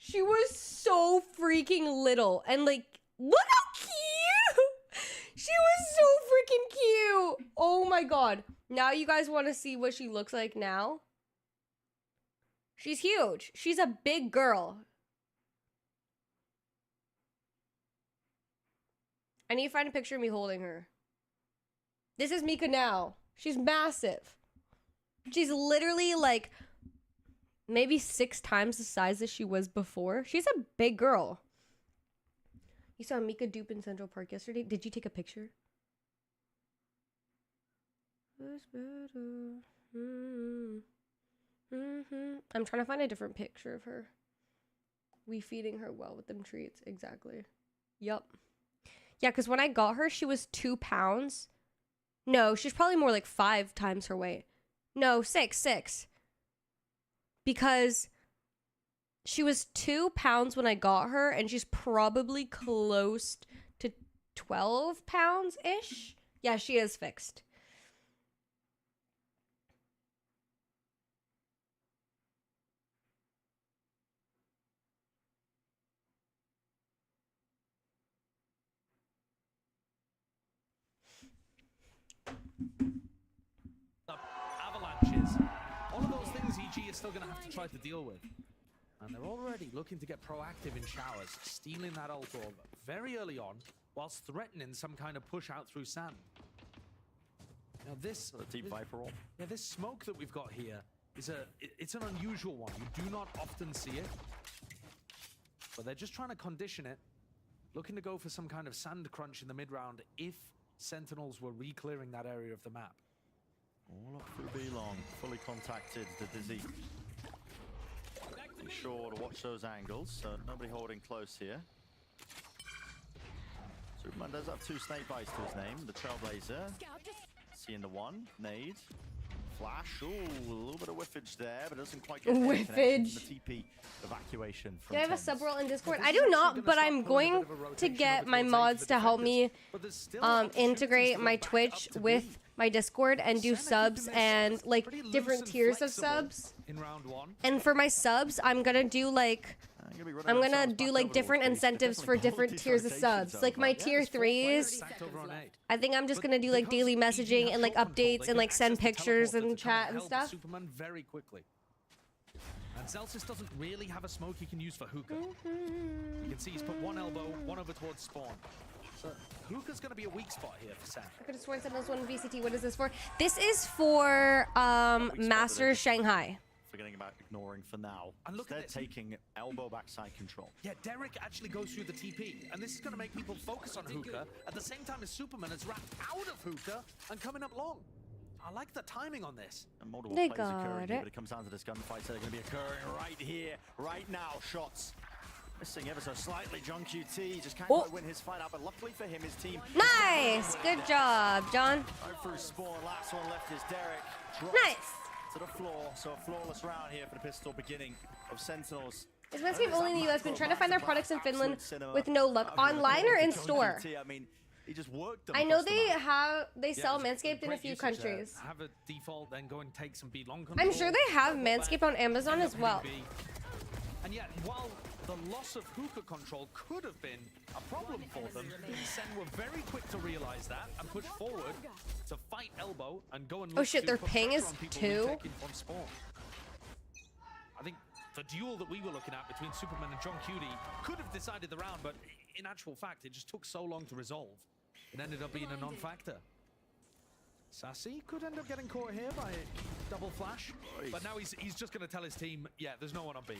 She was so freaking little. And like, look how cute! She was so freaking cute! Oh my god. Now you guys want to see what she looks like now? She's huge. She's a big girl. I need to find a picture of me holding her. This is Mika now. She's massive. She's literally like maybe 6 times the size that she was before. She's a big girl. You saw Mika dupe in Central Park yesterday? Did you take a picture? I'm trying to find a different picture of her. We feeding her well with them treats. Exactly. Yup. Yeah, because when I got her, she was 2 pounds. No, she's probably more like 5 times her weight. No, 6. Because she was 2 pounds when I got her, and she's probably close to 12 pounds-ish. Yeah, she is fixed. still going to have to try to deal with. And they're already looking to get proactive in showers, stealing that ult orb very early on, whilst threatening some kind of push out through sand. Now this... A deep Viper roll. Yeah, this smoke that we've got here is it's an unusual one. You do not often see it. But they're just trying to condition it, looking to go for some kind of sand crunch in the mid-round if Sentinels were re-clearing that area of the map. All up through B-long, fully contacted the Dizzy. Be sure to watch those angles, so nobody holding close here. Superman does have 2 snake bites to his name. The Trailblazer, seeing the one, nade, flash. Ooh, a little bit of whiffage there, but it doesn't quite get whiffage. The TP evacuation from Do I have a Thames. sub role in Discord? I do not, but I'm going to get my mods to help me integrate my Twitch with my Discord and do subs and like different tiers of subs. And for my subs, I'm gonna do like different incentives for different tiers of subs. Like my tier 3s, I think I'm just gonna do like daily messaging and like updates and like send pictures and chat and stuff. Superman very quickly. And Zelsis doesn't really have a smoke he can use for Hookah. You can see he's put one elbow, one over towards spawn. So Hookah's going to be a weak spot here for Sam. I could have sworn Sentinels won VCT. What is this for? This is for Masters Shanghai. Forgetting about ignoring for now. And look at this. Taking elbow backside control. Yeah, Derek actually goes through the TP, and this is going to make people focus on Hookah at the same time as Superman is wrapped out of Hookah and coming up long. I like the timing on this. And multiple plays occurring here, but it comes down to this gunfight, so they're going to be occurring right here, right now. Shots missing ever so slightly. John QT just can't quite win his fight out, but luckily for him, his team. Nice, good job, John. Right through spawn. Last one left is Derek. Drops Nice. To the floor, so a flawless round here for the pistol beginning of Sentinels. Is Manscaped only in the US? Been trying to find their products in Finland with no luck. Online or in store? I mean, he just worked them. I know they sell Manscaped in a few countries. Have a default, then go and take some B-long control. I'm sure they have Manscaped on Amazon as well. And yet, while the loss of Hookah control could have been a problem for them, Sen were very quick to realize that and push forward to fight elbow and go and look Oh shit, their ping is 2? I think the duel that we were looking at between Superman and John Cutie could have decided the round, but in actual fact, it just took so long to resolve. It ended up being a non-factor. Sassy could end up getting caught here by double flash, but now he's just going to tell his team, yeah, there's no one on B.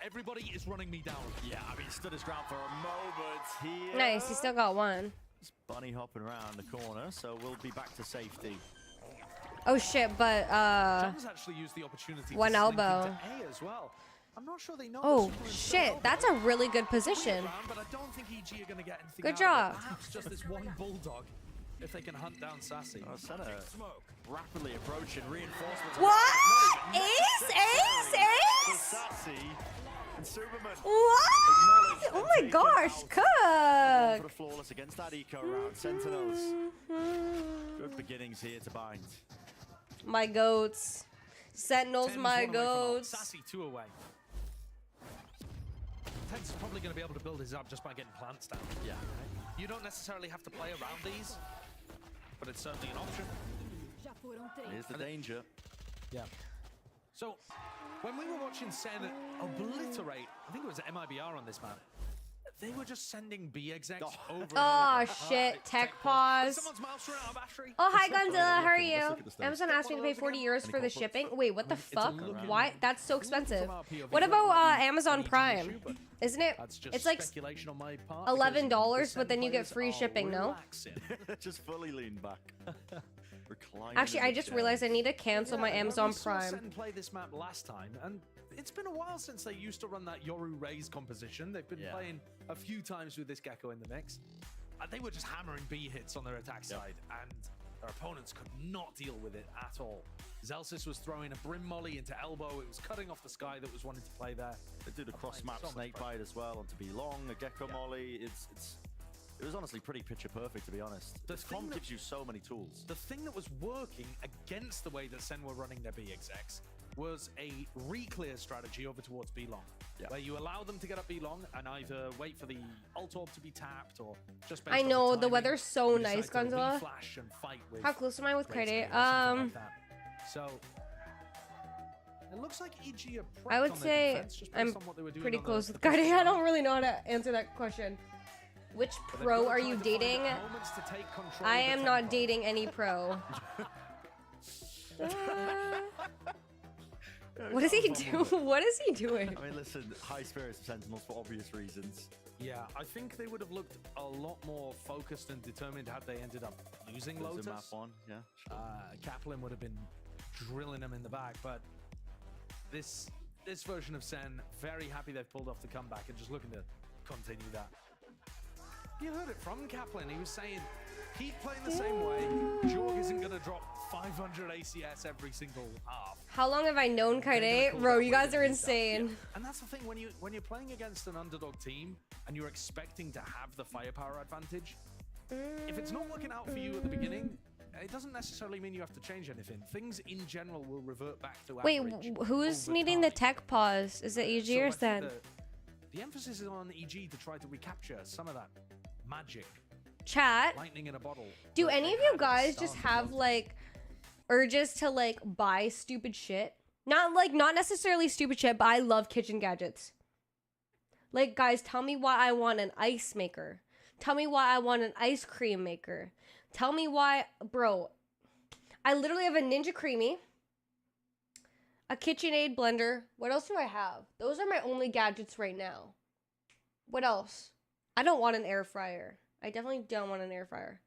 Everybody is running me down. Yeah, I mean, he stood his ground for a moment here. Nice, he still got one. Just bunny hopping around the corner, so we'll be back to safety. Oh shit, but John's actually used the opportunity one to elbow. slink into A as well. I'm not sure they know. Oh shit, that's a really good position. But I don't think EG are going to get anything Good out job. of it. Perhaps just this one bulldog, if they can hunt down Sassy. Senna rapidly approaching reinforcements. What? Ace? Sassy and Superman. What? Oh my gosh, Cook. For the flawless against that eco round. Sentinels. Good beginnings here to bind. My goats. Sentinels, my goats. Sassy 2 away. Ted's probably going to be able to build his up just by getting plants down. Yeah. You don't necessarily have to play around these, but it's certainly an option. Here's the danger. Yeah. So, when we were watching Sen obliterate, I think it was MIBR on this map, they were just sending B execs over. Oh shit, tech pause. Oh hi Gonzilla, how are you? Amazon asked me to pay 40 euros for the shipping. Wait, what the fuck? Why? That's so expensive. What about Amazon Prime? Isn't it? It's like $11, but then you get free shipping, no? Just fully lean back. Actually, I just realized I need to cancel my Amazon Prime. Sen play this map last time, and it's been a while since they used to run that Yoru Raze composition. They've been playing a few times with this Gecko in the mix. And they were just hammering B hits on their attack side, and their opponents could not deal with it at all. Zelsis was throwing a Brim Molly into elbow. It was cutting off the Sky that was wanting to play there. They did a cross-map snake bite as well onto B long, a Gecko Molly. It was honestly pretty picture perfect, to be honest. This comp gives you so many tools. The thing that was working against the way that Sen were running their B execs was a re-clear strategy over towards B long, where you allow them to get up B long and either wait for the ult orb to be tapped or just. I know the weather's so nice, Gonzala. How close am I with Credit? So It looks like EG are I would say I'm pretty close with Guiding. I don't really know how to answer that question. Which pro are you dating? I am not dating any pro. What does he do? What is he doing? I mean, listen, high spirits of Sentinels for obvious reasons. Yeah, I think they would have looked a lot more focused and determined had they ended up losing Lotus. Map one, yeah. Sure. Kaplan would have been drilling them in the back, but this version of Sen, very happy they've pulled off the comeback and just looking to continue that. You heard it from Kaplan. He was saying, keep playing the same way. Jorg isn't going to drop 500 ACS every single half. How long have I known Kaide? Bro, you guys are insane. Yeah. And that's the thing, when you're playing against an underdog team and you're expecting to have the firepower advantage, if it's not working out for you at the beginning, it doesn't necessarily mean you have to change anything. Things in general will revert back to average. Wait, who's needing the tech pause? Is it EG or Sen? The emphasis is on EG to try to recapture some of that magic. Chat. Lightning in a bottle. Do any of you guys just have like urges to like buy stupid shit? Not necessarily stupid shit, but I love kitchen gadgets. Like, guys, tell me why I want an ice maker. Tell me why I want an ice cream maker. Tell me why, bro. I literally have a Ninja Creamy, a KitchenAid blender. What else do I have? Those are my only gadgets right now. What else? I don't want an air fryer. I definitely don't want an air fryer.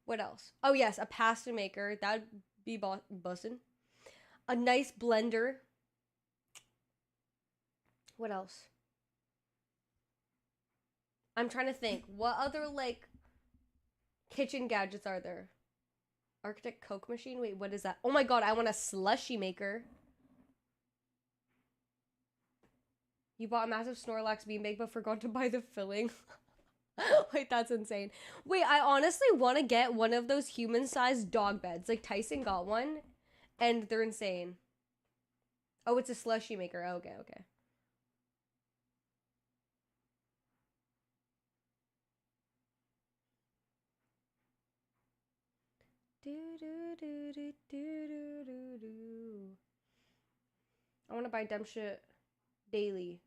What else? Oh, yes, a pasta maker. That'd be bussin'. A nice blender. What else? I'm trying to think. What other, like, kitchen gadgets are there? Arctic Coke machine? Wait, what is that? Oh my god, I want a slushy maker. You bought a massive Snorlax beanbag but forgot to buy the filling. Wait, that's insane. Wait, I honestly want to get one of those human-sized dog beds. Like, Tyson got one, and they're insane. Oh, it's a slushy maker. Oh, okay, okay. I want to buy dumb shit daily.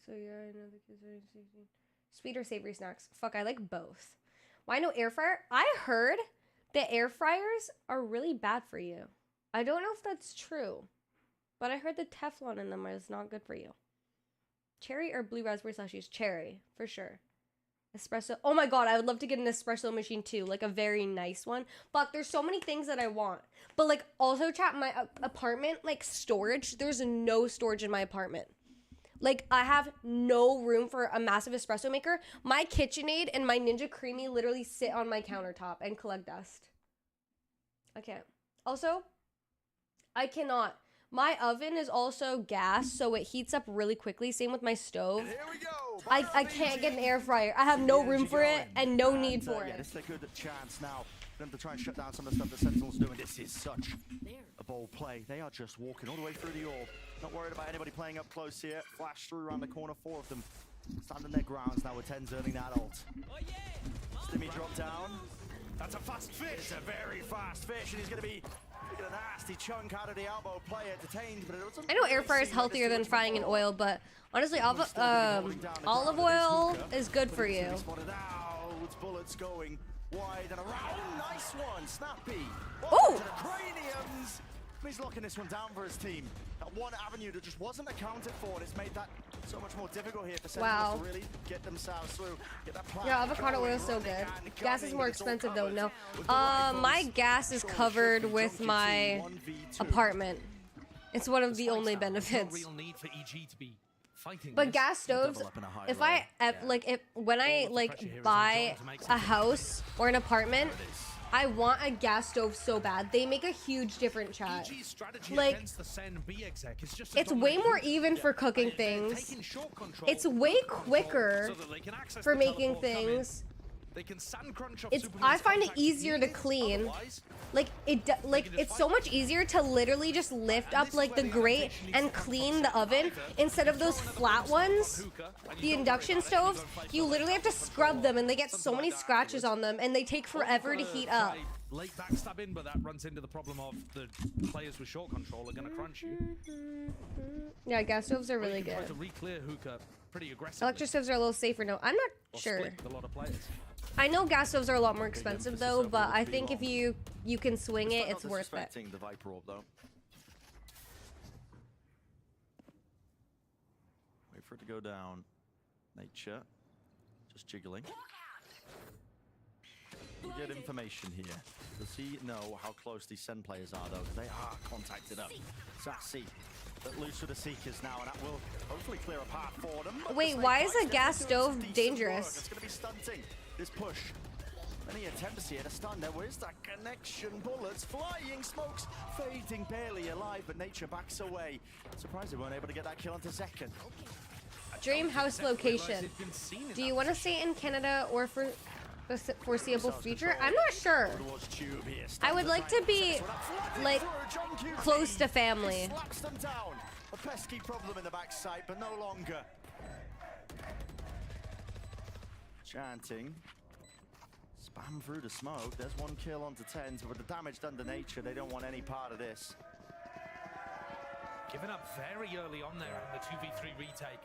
So yeah, I know the kids are 16. Sweet or savory snacks? Fuck, I like both. Why no air fryer? I heard that air fryers are really bad for you. I don't know if that's true, but I heard the Teflon in them is not good for you. Cherry or blue raspberry slushies? Cherry, for sure. Espresso. Oh my god, I would love to get an espresso machine too, like a very nice one. Fuck, there's so many things that I want. But like, also chat, my apartment, like storage, there's no storage in my apartment. Like, I have no room for a massive espresso maker. My KitchenAid and my Ninja Creamy literally sit on my countertop and collect dust. I can't. Also, I cannot. My oven is also gas, so it heats up really quickly. Same with my stove. Here we go. I can't get an air fryer. I have no room for it and no need for it. Yeah, this is a good chance now for them to try and shut down some of the stuff that Sentinel's doing. This is such a bold play. They are just walking all the way through the orb. Not worried about anybody playing up close here. Flash through around the corner. 4 of them standing their grounds now with 10's earning that ult. Stimmy drop down. That's a fast fish. It's a very fast fish, and he's going to be taking a nasty chunk out of the elbow. Player detained, but it doesn't. I know air fryer is healthier than frying in oil, but honestly, olive oil is good for you. Bullets going wide and around. Nice one, snappy. Oh! To the craniums. He's locking this one down for his team. That one avenue that just wasn't accounted for, and it's made that so much more difficult here for Sentinels to really get themselves through. Get that plan. Yeah, avocado oil is so good. Gas is more expensive though. No, my gas is covered with my apartment. It's one of the only benefits. But gas stoves, if I when I buy a house or an apartment, I want a gas stove so bad. They make a huge difference, chat. Like, it's way more even for cooking things. It's way quicker for making things. They can sand crunch off I Superman's find it contact easier to units, clean. otherwise, Like it's so much easier to literally just lift up like the grate and clean the oven instead of those flat ones. The induction stoves, you literally have to scrub them and they get so many scratches on them and they take forever to heat up. Late backstabbing, but that runs into the problem of the players with short control are going to crunch you. Yeah, gas stoves are really Try good. to re-clear hookah pretty aggressively. Electric stoves are a little safer. No, I'm not Or sure. split with a lot of players. I know gas stoves are a lot more expensive though, but I think if you can swing it, it's worth it. The Viper Orb though. Wait for it to go down. Nature. Just jiggling. We get information here. Does he know how close these Sen players are though? They are contacted up. Sassy. But loose with the Seekers now, and that will hopefully clear a path for them. Wait, why is a gas stove dangerous? It's going to be stunting this push. Many attempts here to stun. There was that connection. Bullets flying, smokes fading, barely alive, but Nature backs away. Surprised they weren't able to get that kill onto second. Dream house location. Do you want to stay in Canada or for the foreseeable future? I'm not sure. I would like to be like close to family. Slaps them down. A pesky problem in the backside, but no longer. Chanting. Spam through the smoke. There's one kill onto 10, but with the damage done to Nature, they don't want any part of this. Giving up very early on there in the 2v3 retake.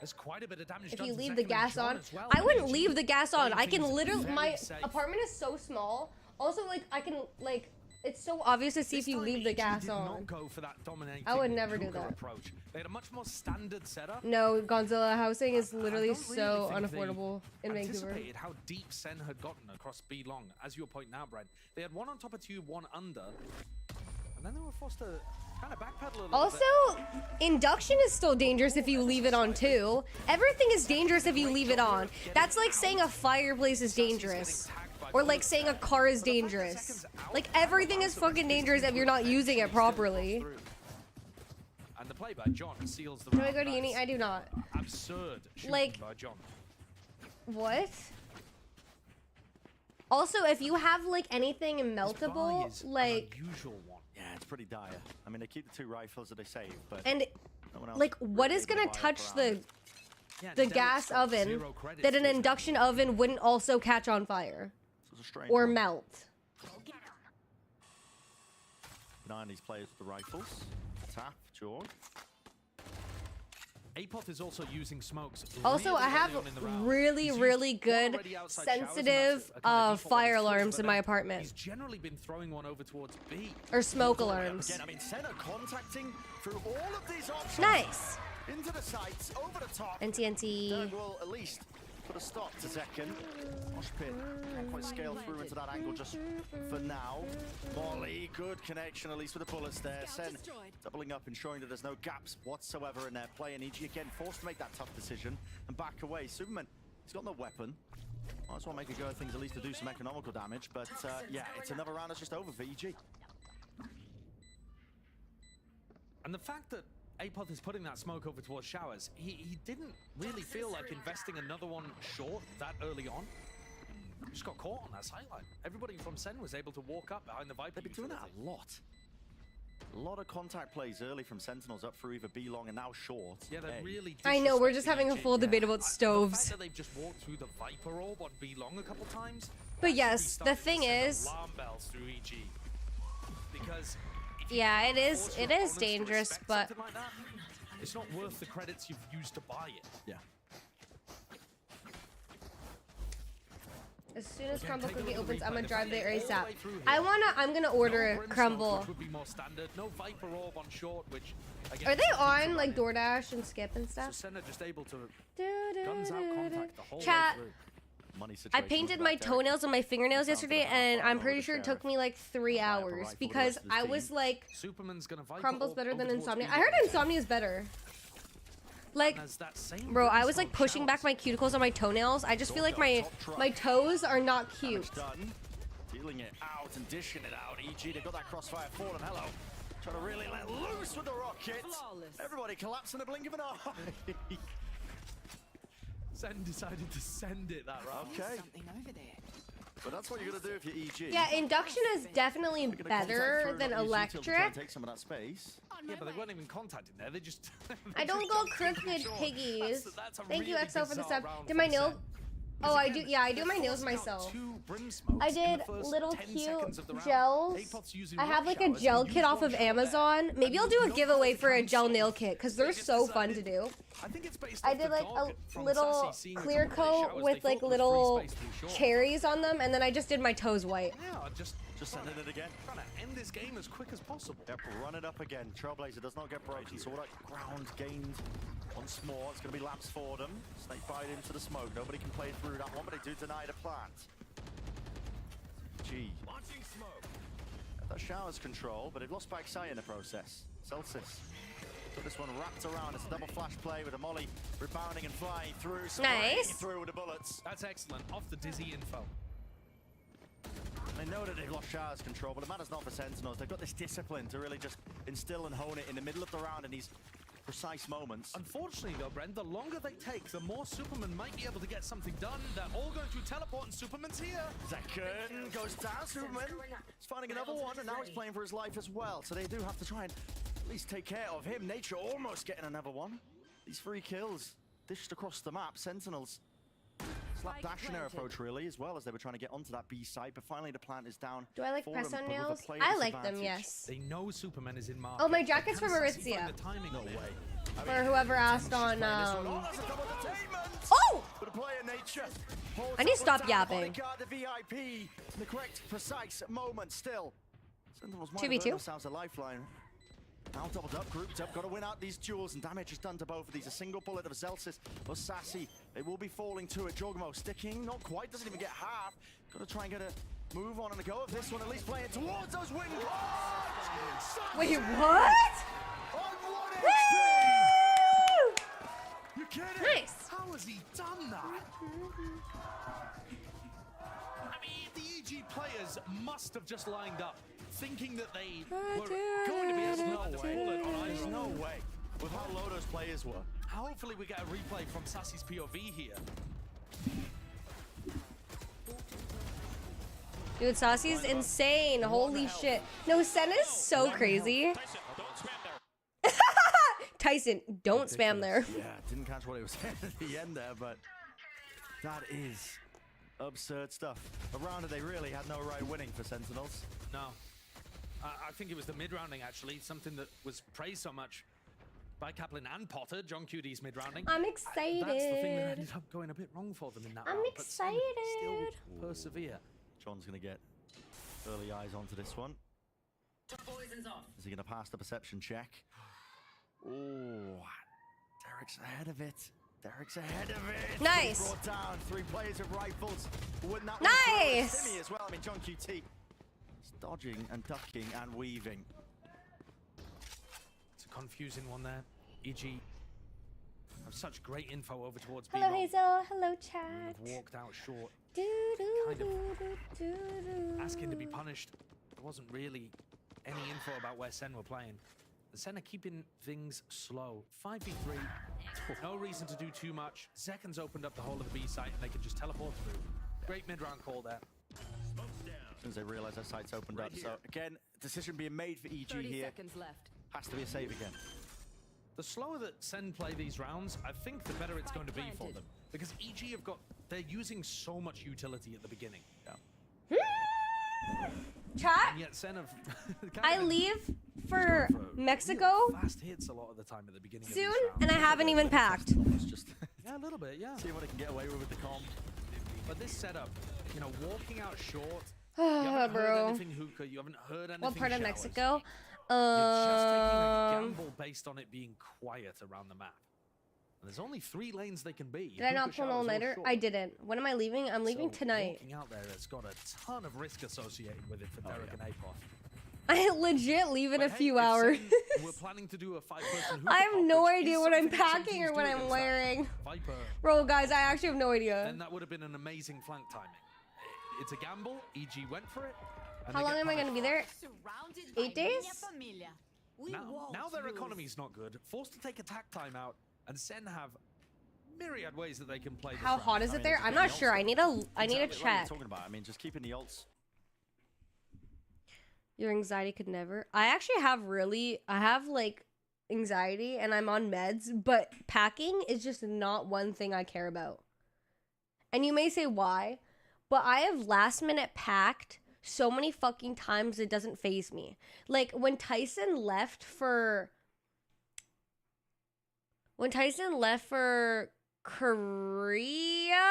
There's quite a bit of damage If done you to leave Second the and gas John on, as well. I wouldn't leave the gas on. I can Everything's literally, very my safe. apartment is so small. Also, like, I can, like, it's so obvious to see if you leave the gas did on. not go for that dominating I would never do hookah that. approach. They had a much more standard setup. No, Godzilla housing is I literally don't so really think they unaffordable in Vancouver. anticipated how deep Sen had gotten across B long, as your point now, Brent. They had one on top of two, one under, and then they were forced to kind of backpedal a little Also, bit. induction is still dangerous if you leave it on too. Everything is dangerous if you leave it on. That's like saying a fireplace is dangerous. Or like saying a car is dangerous. Like everything is fucking dangerous if you're not using it properly. And the play by John seals the Do I round. go to uni? I do not. Absurd shooting Like- by John. What? Also, if you have like anything meltable, like Unusual one. Yeah, it's pretty dire. I mean, they keep the two rifles that they save, but and no one else like what really is gonna able to buy touch it the around. Yeah, the Derek's gas got oven 0 credits that an to his induction oven wouldn't also catch on fire So it's a strange or one. melt? Keep an eye on these players with the rifles. Tap, Jorg. Apoth is also using smokes. Also, really I have early on in the round. really, He's really used good already outside showers, and sensitive that's a kind of default fire response, alarms but in my then apartment. He's generally been throwing one over towards B. Or smoke alarms. Again, I mean, Senna contacting through all of these options. Nice. Into the sights, over the top. NTNT. Derek will at least put a stop to second. Mosh pit can't quite scale through into that angle just for now. Molly, good connection, at least with the bullets there. Sen doubling up, ensuring that there's no gaps whatsoever in their play. And EG again forced to make that tough decision and back away. Superman, he's got no weapon. Might as well make a go of things at least to do some economical damage. But yeah, it's another round that's just over for EG. And the fact that Apoth is putting that smoke over towards showers, he didn't really feel like investing another one short that early on. Just got caught on that sideline. Everybody from Sen was able to walk up behind the Viper. They've been doing that a lot. A lot of contact plays early from Sentinels up through either B long and now short. Yeah, they're really I know, we're just having a disrespecting full EG. debate about The fact stoves. that they've just walked through the Viper orb on B long a couple times. But yes, actually the thing started to is, send alarm bells through EG. Because if you yeah, can't it is force your opponents to dangerous, respect but something like that, it's not worth the credits you've used to buy it. Yeah. as soon as Crumble Cookie opens, I'm gonna drive there ASAP. I'm gonna order a Crumble. Would be more standard. No Viper orb on short, which again, Are they on like DoorDash and Skip and so stuff? Senna just able to guns out contact the whole Chat. way through. Money I situation painted with my that Derek. toenails and my fingernails Sounds yesterday, like a and half I'm hour pretty with sure the it took me like 3 I'll buy a hours rifle for the because rest of his I team. was like, Superman's gonna Viper Crumble's orb better over than towards Insomnia. B I heard long. Insomnia is better. Like, And as that same bro, I British was like smoke pushing back showers. my cuticles on my toenails. I just feel like my toes are not cute. Damage done. Dealing it out and dishing it out. EG, they've got that crossfire for them. Hello. Trying to really let loose with the rocket. Everybody collapse in the blink of an eye. Sen decided to send it that round. Okay. But that's what you're gonna do if you're EG. Yeah, induction is definitely better than electric. Take some of that space. Yeah, but they weren't even contacting there. They just. I don't go crooked piggies. That's a Thank you, really XO, for the bizarre sub. round Did from my nails? Sen. Oh, I do. Yeah, I do my nails myself. I did little cute gels. I have like a gel kit off of Amazon. Maybe I'll do a giveaway for a gel nail kit because they're so fun to do. I did like a little clear coat with like little cherries on them, and then I just did my toes white. Yeah, just sending it again. Trying to end this game as quick as possible. Yep, run it up again. Trailblazer does not get broken, so all that ground gained once more. It's going to be laps for them. Snake bite into the smoke. Nobody can play through that one, but they do deny the plant. G. Launching smoke. That showers control, but they've lost back sight in the process. Celsius. Got this one wrapped around. It's a double flash play with a molly rebounding and flying through. Nice. Through with the bullets. That's excellent. Off the dizzy info. They know that they've lost showers control, but it matters not for Sentinels. They've got this discipline to really just instill and hone it in the middle of the round in these precise moments. Unfortunately, though, Brent, the longer they take, the more Superman might be able to get something done. They're all going to teleport, and Superman's here. Second goes down. Superman is finding another one, and now he's playing for his life as well. So they do have to try and at least take care of him. Nature almost getting another one. These 3 kills dished across the map. Sentinels slapdash in their approach, really, as well as they were trying to get onto that B site, but finally the plant is down. Do I like for press them, on but with a nails? play I like them, disadvantage. yes. They know Superman is in market. Oh, my jacket's from Can Sassy Aritzia. find the timing on it? For whoever asked on, Oh, that's a double detainment! Oh! But a player nature holds I need to up stop down yapping. bodyguard, the VIP, in the correct, precise moment still. Sentinels might 2v2. have earned themselves a lifeline. Now doubled up, grouped up, got to win out these duels, and damage is done to both of these. A single bullet of Zelsis or Sassy. They will be falling to it. Jorgmo sticking, not quite, doesn't even get half. Got to try and get a move on and a go of this one, at least playing towards those win cards. Wait, what? On 1 HP! You kidding? Nice. How has he done that? I mean, the EG players must have just lined up, thinking that they were going to be able to land a bullet on There's either. no way. With how low those players were. Hopefully we get a replay from Sassy's POV here. Dude, Sassy's insane. Holy shit. No, Sen is so crazy. Tyson, don't spam there. Yeah, didn't catch what it was saying at the end there, but that is absurd stuff. A round that they really had no right winning for Sentinels. No. I think it was the mid-rounding, actually. Something that was praised so much by Kaplan and Potter, John QD's mid-rounding. I'm excited. That's the thing that ended up going a bit wrong for them in that round. I'm but Sen excited. still persevere. John's going to get early eyes onto this one. Is he going to pass the perception check? Oh, Derek's ahead of it. Derek's ahead of it. Nice. Brought down 3 players with rifles. Wouldn't that Nice. Timmy as well. I mean, John QT is dodging and ducking and weaving. It's a confusing one there. EG have such great info over towards B. Hello, Hazel. Hello, chat. Walked out short. Do, do, Kind of do, do, do. asking to be punished. There wasn't really any info about where Sen were playing. The Sen are keeping things slow. 5v3, no reason to do too much. Zekans opened up the whole of the B site and they can just teleport through. Great mid-round call there. As soon as they realize their site's opened up. So again, decision being made for EG here. Has to be a save again. The slower that Sen play these rounds, I think the better it's going to be for them. Because EG have got, they're using so much utility at the beginning. Yeah. Chat, And yet Sen have I leave for Mexico fast hits a lot of the time at the beginning of soon, these rounds. and I haven't even packed. Just Yeah, a little bit, yeah. see what they can get away with the comp. But this setup, you know, walking out short, you haven't heard Bro. anything hookah, you haven't heard anything What part of showers. Mexico? You're just taking a gamble based on it being quiet around the map. And there's only 3 lanes they can be. Did I not Hookah pull an showers or all-nighter? short. I didn't. When am I leaving? I'm leaving So tonight. Walking out there, it's got a ton of risk associated with it for Derek and Apoth. I legit leave in a But hey, few if hours. Sen were planning to do a 5-person hookah I have pop, no which idea is what I'm something that packing or Sentinels what do I'm against that wearing. Viper, Bro, guys, I actually have no idea. then that would have been an amazing flank timing. It's a gamble. EG went for it. and How they long get am I going to be punished. there? 8 days? Now their economy's not good. Forced to take attack time out, and Sen have myriad ways that they can play this How round. hot is it there? I'm not sure. I need a check. Talking about. I mean, just keeping the ults. Your anxiety could never. I actually have I have like anxiety and I'm on meds, but packing is just not one thing I care about. And you may say why, but I have last minute packed so many fucking times it doesn't faze me. Like when Tyson left for Korea,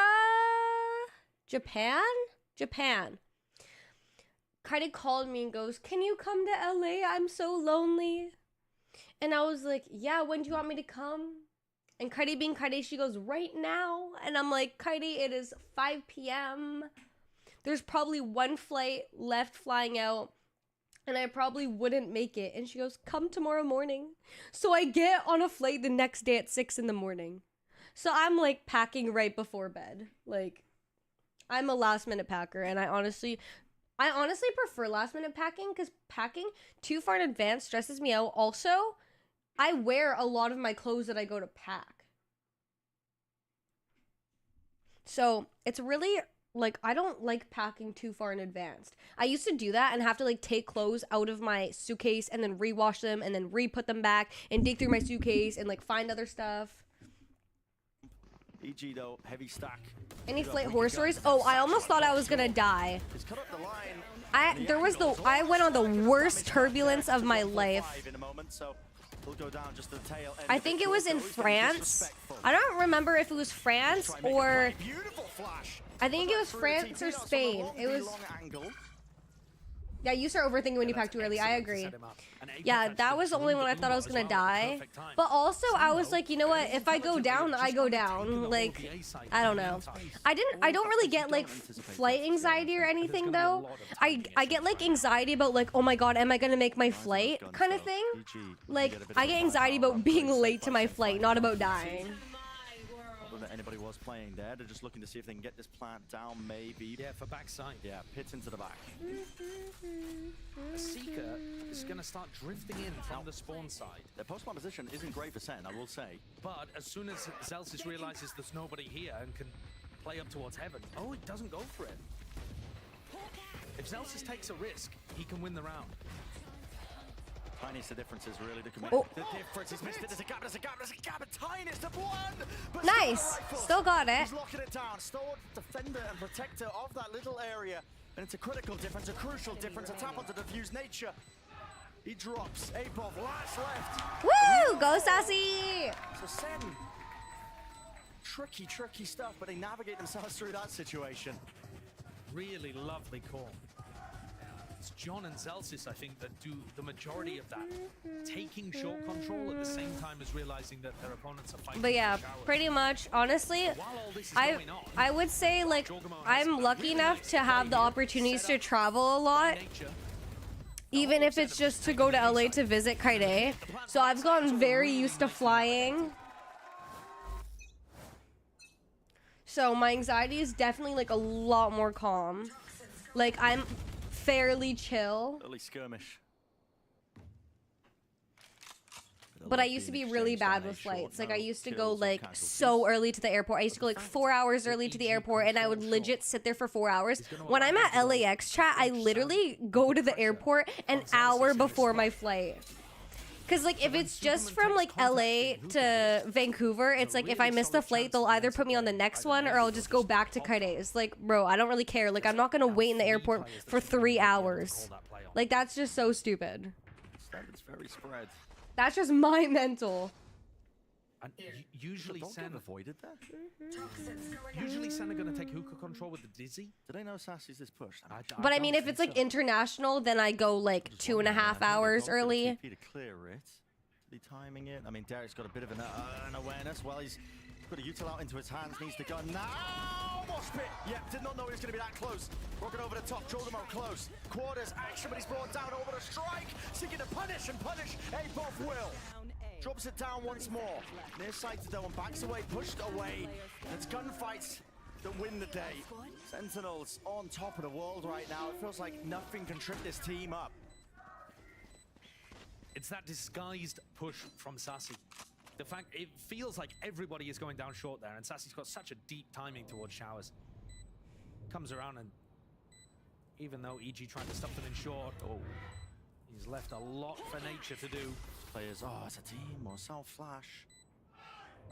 Japan. Kaide called me and goes, "Can you come to LA? I'm so lonely." And I was like, "Yeah, when do you want me to come?" And Kaide being Kaide, she goes, "Right now." And I'm like, "Kaide, it is 5 p.m. There's probably one flight left flying out, and I probably wouldn't make it." And she goes, "Come tomorrow morning." So I get on a flight the next day at 6 in the morning. So I'm like packing right before bed. Like, I'm a last minute packer, and I honestly prefer last minute packing because packing too far in advance stresses me out. Also, I wear a lot of my clothes that I go to pack. So it's really like, I don't like packing too far in advance. I used to do that and have to like take clothes out of my suitcase and then rewash them and then re-put them back and dig through my suitcase and like find other stuff. EG though, heavy stack. Any flight horror stories? Oh, I almost thought I was gonna die. I went on the worst turbulence of my life. I think it was in France. I don't remember if it was France or I think it was France or Spain. It was. Yeah, you start overthinking when you pack too early. I agree. Yeah, that was the only one I thought I was gonna die. But also, I was like, you know what? If I go down, I go down. Like, I don't know. I don't really get like flight anxiety or anything though. I get like anxiety about like, oh my god, am I gonna make my flight kind of thing. Like, I get anxiety about being late to my flight, not about dying. That anybody was playing there. They're just looking to see if they can get this plant down, maybe. Yeah, for backside. Yeah, pits into the back. Seeker is going to start drifting in from the spawn side. Their post-spawn position isn't great for Sen, I will say. But as soon as Zelsis realizes there's nobody here and can play up towards heaven, oh, it doesn't go for it. If Zelsis takes a risk, he can win the round. Tiniest the difference is really the Oh. The difference is missed it. There's a gap, tiniest of one! But Nice! Still got it. He's locking it down. Stored defender and protector of that little area. And it's a critical difference, a crucial difference. A tap onto diffuse nature. He drops. Apov, last left. Woo! Go Sassy! So Sen. Tricky stuff, but they navigate themselves through that situation. Really lovely call. It's John and Zelsis, I think, that do the majority of that. Taking short control at the same time as realizing that their opponents are fighting. But yeah, pretty much, honestly, I would say, like, I'm lucky enough to have the opportunities to travel a lot. Even if it's just to go to LA to visit Kaide. So I've gotten very used to flying. So my anxiety is definitely, like, a lot more calm. Like, I'm fairly chill. Early skirmish. But I used to be really bad with flights. Like, I used to go, like, so early to the airport. I used to go, like, 4 hours early to the airport, and I would legit sit there for 4 hours. When I'm at LAX, chat, I literally go to the airport an hour before my flight. Because, like, if it's just from, like, LA to Vancouver, it's like, if I miss the flight, they'll either put me on the next one, or I'll just go back to Kaide's. Like, bro, I don't really care. Like, I'm not gonna wait in the airport for 3 hours. Like, that's just so stupid. It's very spread. That's just my mental. And usually Sen avoided that. Usually Sen are going to take hookah control with the dizzy. Do they know Sassy's this push? But I mean, if it's like international, then I go like 2.5 hours early. To clear it. The timing it. I mean, Derek's got a bit of an awareness. Well, he's got a util out into his hands. Needs to go now. Mosh pit. Yeah, did not know he was going to be that close. Rocking over the top. Jordamo close. Quarters action, but he's brought down over the strike. Seeking to punish and punish. Apov will. Drops it down once more. Near sight to Doan, backs away, pushed away. It's gunfights that win the day. Sentinels on top of the world right now. It feels like nothing can trip this team up. It's that disguised push from Sassy. The fact it feels like everybody is going down short there, and Sassy's got such a deep timing towards showers. Comes around, and even though EG trying to stuff them in short, he's left a lot for nature to do. Players, it's a team or self-flash.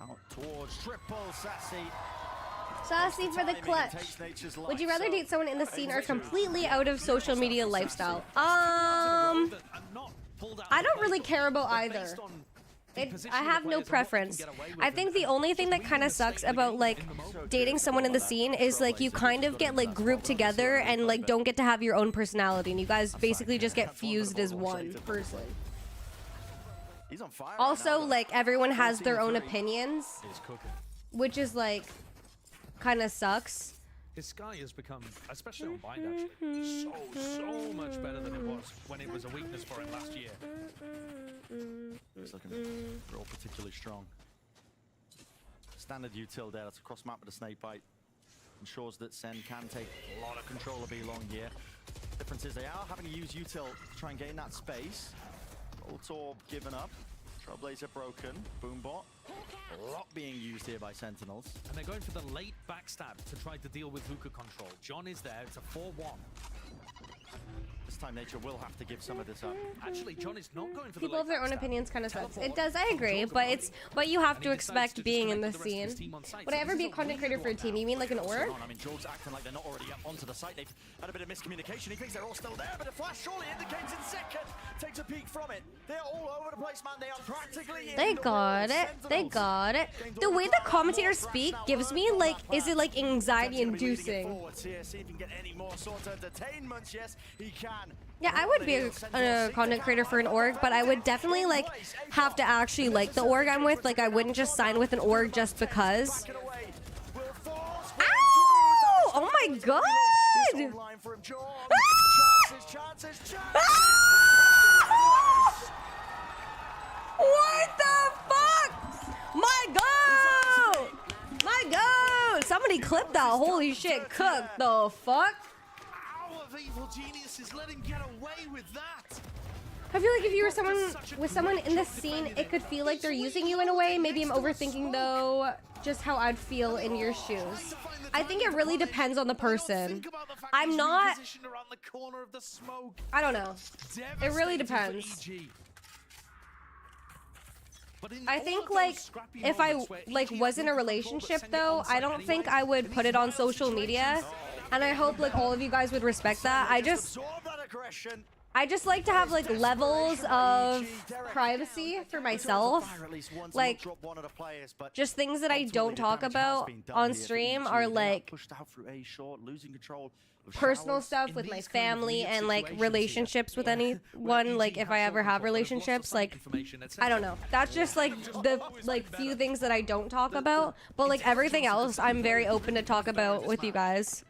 Out towards triple Sassy. Sassy for the clutch. Would you rather date someone in the scene or completely out of social media lifestyle? I don't really care about either. I have no preference. I think the only thing that kind of sucks about like dating someone in the scene is like you kind of get like grouped together and like don't get to have your own personality, and you guys basically just get fused as one person. Also, like everyone has their own opinions, which is like kind of sucks. His Sky has become, especially on bind actually, so much better than it was when it was a weakness for him last year. He's looking real particularly strong. Standard util there, that's a cross map with a snake bite. Ensures that Sen can take a lot of control of B-Long here. Difference is they are having to use util to try and gain that space. Ult orb given up. Trailblazer broken. Boombot. A lot being used here by Sentinels. And they're going for the late backstab to try to deal with hookah control. John is there. It's a 4-1. This time Nature will have to give some of this up. Actually, John is not going for people have their own opinions kind of sucks. It does, I agree, but it's what you have to expect being in the scene. Would I ever be a content creator for a team? You mean like an org? I mean, Jorg's acting like they're not already up onto the site. They've had a bit of miscommunication. He thinks they're all still there, but the flash surely indicates in second. Takes a peek from it. They're all over the place, man. They are practically They got it. They got it. The way the commentators speak gives me like, is it like anxiety inducing? See if he can get any more sort of entertainment. Yes, he can. Yeah, I would be a content creator for an org, but I would definitely like have to actually like the org I'm with. Like I wouldn't just sign with an org just because. Ow! Oh my god! What the fuck? My god! My god! Somebody clip that. Holy shit! Cook the fuck? Evil geniuses, let him get away with that. I feel like if you were with someone in the scene, it could feel like they're using you in a way. Maybe I'm overthinking though, just how I'd feel in your shoes. I think it really depends on the person. I'm not. I don't know. It really depends. I think like if I like was in a relationship though, I don't think I would put it on social media. And I hope like all of you guys would respect that. I just like to have like levels of privacy for myself. Like just things that I don't talk about on stream are like personal stuff with my family and like relationships with anyone, like if I ever have relationships, like I don't know, that's just like the like few things that I don't talk about, but like everything else I'm very open to talk about with you guys.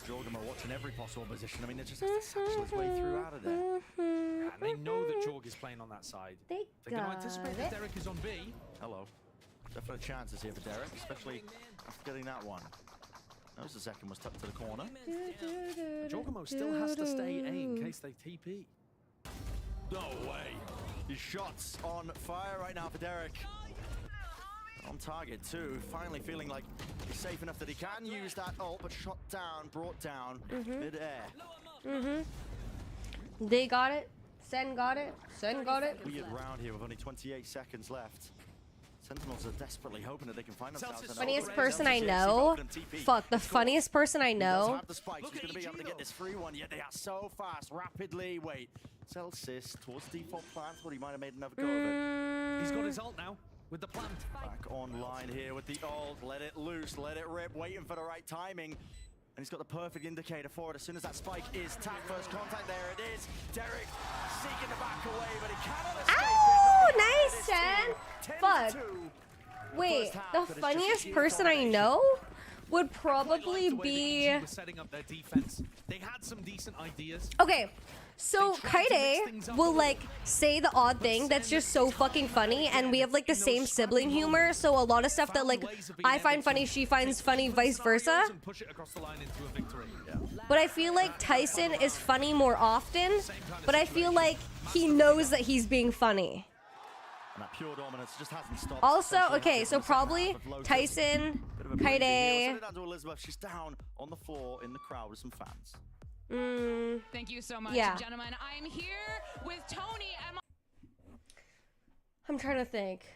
Jorgum are watching every possible position. I mean, they just have to satchel his way through out of there. And they know that Jorg is playing on that side. They're going to anticipate that Derek is on B. Hello. Definite chances here for Derek, especially after getting that one. Notice the second was tucked to the corner. Jorgamo still has to stay A in case they TP. No way. His shots on fire right now for Derek. On target too, finally feeling like he's safe enough that he can use that ult, but shot down, brought down mid-air. They got it. Sen got it. Sen got it. Weird round here with only 28 seconds left. Sentinels are desperately hoping that they can find themselves. Funniest person I know. Fuck, the funniest person I know. Have the spikes. He's going to be able to get this free one, yet they are so fast, rapidly. Wait, Celsius towards default plan. Thought he might have made another go of it. He's got his ult now. With the plant. Back online here with the ult. Let it loose, let it rip, waiting for the right timing. And he's got the perfect indicator for it. As soon as that spike is tapped, first contact, there it is. Derek seeking to back away, but he cannot escape. Oh, nice, Sen. Fuck. Wait, the funniest person I know would probably be... setting up their defense. They had some decent ideas. Okay. So Kaide will like say the odd thing that's just so fucking funny, and we have like the same sibling humor, so a lot of stuff that like I find funny she finds funny, vice versa. But I feel like Tyson is funny more often, but I feel like he knows that he's being funny. And that pure dominance just hasn't stopped. Also, okay, so probably Tyson, Kaide. She's down on the floor in the crowd with some fans. Thank you so much, Yeah. gentlemen. I am here with Tony and I'm trying to think.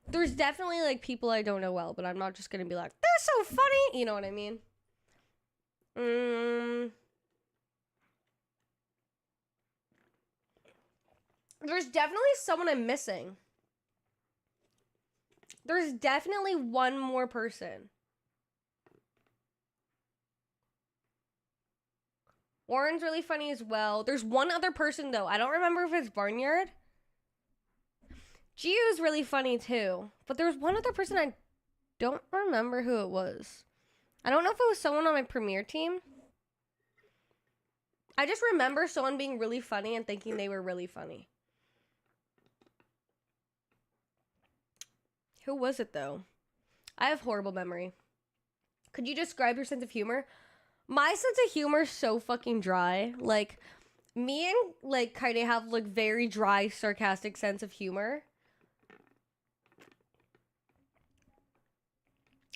There's definitely like people I don't know well, but I'm not just gonna be like, they're so funny. You know what I mean? There's definitely someone I'm missing. There's definitely one more person. Warren's really funny as well. There's one other person though. I don't remember if it's Barnyard. Gio's really funny too. But there's one other person I don't remember who it was. I don't know if it was someone on my premiere team. I just remember someone being really funny and thinking they were really funny. Who was it though? I have horrible memory. Could you describe your sense of humor? My sense of humor is so fucking dry. Like, me and, like, Kaide have, like, very dry, sarcastic sense of humor.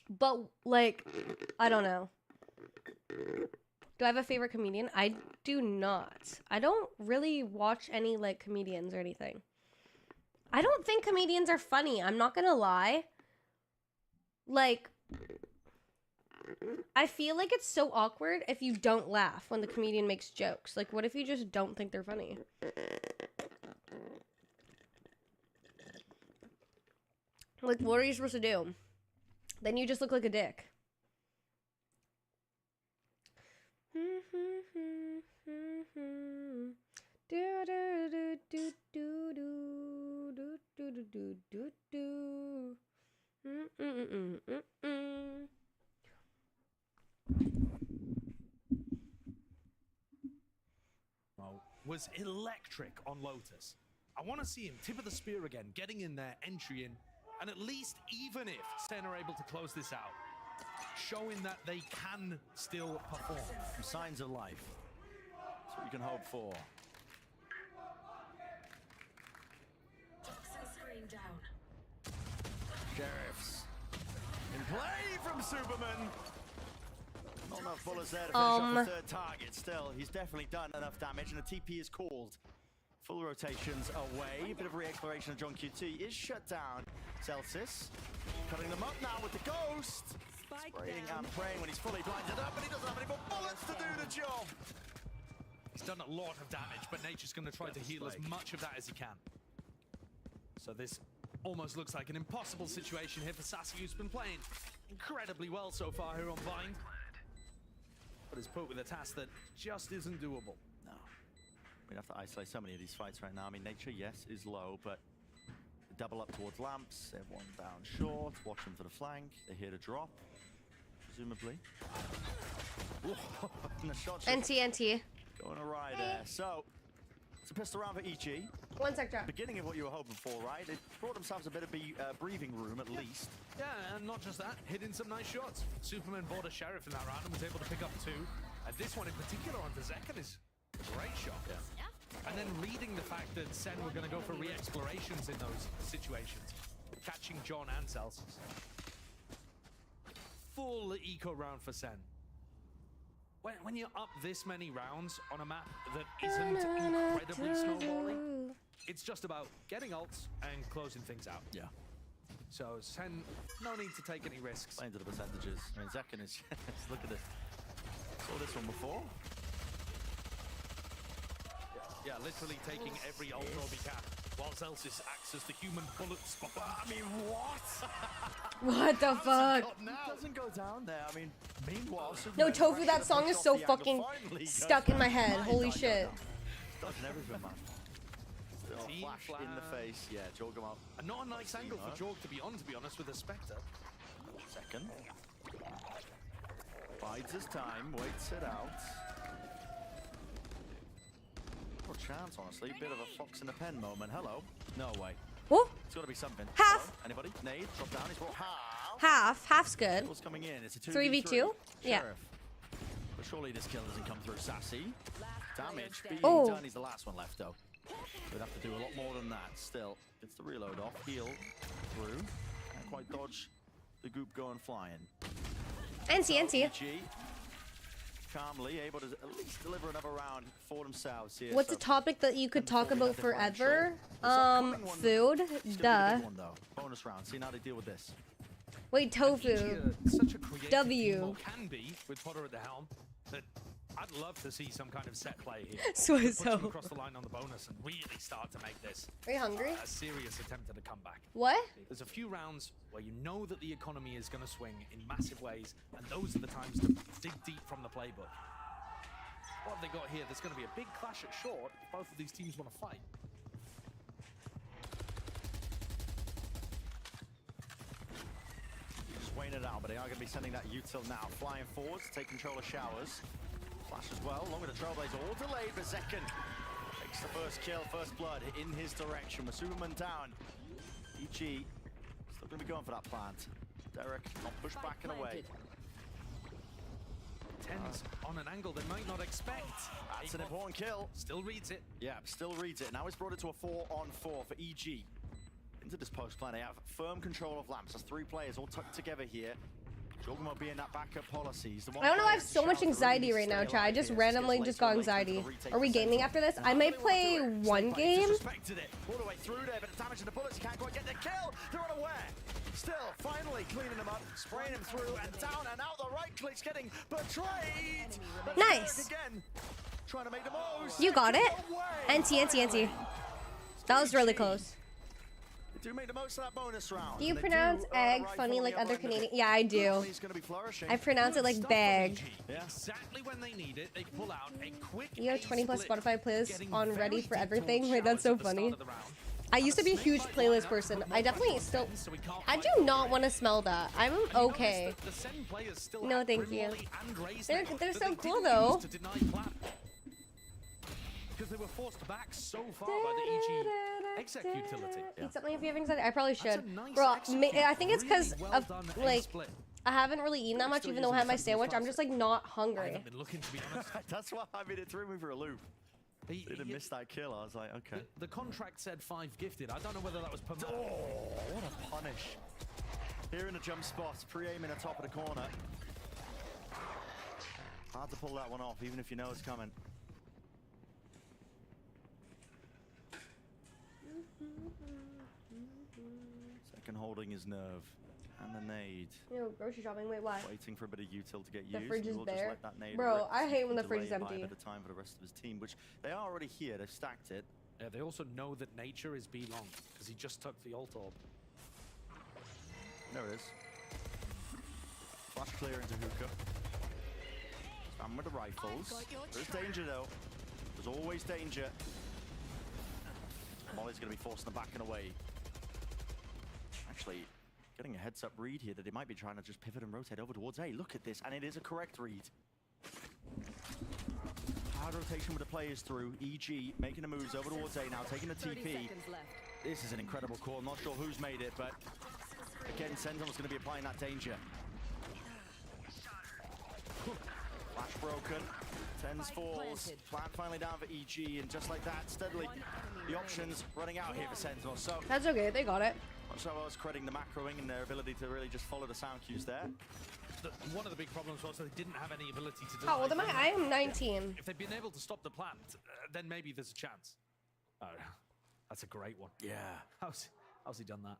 But, like, I don't know. Do I have a favorite comedian? I do not. I don't really watch any, like, comedians or anything. I don't think comedians are funny. I'm not gonna lie. Like, I feel like it's so awkward if you don't laugh when the comedian makes jokes. Like, what if you just don't think they're funny? Like, what are you supposed to do? Then you just look like a dick. Was electric on Lotus. I want to see him tip of the spear again, getting in there, entry in, and at least even if Sen are able to close this out, showing that they can still perform. Some signs of life. That's what you can hope for. Sheriffs in play from Superman. Not enough bullets there to finish off the third target. Still, he's definitely done enough damage, and a TP is called. Full rotations away. A bit of re-exploration of John QT is shut down. Celsius cutting them up now with the ghost. Spraying and praying when he's fully blinded up, and he doesn't have any more bullets to do the job. He's done a lot of damage, but Nature's going to try to heal as much of that as he can. So this almost looks like an impossible situation here for Sassy, who's been playing incredibly well so far here on Vine. But is put with a task that just isn't doable. No. We'd have to isolate so many of these fights right now. I mean, Nature, yes, is low, but double up towards lamps. They have one down short. Watch them for the flank. They're here to drop, presumably. And the shot NT. Going awry there. So, it's a pistol round for EG. One sec, drop. Beginning of what you were hoping for, right? They brought themselves a bit of breathing room, at least. Yeah, and not just that, hitting some nice shots. Superman bought a Sheriff in that round and was able to pick up 2. And this one in particular onto Zekken is a great shot. Yeah. And then reading the fact that Sen were going to go for re-explorations in those situations. Catching John and Celsius. Full eco round for Sen. When you're up this many rounds on a map that isn't incredibly snowballing, it's just about getting ults and closing things out. Yeah. So Sen, no need to take any risks. Playing to the percentages. I mean, Zekken is... look at this. Saw this one before. Yeah, literally taking every ult he can, while Celsius acts as the human bullet spot. I mean, what? What the fuck? Doesn't go down there. I mean, meanwhile... No, Tofu, that song is so fucking stuck in my head. Holy shit. Dodging everything, man. Still flash in the face. Yeah, Jorg him up. And not a nice angle for Jorg to be honest, with a Spectre. Second. Bides his time, waits it out. No chance, honestly. Bit of a fox in the pen moment. Hello. No way. Oh. It's got to be something. Half. Hello? Anybody? Nade, drop down. He's brought half. Half's good. What's coming in? It's a 3v2? Yeah. But surely this kill doesn't come through. Sassy. Damage being Oh. done. He's the last one left, though. We'd have to do a lot more than that. Still, gets the reload off, heal through. Can't quite dodge the goop going flying. NC. Calmly able to at least deliver another round for themselves here. What's a topic that you could talk about forever? Food. Duh. One, bonus round. See how they deal with this. Wait, tofu. Such a creative W. team, or can be with Potter at the helm. That I'd love to see some kind of set play here. So Push them across the line on the bonus and really start to make this Are you hungry? a serious attempt at a comeback. What? There's a few rounds where you know that the economy is going to swing in massive ways, and those are the times to dig deep from the playbook. What have they got here? There's going to be a big clash at short if both of these teams want to fight. Just weighing it out, but they are going to be sending that util now. Flying forwards, take control of showers. Flash as well, along with the Trailblazer, all delayed for second. Takes the first kill, first blood in his direction. With Superman down. EG still going to be going for that plant. Derek not pushed back and away. Tens on an angle they might not expect. That's an important kill. Still reads it. Yeah, still reads it. Now he's brought it to a 4-on-4 for EG. Into this post plan, they have firm control of lamps. There's 3 players all tucked together here. Jorgen will be in that backup policy. I don't know, I have so much anxiety right now, chat. I just randomly just got anxiety. Are we gaming after this? I might play one game. All the way through there, but the damage to the bullets, he can't quite get the kill. They're unaware. Still, finally cleaning him up, spraying him through and down and out. The right click's getting betrayed. Nice. Again, trying to make the most. You got it. NT. That was really close. Do make the most of that bonus round. Do you pronounce egg funny like other Canadian? Yeah, I do. I pronounce it like bag. Exactly when they need it, they pull out a quick. You have 20+ Spotify playlists on ready for everything. Wait, that's so funny. I used to be a huge playlist person. I definitely still. I do not want to smell that. I'm okay. No, thank you. They're so cool though. Because they were forced back so far by the EG exec utility. Eat something if you have anxiety. I probably should. Bro, I think it's because of like I haven't really eaten that much, even though I had my sandwich. I'm just like not hungry. That's why I mean it threw me for a loop. He didn't miss that kill. I was like, okay. The contract said 5 gifted. I don't know whether that was per match. Oh, what a punish! Here in the jump spot, pre-aiming at top of the corner. Hard to pull that one off, even if you know it's coming. Second holding his nerve. And the nade. Yo, grocery shopping. Wait, what? Waiting for a bit of util to get used. The fridge is we'll bare. just let that nade Bro, I hate when the fridge is empty. A bit of time for the rest of his team, which they are already here. They've stacked it. Yeah, they also know that nature is B long because he just took the ult orb. There it is. Flash clear into hookah. Spam with the rifles. There's danger though. There's always danger. Molly's going to be forcing them back and away. Actually, getting a heads-up read here that they might be trying to just pivot and rotate over towards A. Look at this, and it is a correct read. Hard rotation with the players through. EG making the moves over towards A now, taking the TP. This is an incredible call. Not sure who's made it, but again, Sentinel's going to be applying that danger. Flash broken. Tens falls. Plant finally down for EG, and just like that, steadily, the options running out here for Sentinel. So that's okay, they got it. So I was crediting the macroing and their ability to really just follow the sound cues there. One of the big problems was that they didn't have any ability to do. How old am I? I am 19. If they'd been able to stop the plant, then maybe there's a chance. Oh, that's a great one. Yeah. How's he done that?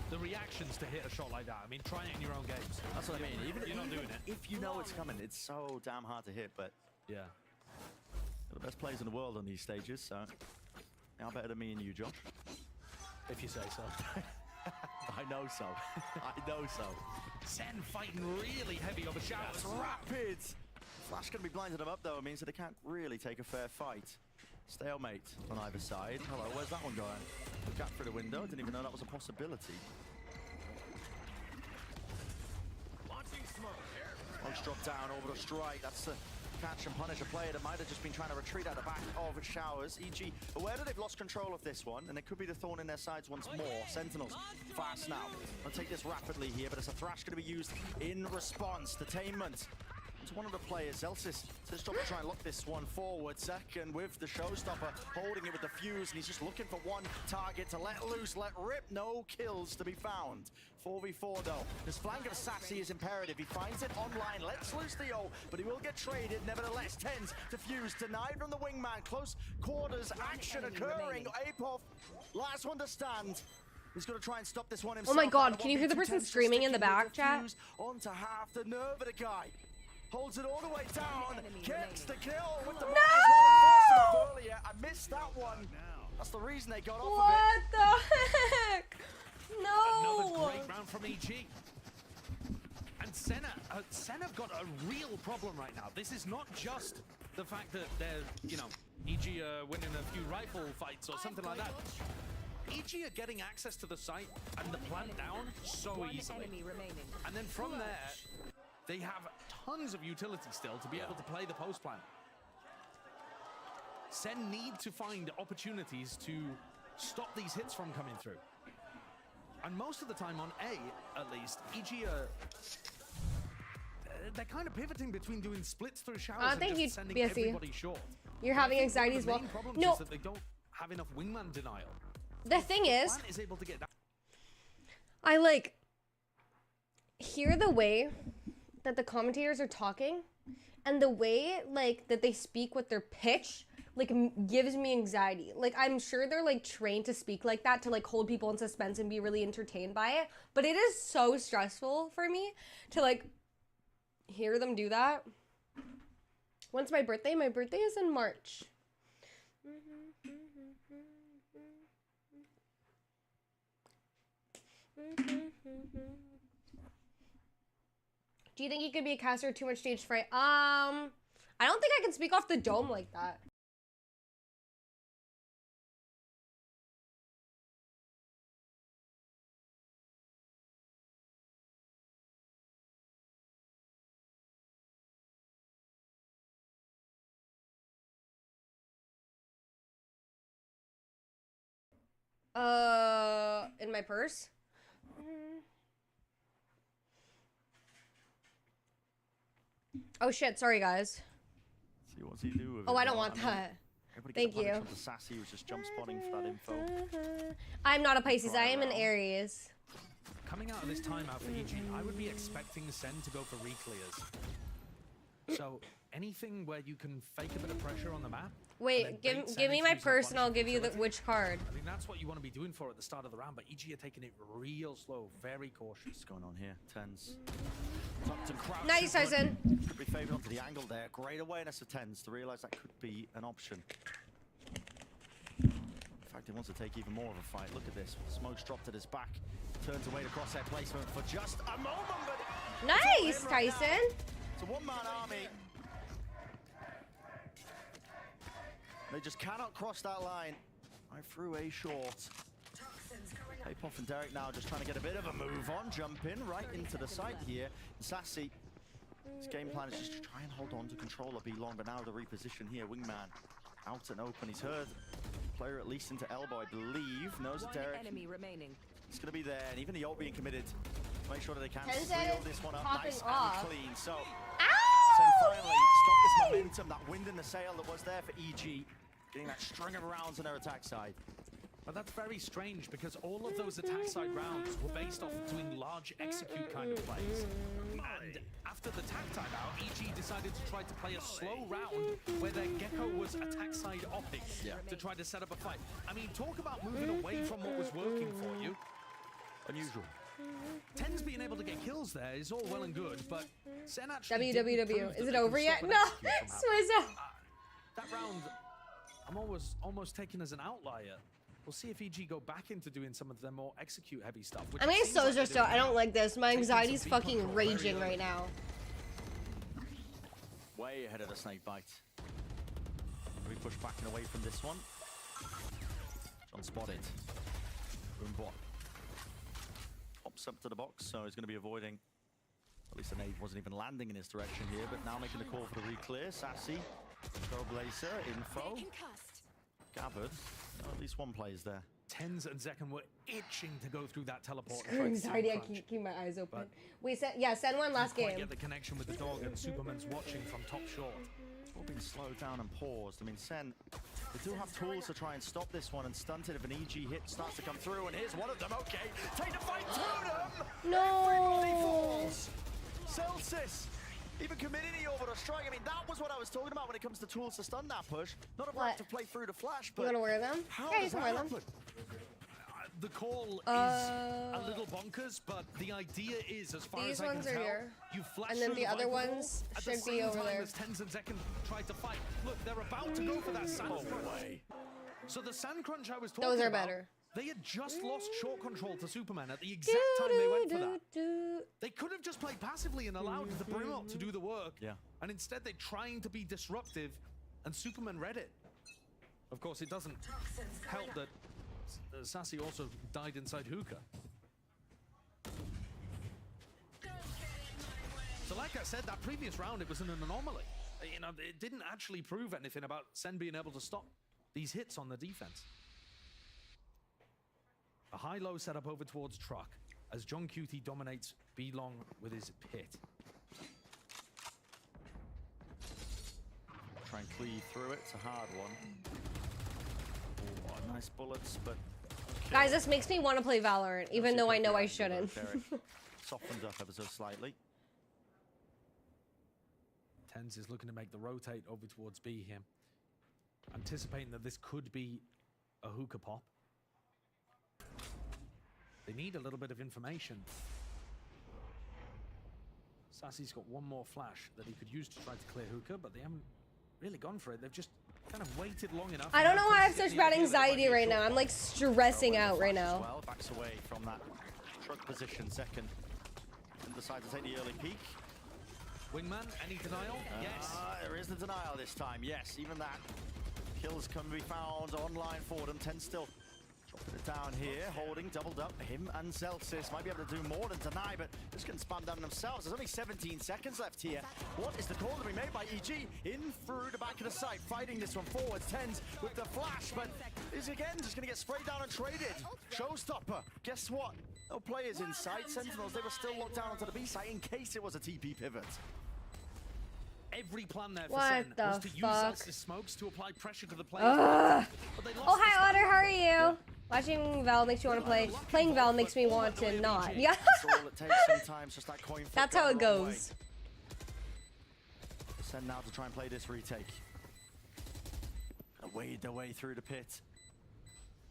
The reactions to hit a shot like that. I mean, try it in your own games. That's what I mean. Even you're not doing it. If you know it's coming, it's so damn hard to hit. But yeah, they're the best players in the world on these stages, so they are better than me and you, Josh. If you say so. I know so. I know so. Sen fighting really heavy over showers. That's rapid. Flash going to be blinding them up, though. It means that they can't really take a fair fight. Stalemate on either side. Hello, where's that one going? Look out through the window. Didn't even know that was a possibility. Smokes drop down, orbital strike. That's the catch and punish a player that might have just been trying to retreat out the back of showers. EG aware that they've lost control of this one, and it could be the thorn in their sides once more. Sentinels fast now. I'll take this rapidly here, but it's a thrash going to be used in response. Detainment to one of the players. Elsis says to try and look this one forward. Second with the showstopper, holding it with the fuse, and he's just looking for one target to let loose, let rip. No kills to be found. 4v4 though. This flank of Sassy is imperative. He finds it online, lets loose the O, but he will get traded. Nevertheless, Tens to fuse, denied from the wingman. Close quarters action occurring. Apov, last one to stand. He's going to try and stop this one himself. Oh my god, can you hear the person screaming in the back, chat? On to half the nerve of the guy. Holds it all the way down. Gets the kill with the No! earlier. I missed that one. That's the reason they got off What of it. the heck? No! Another great round from EG. And Senna have got a real problem right now. This is not just the fact that they're, you know, EG are winning a few rifle fights or something like that. EG are getting access to the site and the plant down so easily. And then from there, they have tons of utility still to be able to play the post plant. Sen need to find opportunities to stop these hits from coming through. And most of the time on A, at least, EG are... They're kind of pivoting between doing splits through showers and just sending everybody short. You're having anxiety as well. No. Is that they don't have enough wingman denial. The thing is able to get that. I like hear the way that the commentators are talking, and the way like that they speak with their pitch like gives me anxiety. Like I'm sure they're like trained to speak like that to like hold people in suspense and be really entertained by it, but it is so stressful for me to like hear them do that. When's my birthday? My birthday is in March. Do you think you could be a caster too much stage fright? I don't think I can speak off the dome like that. In my purse? Oh shit, sorry guys. See what's he do with Oh, it, I don't though. want mean, that. everybody Thank get the you. punish on the Sassy who was just jump spotting for that info. I'm not a Pisces, I am an Aries. Coming out of this timeout for EG, I would be expecting Sen to go for reclears. So anything where you can fake a bit of pressure on the map. Wait, give me my purse and I'll give you the which card. I think that's what you want to be doing for at the start of the round, but EG are taking it real slow, very cautious. What's going on here? Tens. Nice, Tyson. Could be favored onto the angle there. Great awareness of Tens to realize that could be an option. In fact, he wants to take even more of a fight. Look at this. Smoke's dropped at his back. Turns away to crosshair placement for just a moment, but nice, Tyson. It's a one-man army. They just cannot cross that line. I threw a short. Apov and Derek now just trying to get a bit of a move on. Jump in right into the site here. Sassy, his game plan is just to try and hold on to control of B long, but now the reposition here. Wingman out and open. He's heard player at least into elbow, I believe. Knows that Derek. Enemy remaining. It's going to be there, and even the ult being committed. Make sure that they can Tens seal this one up nice off. and clean. So, Ow! finally stop this momentum, that wind in the sail that was there for EG. Getting that string of rounds on their attack side. But that's very strange because all of those attack side rounds were based off of doing large execute kind of plays. And after the tack timeout, EG decided to try to play a slow round where their Gecko was attack side opping to try to set up a fight. I mean, talk about moving away from what was working for you. Unusual. Tens being able to get kills there is all well and good, but Sen actually WWW. Is it over yet? No! Swizzo! That round, I'm almost taken as an outlier. We'll see if EG go back into doing some of their more execute heavy stuff. I mean, it's so stressed out. I don't like this. My anxiety's fucking raging right now. Way ahead of the snake bite. We push back and away from this one. John spotted. Boombot. Pops up to the box, so he's going to be avoiding. At least the nade wasn't even landing in his direction here, but now making the call for the re-clear. Sassy, Trailblazer, info. Gathered. Oh, at least one player's there. Tens and Zekken were itching to go through that teleport. Screw anxiety, I keep my eyes open. Wait, Sen won last Quite game. get the connection with the dog, and Superman's watching from top short. It's all been slowed down and paused. I mean, Sen, they do have tools to try and stop this one and stunt it if an EG hit starts to come through, and here's one of them. Okay, take the fight through them! No! Celsius! Even committing the orbital strike. I mean, that was what I was talking about when it comes to tools to stun that push. Not a right to play through the flash, but... You wanna wear them? Yeah, you can wear them. The call is a little bonkers, but the idea is, as far as I can tell, you flash and then the other ones should be over there. As Tens and Zekken tried to fight. Look, they're about to go for that sand crunch. So the sand crunch I was talking about, those are better. They had just lost short control to Superman at the exact time they went for that. They could have just played passively and allowed the Burnout to do the work. Yeah. And instead they're trying to be disruptive, and Superman read it. Of course, it doesn't help that Sassy also died inside Hookah. So like I said, that previous round, it was an anomaly. You know, it didn't actually prove anything about Sen being able to stop these hits on the defense. A high-low setup over towards Truck as John Cutie dominates B-Long with his pit. Try and cleave through it. It's a hard one. Oh, nice bullets, but... Okay. Guys, this makes me want to play Valorant, even though I know I shouldn't. Softened up ever so slightly. Tens is looking to make the rotate over towards B here. Anticipating that this could be a hookah pop. They need a little bit of information. Sassy's got one more flash that he could use to try to clear hookah, but they haven't really gone for it. They've just kind of waited long enough. I don't know why I have such bad anxiety right now. I'm like stressing out right now. Well, backs away from that truck position. Zekken decides to take the early peek. Wingman, any denial? Yes. There is the denial this time. Yes, even that. Kills can be found online for them. 10 still dropping it down here, holding, doubled up. Him and Celsius might be able to do more than deny, but just can spam down themselves. There's only 17 seconds left here. What is the call to be made by EG? In through the back of the site, fighting this one forwards. Tens with the flash, but is again just going to get sprayed down and traded. Showstopper. Guess what? No players in sight. Sentinels, they were still locked down onto the B site in case it was a TP pivot. Every plan there for Sen was to use Celsius smokes to apply pressure to the players. Oh, hi, Otter. How are you? Watching Val makes you want to play. Playing Val makes me want to not. Yeah. That's how it goes. Sen now to try and play this retake. Wade their way through the pit.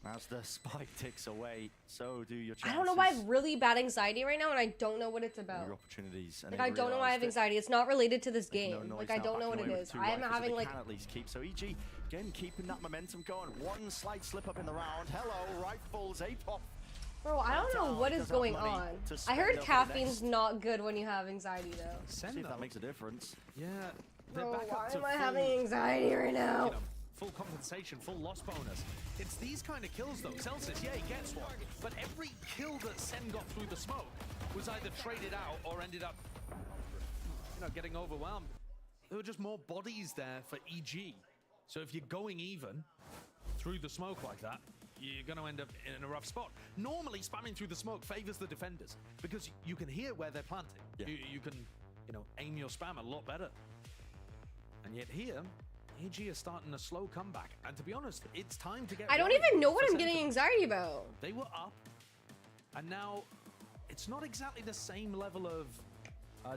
As the spike ticks away, so do your chances. I don't know why I have really bad anxiety right now, and I don't know what it's about. Your opportunities. Like, I don't know why I have anxiety. It's not related to this game. Like, I don't know what it is. I am having, like... At least keep. So EG, again, keeping that momentum going. One slight slip up in the round. Hello, rifles, A-pop. Bro, I don't know what is going on. I heard caffeine's not good when you have anxiety, though. See if that makes a difference. Yeah. Bro, why am I having anxiety right now? You know, full compensation, full loss bonus. It's these kind of kills though. Celsius, yeah, he gets one. But every kill that Sen got through the smoke was either traded out or ended up, you know, getting overwhelmed. There were just more bodies there for EG. So if you're going even through the smoke like that, you're going to end up in a rough spot. Normally, spamming through the smoke favors the defenders because you can hear where they're planting. Yeah. You can, you know, aim your spam a lot better. And yet here, EG is starting a slow comeback, and to be honest, it's time to get. I don't even know what I'm getting anxiety about. They were up, and now it's not exactly the same level of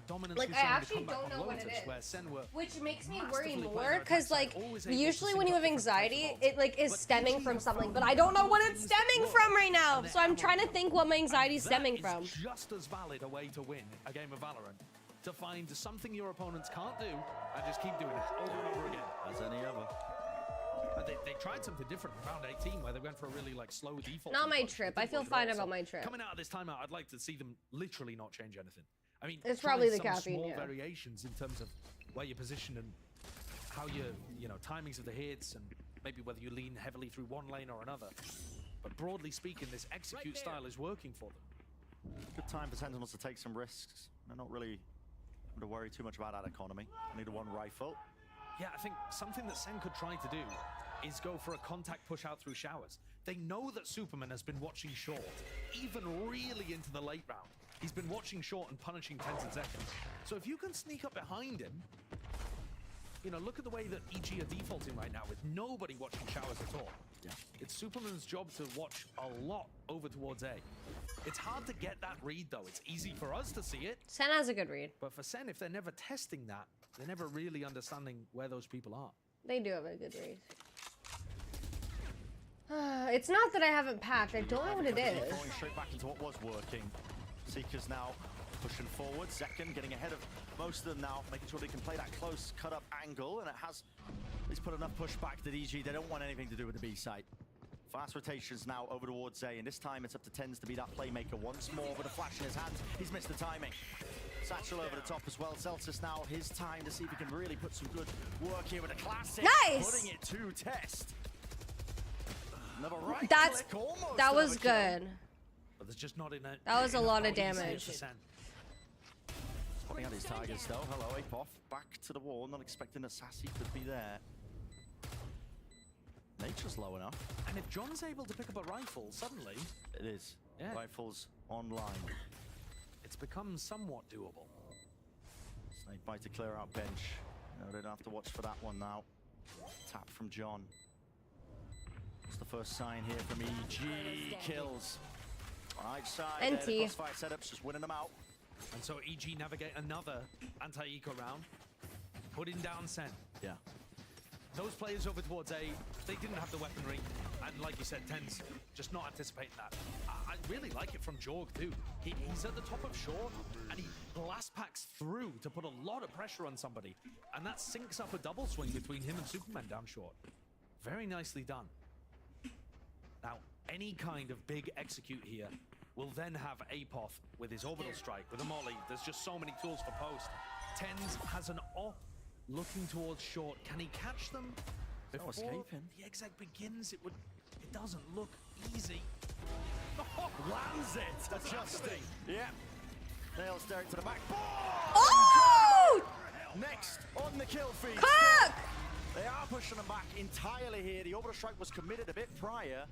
dominance. Like, I actually don't know what it is, which makes me worry more, because like usually when you have anxiety, it like is stemming from something, but I don't know what it's stemming from right now. So I'm trying to think what my anxiety is stemming from. Just as valid a way to win a game of Valorant. To find something your opponents can't do and just keep doing it over and over again. As any other. They tried something different in round 18 where they went for a really like slow default. Not my trip. I feel fine about my trip. Coming out of this timeout, I'd like to see them literally not change anything. I mean, it's probably the caffeine. Small variations in terms of where you're positioned and how you know, timings of the hits and maybe whether you lean heavily through one lane or another. But broadly speaking, this execute style is working for them. Good time for Sentinels to take some risks. They're not really to worry too much about that economy. I need a one rifle. Yeah, I think something that Sen could try to do is go for a contact push out through showers. They know that Superman has been watching short, even really into the late round. He's been watching short and punishing 10 seconds. So if you can sneak up behind him, you know, look at the way that EG are defaulting right now with nobody watching showers at all. Yeah. It's Superman's job to watch a lot over towards A. It's hard to get that read, though. It's easy for us to see it. Sen has a good read. But for Sen, if they're never testing that, they're never really understanding where those people are. They do have a good read. It's not that I haven't packed. I don't know what it is. Going straight back into what was working. Seekers now pushing forward. Second, getting ahead of most of them now, making sure they can play that close cut-up angle, and it has at least put enough push back that EG, they don't want anything to do with the B site. Fast rotations now over towards A, and this time it's up to Tens to be that playmaker once more, with a flash in his hand. He's missed the timing. Satchel over the top as well. Celsius now, his time to see if he can really put some good work here with a classic. Nice! Putting it to test. Another right That's click, almost that was another kill. good. But there's just not enough. That was a lot of damage. Spotting out his Tigers though. Hello, Apoff. Back to the wall, not expecting that Sassy could be there. Nature's low enough. And if John's able to pick up a rifle, suddenly... It is. Yeah. Rifles online. It's become somewhat doable. Snake bite to clear out bench. No, they don't have to watch for that one now. Tap from John. It's the first sign here from EG. Kills. On each side. NT. The crossfire setups just winning them out. And so EG navigate another anti-eco round. Putting down Sen. Yeah. Those players over towards A, they didn't have the weaponry. And like you said, Tens just not anticipating that. I really like it from Jorg too. He's at the top of short and he blast packs through to put a lot of pressure on somebody. And that syncs up a double swing between him and Superman down short. Very nicely done. Now, any kind of big execute here will then have Apoth with his orbital strike, with a molly. There's just so many tools for post. Tens has an op looking towards short. Can he catch them before escaping. the exec begins? It doesn't look easy. Lands it! Adjusting. Yeah. Nails Derek to the back. Oh! Next on the kill feed. Cook! They are pushing them back entirely here. The orbital strike was committed a bit prior.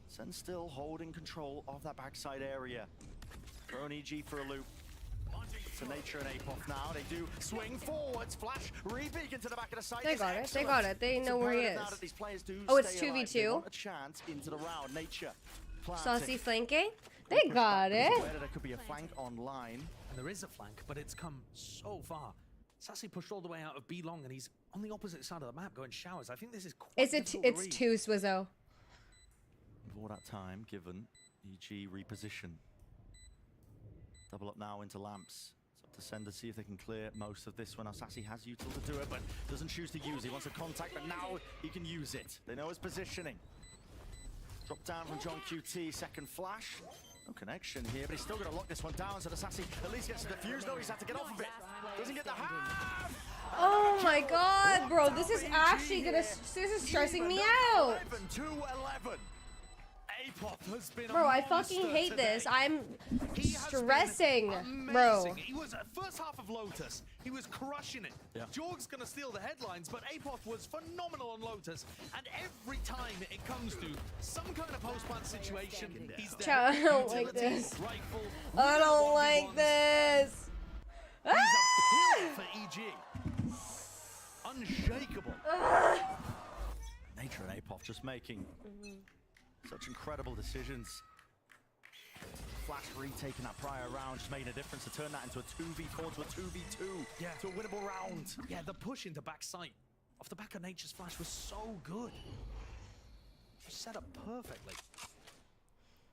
Sen still holding control of that backside area. Throwing EG for a loop. To Nature and Apoff now. They do swing forwards. Flash re-beacon to the back of the site. They got it. They got it. They know where he is. Now that these players do Oh, it's stay alive, 2v2? they want a chance into the round. Nature. Saucy flanking. They got it. There could be a flank online. And there is a flank, but it's come so far. Sassy pushed all the way out of B long, and he's on the opposite side of the map going showers. I think this is quite It's two, Swizzo. With all that time given, EG reposition. Double up now into lamps. It's up to Sen to see if they can clear most of this one. Now Sassy has util to do it, but doesn't choose to use it. He wants a contact, but now he can use it. They know his positioning. Drop down from John QT, second flash. No connection here, but he's still going to lock this one down, so the Sassy at least gets the defuse. No, he's had to get off of it. Doesn't get the half! Oh my god, bro. This is actually gonna... This is stressing me out. 11-11. Apoth has been Bro, I fucking hate this. I'm stressing, bro. He was first half of Lotus. He was crushing it. Yeah. Jorg's gonna steal the headlines, but Apoth was phenomenal on Lotus. And every time it comes to some kind of post-plant situation, he's there. I don't like this. Rifle, I don't like this. He's a pill for EG. Unshakable. Nature and Apoth just making such incredible decisions. Flash retaking that prior round, just making a difference to turn that into a 2v4 to a 2v2. Yeah. To a winnable round. Yeah, the push into back sight off the back of Nature's flash was so good. Set up perfectly.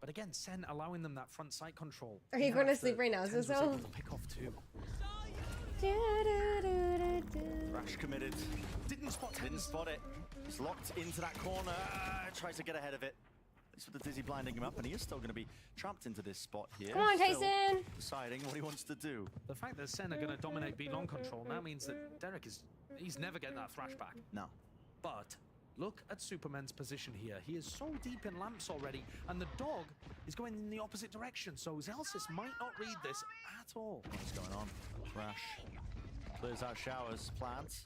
But again, Sen allowing them that front sight control. Are you going to sleep right now, Tens was Zizzle? able to pick off two. Thrash committed. Didn't spot it. He's locked into that corner. Tries to get ahead of it. It's with the Dizzy blinding him up, and he is still going to be trapped into this spot here. Come on, Still Tyson. deciding what he wants to do. The fact that Sen are going to dominate B long control now means that Derek he's never getting that thrash back. No. But look at Superman's position here. He is so deep in lamps already, and the dog is going in the opposite direction. So Zelsis might not read this at all. What's going on? Thrash Clears out showers, plants.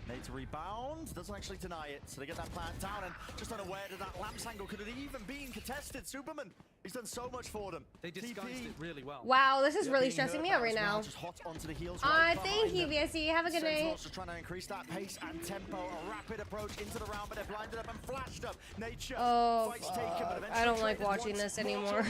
Needs to rebound, doesn't actually deny it, so they get that plant down, and just unaware that that lamps angle could have even been contested. Superman, he's done so much for them. They disguised it really well. Wow, this is really stressing me out right now. Just hot onto the heels right thank you, VSC. Have a good night. Sentinels just trying to increase that pace and tempo, a rapid approach into the round, but they're blinded up and flashed up. Nature fights taken, but I don't like watching this anymore.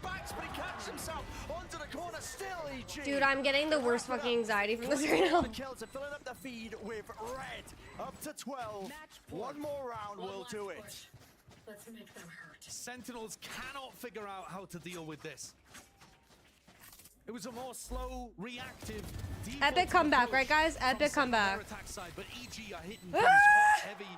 Backs, but he catches himself onto the corner still, EG. Dude, I'm getting the worst fucking anxiety from this right now. The kills are filling up the feed with red. Up to 12. One more round will do it. Let's make them hurt. Sentinels cannot figure out how to deal with this. It was a more slow, reactive, epic comeback, right, guys? Epic comeback. Attack side, but EG are hitting things hot, heavy.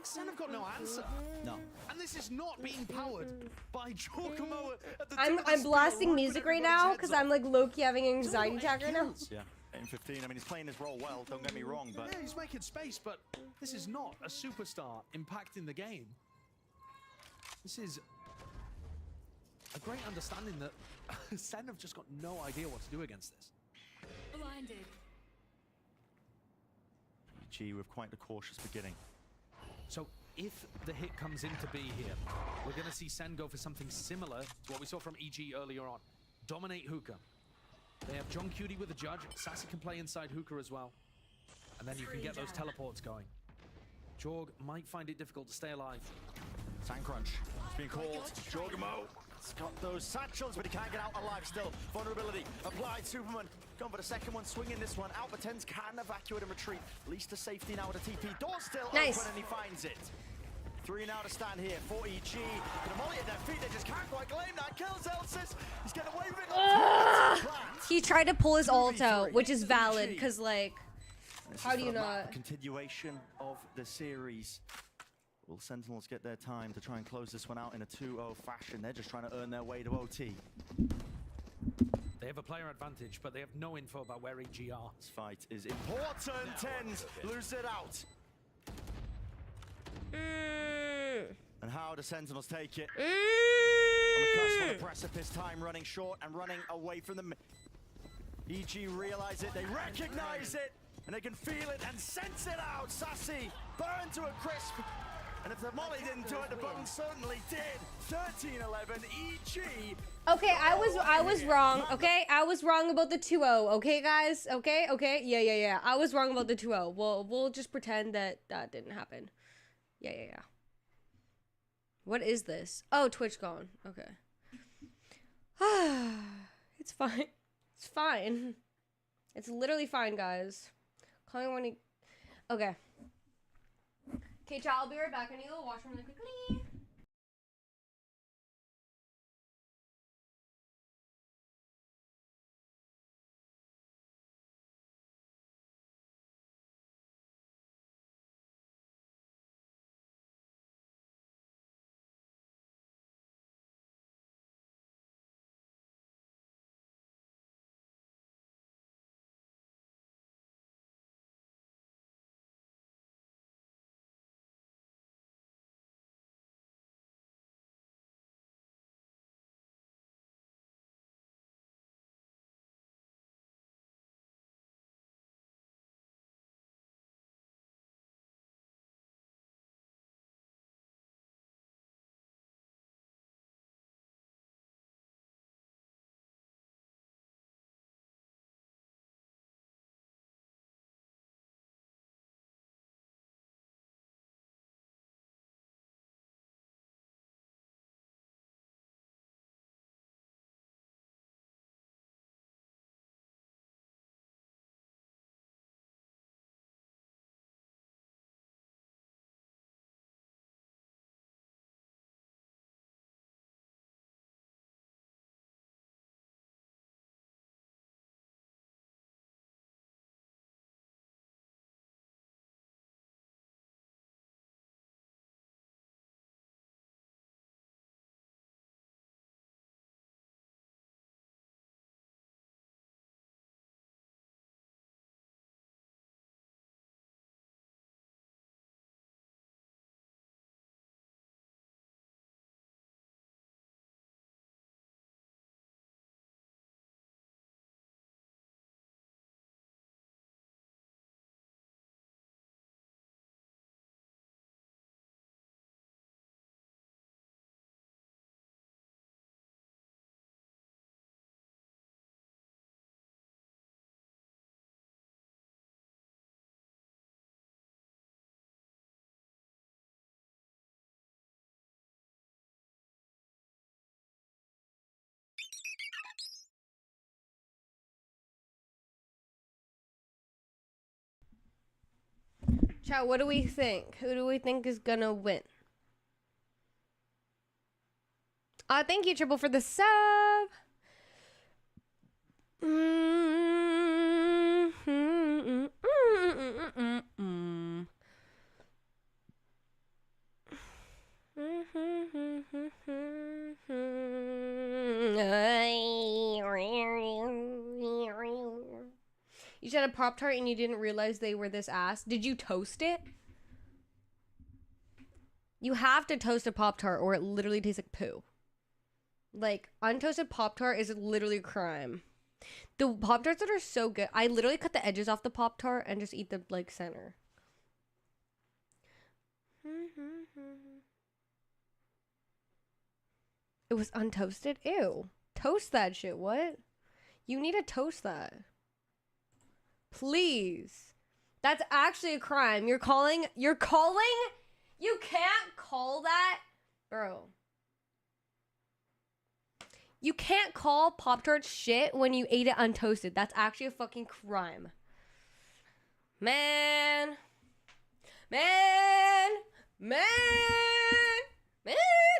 Sen have got no answer. No. And this is not being powered by Giacomo at the I'm blasting music right now because I'm like low-key having an anxiety attack right now. Yeah. In 15, I mean, he's playing his role well, don't get me wrong, but... Yeah, he's making space, but this is not a superstar impacting the game. This is a great understanding that Sen have just got no idea what to do against this. Blinded. EG with quite a cautious beginning. So if the hit comes into be here, we're going to see Sen go for something similar to what we saw from EG earlier on. Dominate hookah. They have John Cutie with the judge. Sassy can play inside hookah as well. And then you can get those teleports going. Jorg might find it difficult to stay alive. Sand crunch. It's being called. Jorgamo. He's got those satchels, but he can't get out alive still. Vulnerability applied. Superman going for the second one, swinging this one. Alpha 10s can evacuate and retreat. Least to safety now with a TP. Door still open, and he finds it. 3 now to stand here for EG. But Molly at their feet, they just can't quite claim that. Kills Elsis. He's getting away with it. He tried to pull his ult out, which is valid, because, like, how do you not? Continuation of the series. Will Sentinels get their time to try and close this one out in a 2-0 fashion? They're just trying to earn their way to OT. They have a player advantage, but they have no info about where EG are. This fight is important. Tens lose it out. And how do Sentinels take it? On the cusp of the precipice, time running short and running away from them. EG realize it, they recognize it, and they can feel it and sense it out. Sassy burned to a crisp. And if the Molly didn't do it, the button certainly did. 13-11, EG. Okay, I was wrong. Okay, I was wrong about the 2-0. Okay, guys. Okay. Yeah. I was wrong about the 2-0. We'll just pretend that that didn't happen. Yeah. What is this? Oh, Twitch gone. Okay. It's fine. It's fine. It's literally fine, guys. Call me when you... Okay. Okay, child, I'll be right back. I need to go to the washroom really quickly. Chat, what do we think? Who do we think is gonna win? Thank you, Triple, for the sub. You said a Pop-Tart and you didn't realize they were this ass. Did you toast it? You have to toast a Pop-Tart or it literally tastes like poo. Like, untoasted Pop-Tart is literally a crime. The Pop-Tarts that are so good, I literally cut the edges off the Pop-Tart and just eat the, like, center. It was untoasted? Ew. Toast that shit, what? You need to toast that. Please. That's actually a crime. You can't call that? Bro. You can't call Pop-Tarts shit when you ate it untoasted. That's actually a fucking crime. Man.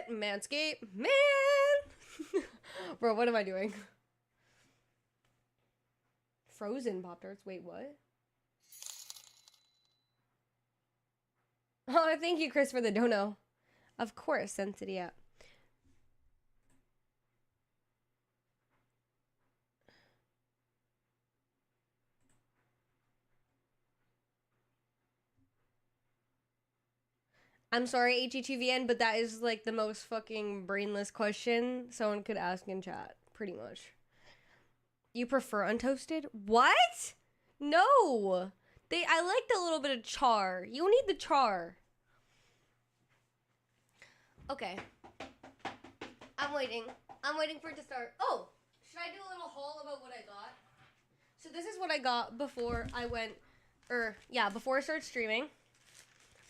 Manscape. Man. Bro, what am I doing? Frozen Pop-Tarts. Wait, what? Oh, thank you, Chris, for the dono. Of course, sent to the app. I'm sorry, HETVN, but that is like the most fucking brainless question someone could ask in chat, pretty much. You prefer untoasted? What? No. I like the little bit of char. You need the char. Okay. I'm waiting for it to start. Oh, should I do a little haul about what I got? So this is what I got before I went, before I started streaming.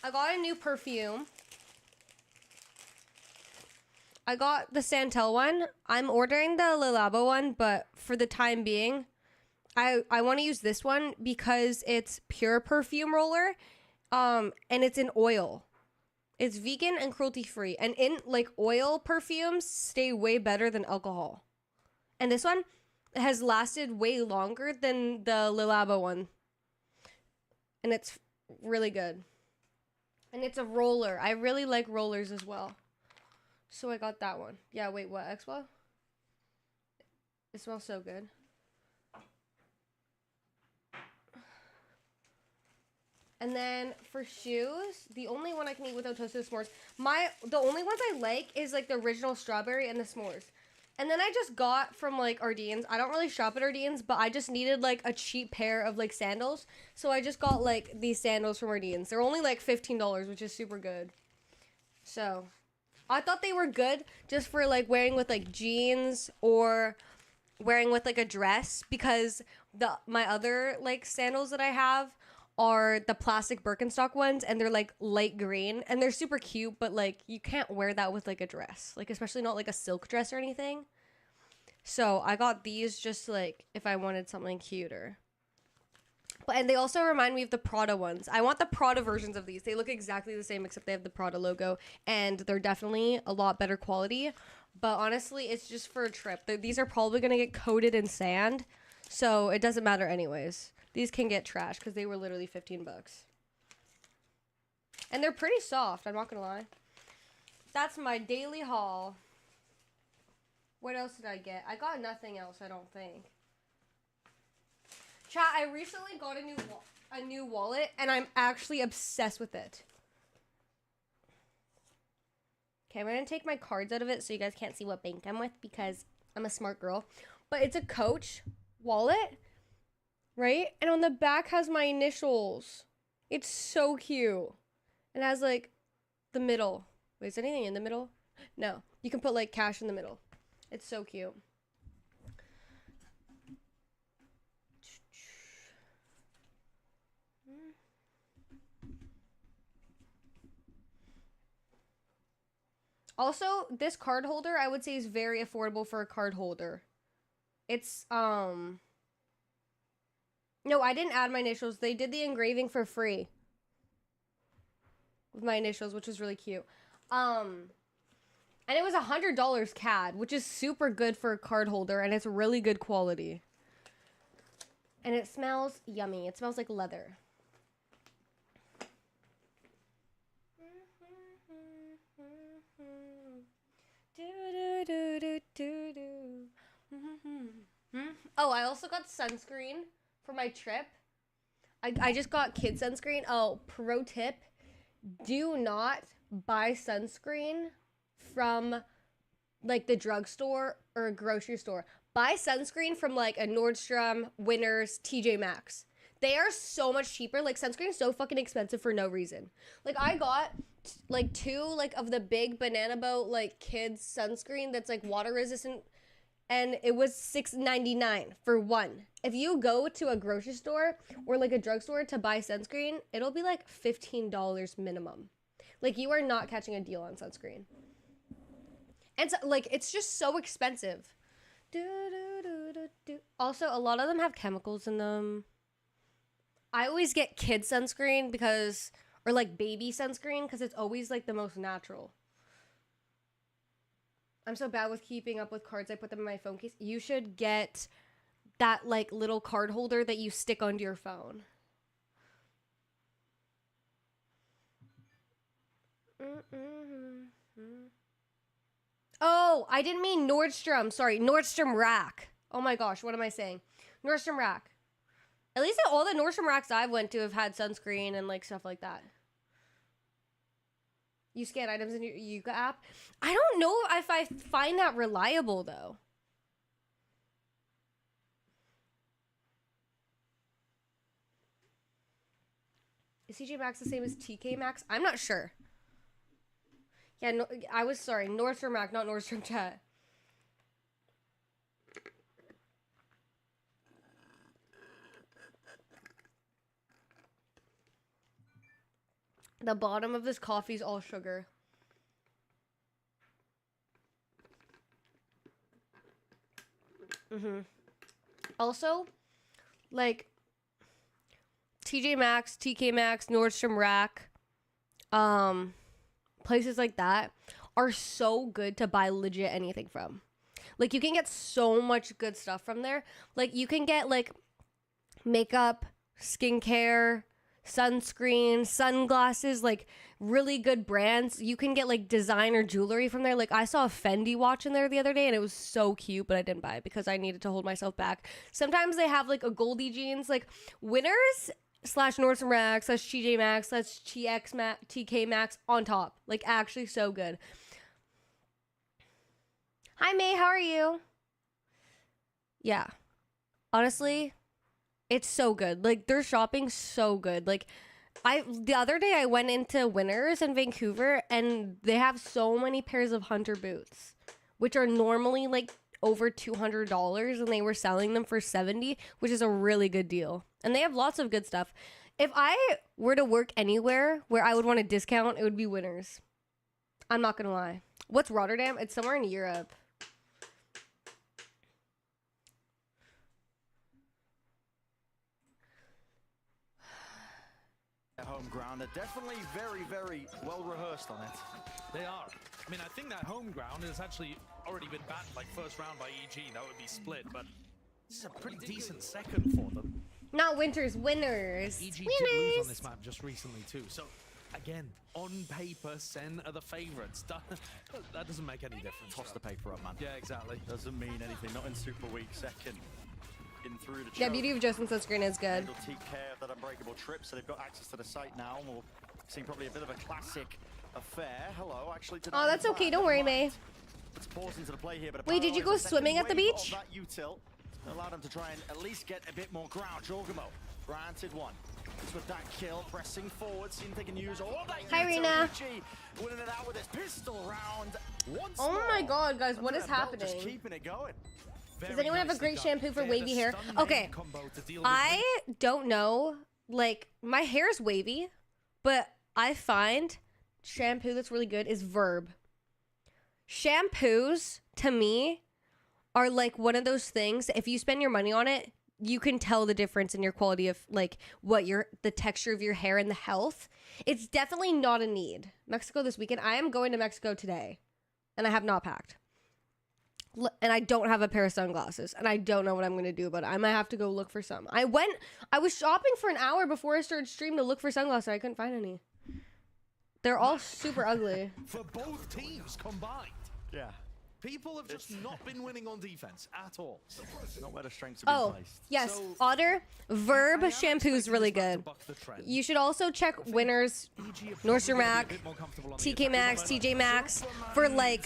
I got a new perfume. I got the Santel one. I'm ordering the Le Labo one, but for the time being, I want to use this one because it's pure perfume roller, and it's in oil. It's vegan and cruelty free, and in like oil perfumes stay way better than alcohol. And this one has lasted way longer than the Le Labo one, and it's really good. And it's a roller. I really like rollers as well. So I got that one. Yeah, wait, what, Expo? It smells so good. And then for shoes, the only one I can eat without toasted s'mores. The only ones I like is like the original strawberry and the s'mores. And then I just got from like Ardene's. I don't really shop at Ardene's, but I just needed like a cheap pair of like sandals. So I just got like these sandals from Ardene's. They're only like $15, which is super good. So I thought they were good just for like wearing with like jeans or wearing with like a dress, because my other like sandals that I have are the plastic Birkenstock ones, and they're like light green and they're super cute, but like you can't wear that with like a dress, like especially not like a silk dress or anything. So I got these just like if I wanted something cuter. And they also remind me of the Prada ones. I want the Prada versions of these. They look exactly the same except they have the Prada logo, and they're definitely a lot better quality. But honestly, it's just for a trip. These are probably gonna get coated in sand, so it doesn't matter anyways. These can get trashed because they were literally $15. And they're pretty soft, I'm not gonna lie. That's my daily haul. What else did I get? I got nothing else, I don't think. Chat, I recently got a new wallet, and I'm actually obsessed with it. Okay, I'm gonna take my cards out of it so you guys can't see what bank I'm with because I'm a smart girl. But it's a Coach wallet. Right? And on the back has my initials. It's so cute. It has like the middle. Wait, is anything in the middle? No. You can put like cash in the middle. It's so cute. Also, this card holder I would say is very affordable for a card holder. It's no, I didn't add my initials. They did the engraving for free. with my initials, which was really cute. And it was $100 CAD, which is super good for a card holder, and it's really good quality. And it smells yummy. It smells like leather. Oh, I also got sunscreen for my trip. I just got kid sunscreen. Oh, pro tip. Do not buy sunscreen from like the drugstore or a grocery store. Buy sunscreen from like a Nordstrom, Winners, TJ Maxx. They are so much cheaper. Like sunscreen is so fucking expensive for no reason. Like I got like 2 like of the big banana boat like kids sunscreen that's like water resistant, and it was $6.99 for one. If you go to a grocery store or like a drugstore to buy sunscreen, it'll be like $15 minimum. Like you are not catching a deal on sunscreen. And so, like it's just so expensive. Also, a lot of them have chemicals in them. I always get kid sunscreen because, or like baby sunscreen, because it's always like the most natural. I'm so bad with keeping up with cards. I put them in my phone case. You should get that like little card holder that you stick onto your phone. Oh, I didn't mean Nordstrom. Sorry, Nordstrom Rack. Oh my gosh, what am I saying? Nordstrom Rack. At least all the Nordstrom Racks I've went to have had sunscreen and like stuff like that. You scan items in your Yuka app. I don't know if I find that reliable though. Is TJ Maxx the same as TK Maxx? I'm not sure. Yeah, no, I was sorry. Nordstrom Rack, not Nordstrom Chat. The bottom of this coffee is all sugar. Also, like TJ Maxx, TK Maxx, Nordstrom Rack, places like that are so good to buy legit anything from. Like you can get so much good stuff from there. Like you can get like makeup, skincare, sunscreen, sunglasses, like really good brands. You can get like designer jewelry from there. Like I saw a Fendi watch in there the other day and it was so cute, but I didn't buy it because I needed to hold myself back. Sometimes they have like a Goldie jeans, like Winners / Nordstrom Rack / TJ Maxx / TK Maxx on top. Like actually so good. Hi May, how are you? Yeah. Honestly, it's so good. Like their shopping's so good. Like the other day I went into Winners in Vancouver and they have so many pairs of hunter boots, which are normally like over $200, and they were selling them for $70, which is a really good deal. And they have lots of good stuff. If I were to work anywhere where I would want a discount, it would be Winners. I'm not gonna lie. What's Rotterdam? It's somewhere in Europe. Home ground. They're definitely very, very well rehearsed on it. They are. I mean, I think that home ground has actually already been backed like first round by EG. That would be split, but this is a pretty decent second for them. Not Winters, Winners. EG did Winners. lose on this map just recently too. So again, on paper, Sen are the favorites. That doesn't make any difference. Toss the paper up, man. Yeah, exactly. Doesn't mean anything. Not in Super Week. Second. In through the Yeah, beauty of Justin sunscreen is good. They'll take care of that unbreakable trip, so they've got access to the site now, and we'll see probably a bit of a classic affair. Hello, actually. Oh, that's okay. Don't worry, May. Let's pause into the play here, but wait, did you go swimming at the beach? That util allowed them to try and at least get a bit more ground. Jorgamo granted one. With that kill, pressing forward, seeing if they can use all of that. Hi, Rena. Winning it out with this pistol round. Once oh more. my God, guys, what is happening? Just keeping it going. Does anyone have a great shampoo for wavy hair? Okay, I don't know. Like, my hair's wavy, but I find shampoo that's really good is Verb. Shampoos, to me, are like one of those things, if you spend your money on it, you can tell the difference in your quality of like the texture of your hair and the health. It's definitely not a need. Mexico this weekend. I am going to Mexico today, and I have not packed. And I don't have a pair of sunglasses, and I don't know what I'm going to do, but I might have to go look for some. I was shopping for an hour before I started stream to look for sunglasses. I couldn't find any. They're all super ugly. For both teams combined. Yeah. People have just not been winning on defense at all. Not where the strengths are being placed. Yes. Otter Verb shampoo is really good. You should also check winners, Nordstrom Rack, TK Maxx, TJ Maxx for like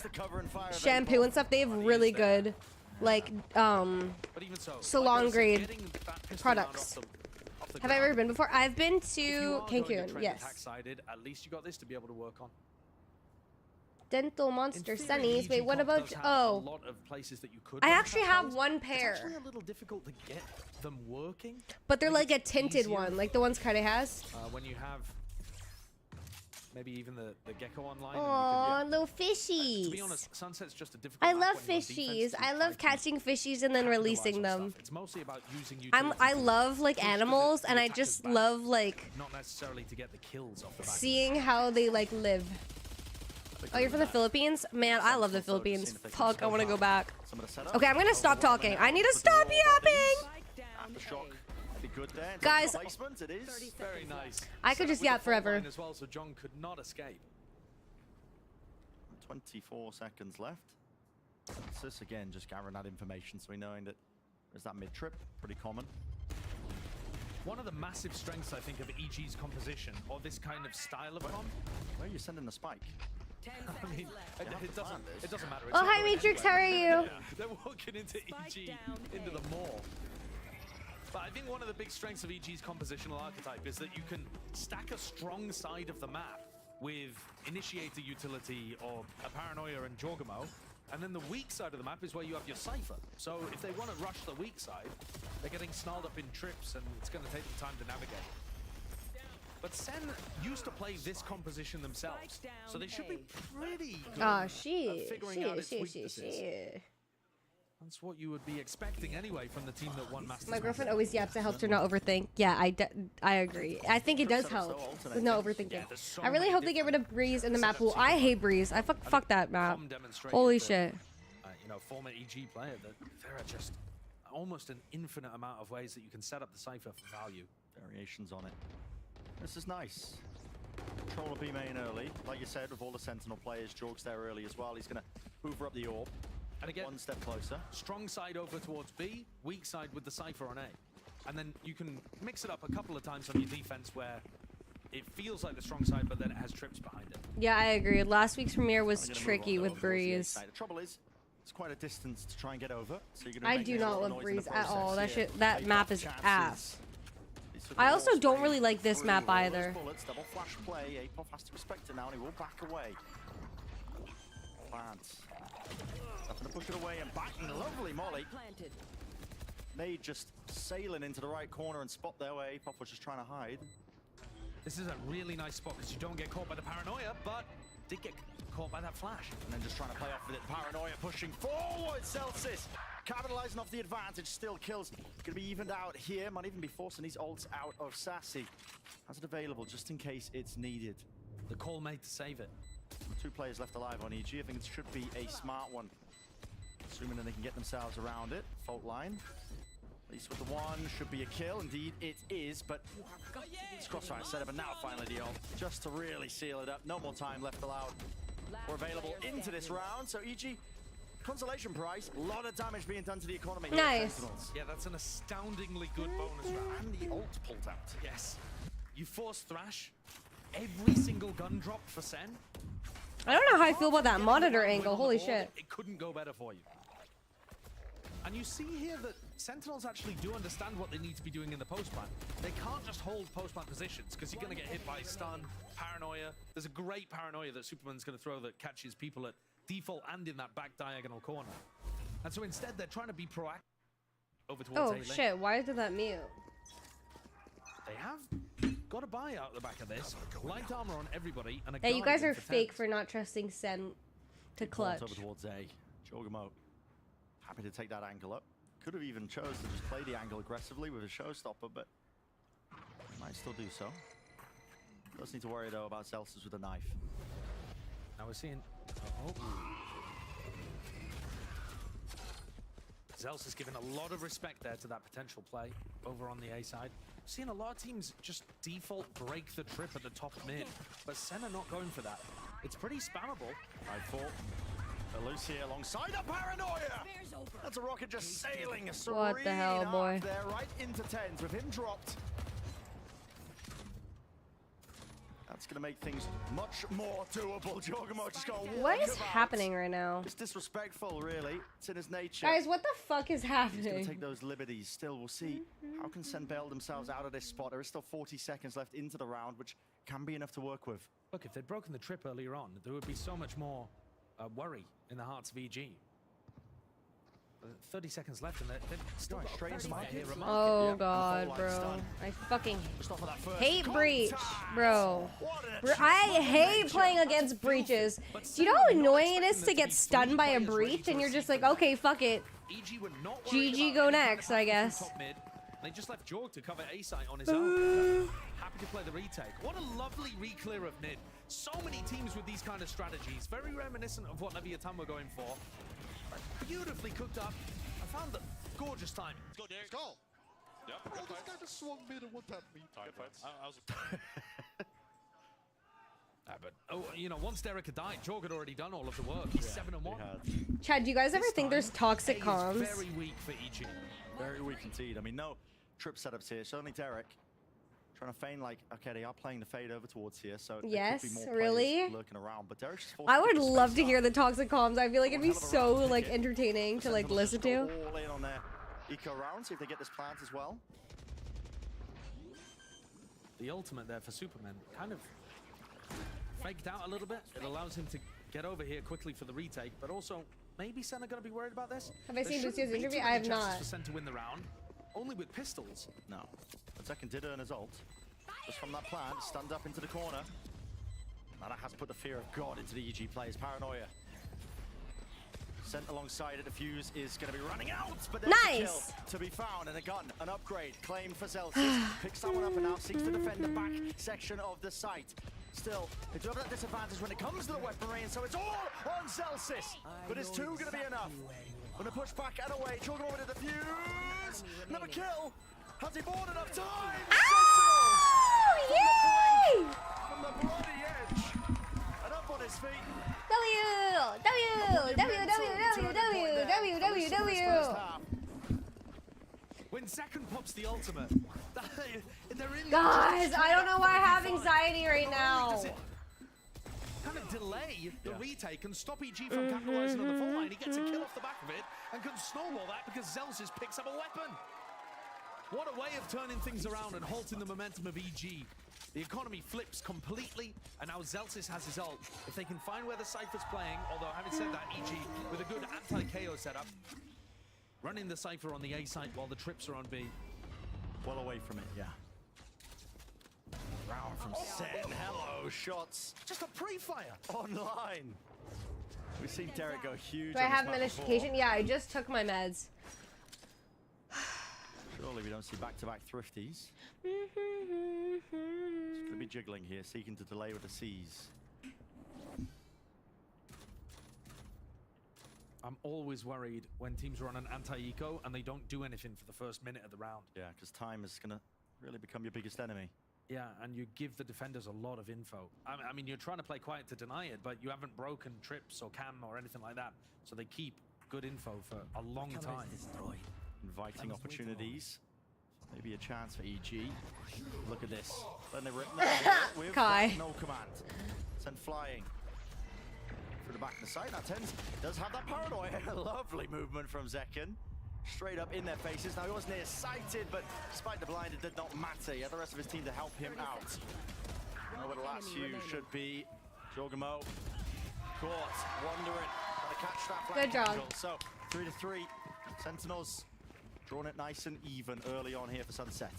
shampoo and stuff. They have really good like salon grade products. Have I ever been before? I've been to Cancun. Yes. At least you got this to be able to work on. Dental Monster Sunnies. Wait, what about? Oh, I actually have one pair. It's actually a little difficult to get them working. But they're like a tinted one, like the ones Kade has. When you have maybe even the gecko online. Oh, little fishies. To be honest, Sunset's just a difficult. I love fishies. I love catching fishies and then releasing them. It's mostly about using I love like animals, and I just love like not necessarily to get the kills off the back. Seeing how they like live. Oh, you're from the Philippines? Man, I love the Philippines. Fuck, I want to go back. Okay, I'm going to stop talking. I need to stop yapping! Guys, it is very nice. I could just yap forever. As well, so John could not escape. 24 seconds left. It's this again, just gathering that information, so we knowing that there's that mid-trip, pretty common. One of the massive strengths, I think, of EG's composition, or this kind of style of comp. Where are you sending the spike? I mean, it doesn't matter. Oh, hi, Matrix. How are you? They're walking into EG, into the mall. But I think one of the big strengths of EG's compositional archetype is that you can stack a strong side of the map with Initiator utility or a Paranoia and Jorgamo, and then the weak side of the map is where you have your Cypher. So if they want to rush the weak side, they're getting snarled up in trips, and it's going to take them time to navigate. But Sen used to play this composition themselves, so they should be pretty good at figuring out its weaknesses. That's what you would be expecting anyway from the team that won Masters. My girlfriend always yaps. It helps her not overthink. Yeah, I agree. I think it does help with no overthinking. I really hope they get rid of Breeze in the map pool. I hate Breeze. I fuck that map. Holy shit. You know, former EG player, that there are just almost an infinite amount of ways that you can set up the Cypher for value. Variations on it. This is nice. Control of B main early. Like you said, with all the Sentinel players, Jorg's there early as well. He's going to hoover up the orb. And again, one step closer. Strong side over towards B, weak side with the Cypher on A. And then you can mix it up a couple of times on your defense where it feels like the strong side, but then it has trips behind it. Yeah, I agree. Last week's premiere was tricky with Breeze. The trouble is, it's quite a distance to try and get over. So you're I do not love Breeze at all. That map is ass. I also don't really like this map either. Bullets, double flash play. Apov has to respect it now, and he will back away. Plants. Having to push it away and backing. Lovely molly. Nade just sailing into the right corner and spot there where Apov was just trying to hide. This is a really nice spot because you don't get caught by the Paranoia, but did get caught by that flash. And then just trying to play off with it. Paranoia pushing forward. Celsius capitalizing off the advantage, still kills. Gonna be evened out here. Might even be forcing these ults out of Sassy. Has it available just in case it's needed. The call made to save it. 2 players left alive on EG. I think it should be a smart one. Assuming that they can get themselves around it. Fault line. At least with the one, should be a kill. Indeed, it is, but it's crossfire setup, and now finally the ult. Just to really seal it up. No more time left allowed. We're available into this round, so EG, consolation prize. A lot of damage being done to the economy. Nice. Yeah, that's an astoundingly good bonus round. And the ult pulled out. Yes. You force Thrash. Every single gun drop for Sen. I don't know how I feel about that monitor angle. Holy shit. It couldn't go better for you. And you see here that Sentinels actually do understand what they need to be doing in the post-plant. They can't just hold post-plant positions because you're going to get hit by stun, Paranoia. There's a great Paranoia that Superman's going to throw that catches people at default and in that back diagonal corner. And so instead, they're trying to be proactive over towards Oh A lane. shit, why did that mute? They have got a buy out the back of this. Light armor on everybody. And a Hey, you guys Guardian are fake for not trusting Sen to clutch. Over towards A. Jorgamo happy to take that angle up. Could have even chose to just play the angle aggressively with a showstopper, but might still do so. Does need to worry though about Celsius with a knife. Now we're seeing. Zels is giving a lot of respect there to that potential play over on the A side. Seeing a lot of teams just default break the trip at the top mid, but Senna not going for that. It's pretty spammable. 5-4. Lucy alongside a paranoia. That's a rocket just sailing a serene What the hell, boy? there right into 10s with him dropped. That's gonna make things much more doable. Jorgamo just got What is happening right now? It's disrespectful, really. It's in his nature. Guys, what the fuck is He's gonna happening? take those liberties. Still, we'll see. How can Sen bail themselves out of this spot? There is still 40 seconds left into the round, which can be enough to work with. Look, if they'd broken the trip earlier on, there would be so much more worry in the hearts of EG. 30 seconds left, and they've still got straight into my here. Oh god, bro. I fucking hate Breach, bro. I hate playing against breaches. Do you know how annoying it is to get stunned by a breach and you're just like, okay, fuck it. GG, go next, I guess. They just left Jorg to cover A site on his own. Happy to play the retake. What a lovely re-clear of mid. So many teams with these kind of strategies. Very reminiscent of what Leviathan were going for. Beautifully cooked up. I found the gorgeous timing. Let's go, Derek. Let's go. Yep. This guy just swung mid and one-tapped me. But you know, once Derek had died, Jorg had already done all of the work. He's 7-1. Chad, do you guys ever think there's toxic comms? Very weak for EG. Very weak indeed. I mean, no trip setups here. It's only Derek trying to feign like, okay, they are playing the fade over towards here, so yes, there could be more really players lurking around. But Derek's just I would love to hear the toxic comms. I feel like it'd be so like entertaining to like listen to. All in on their eco round, see if they get this plant as well. The ultimate there for Superman kind of faked out a little bit. It allows him to get over here quickly for the retake, but also maybe Senna going to be worried about this. Have I seen Lucio's interview? I have not. For Senna to win the round, only with pistols. No, but Second did earn his ult. Just from that plant, stand up into the corner. Now that has put the fear of God into the EG players. Paranoia. Sent alongside it, the fuse is going to be running out, but there's a kill to be found, and a gun, an upgrade claimed for Zelsis. Picks someone up and now seeks to defend the back section of the site. Still, they do have that disadvantage when it comes to the weaponry, and so it's all on Zelsis. But is 2 going to be enough? Going to push back and away. Chalking over to the fuse. Another kill. Has he bought enough time? Oh, yay! From the bloody edge. And up on his feet. W. When Second pops the ultimate, they're in. Guys, I don't know why I have anxiety right now. Kind of delay the retake and stop EG from capitalizing on the full line. He gets a kill off the back of it and can snowball that because Zelsis picks up a weapon. What a way of turning things around and halting the momentum of EG. The economy flips completely, and now Zelsis has his ult. If they can find where the Cypher's playing, although having said that, EG with a good anti-KO setup, running the Cypher on the A site while the trips are on B. Well away from it, yeah. Round from Sen. Hello, shots. Just a pre-fire. Online. We've seen Derek go huge. Do I have medication? Yeah, I just took my meds. Surely we don't see back-to-back thrifties. It's going to be jiggling here, seeking to delay with the C's. I'm always worried when teams run an anti-eco and they don't do anything for the first minute of the round. Yeah, because time is going to really become your biggest enemy. Yeah, and you give the defenders a lot of info. I mean, you're trying to play quiet to deny it, but you haven't broken trips or cam or anything like that. So they keep good info for a long time. Inviting opportunities. Maybe a chance for EG. Look at this. Then they rip with Kai. No command. Sent flying. Through the back of the site. Now Tens does have that paranoia. Lovely movement from Zekken. Straight up in their faces. Now he was near sighted, but despite the blind, it did not matter. He had the rest of his team to help him out. Know where the last few should be. Jorgamo caught, wandering, trying to catch that flank Good job. angle. So 3-3. Sentinels drawing it nice and even early on here for Sunset.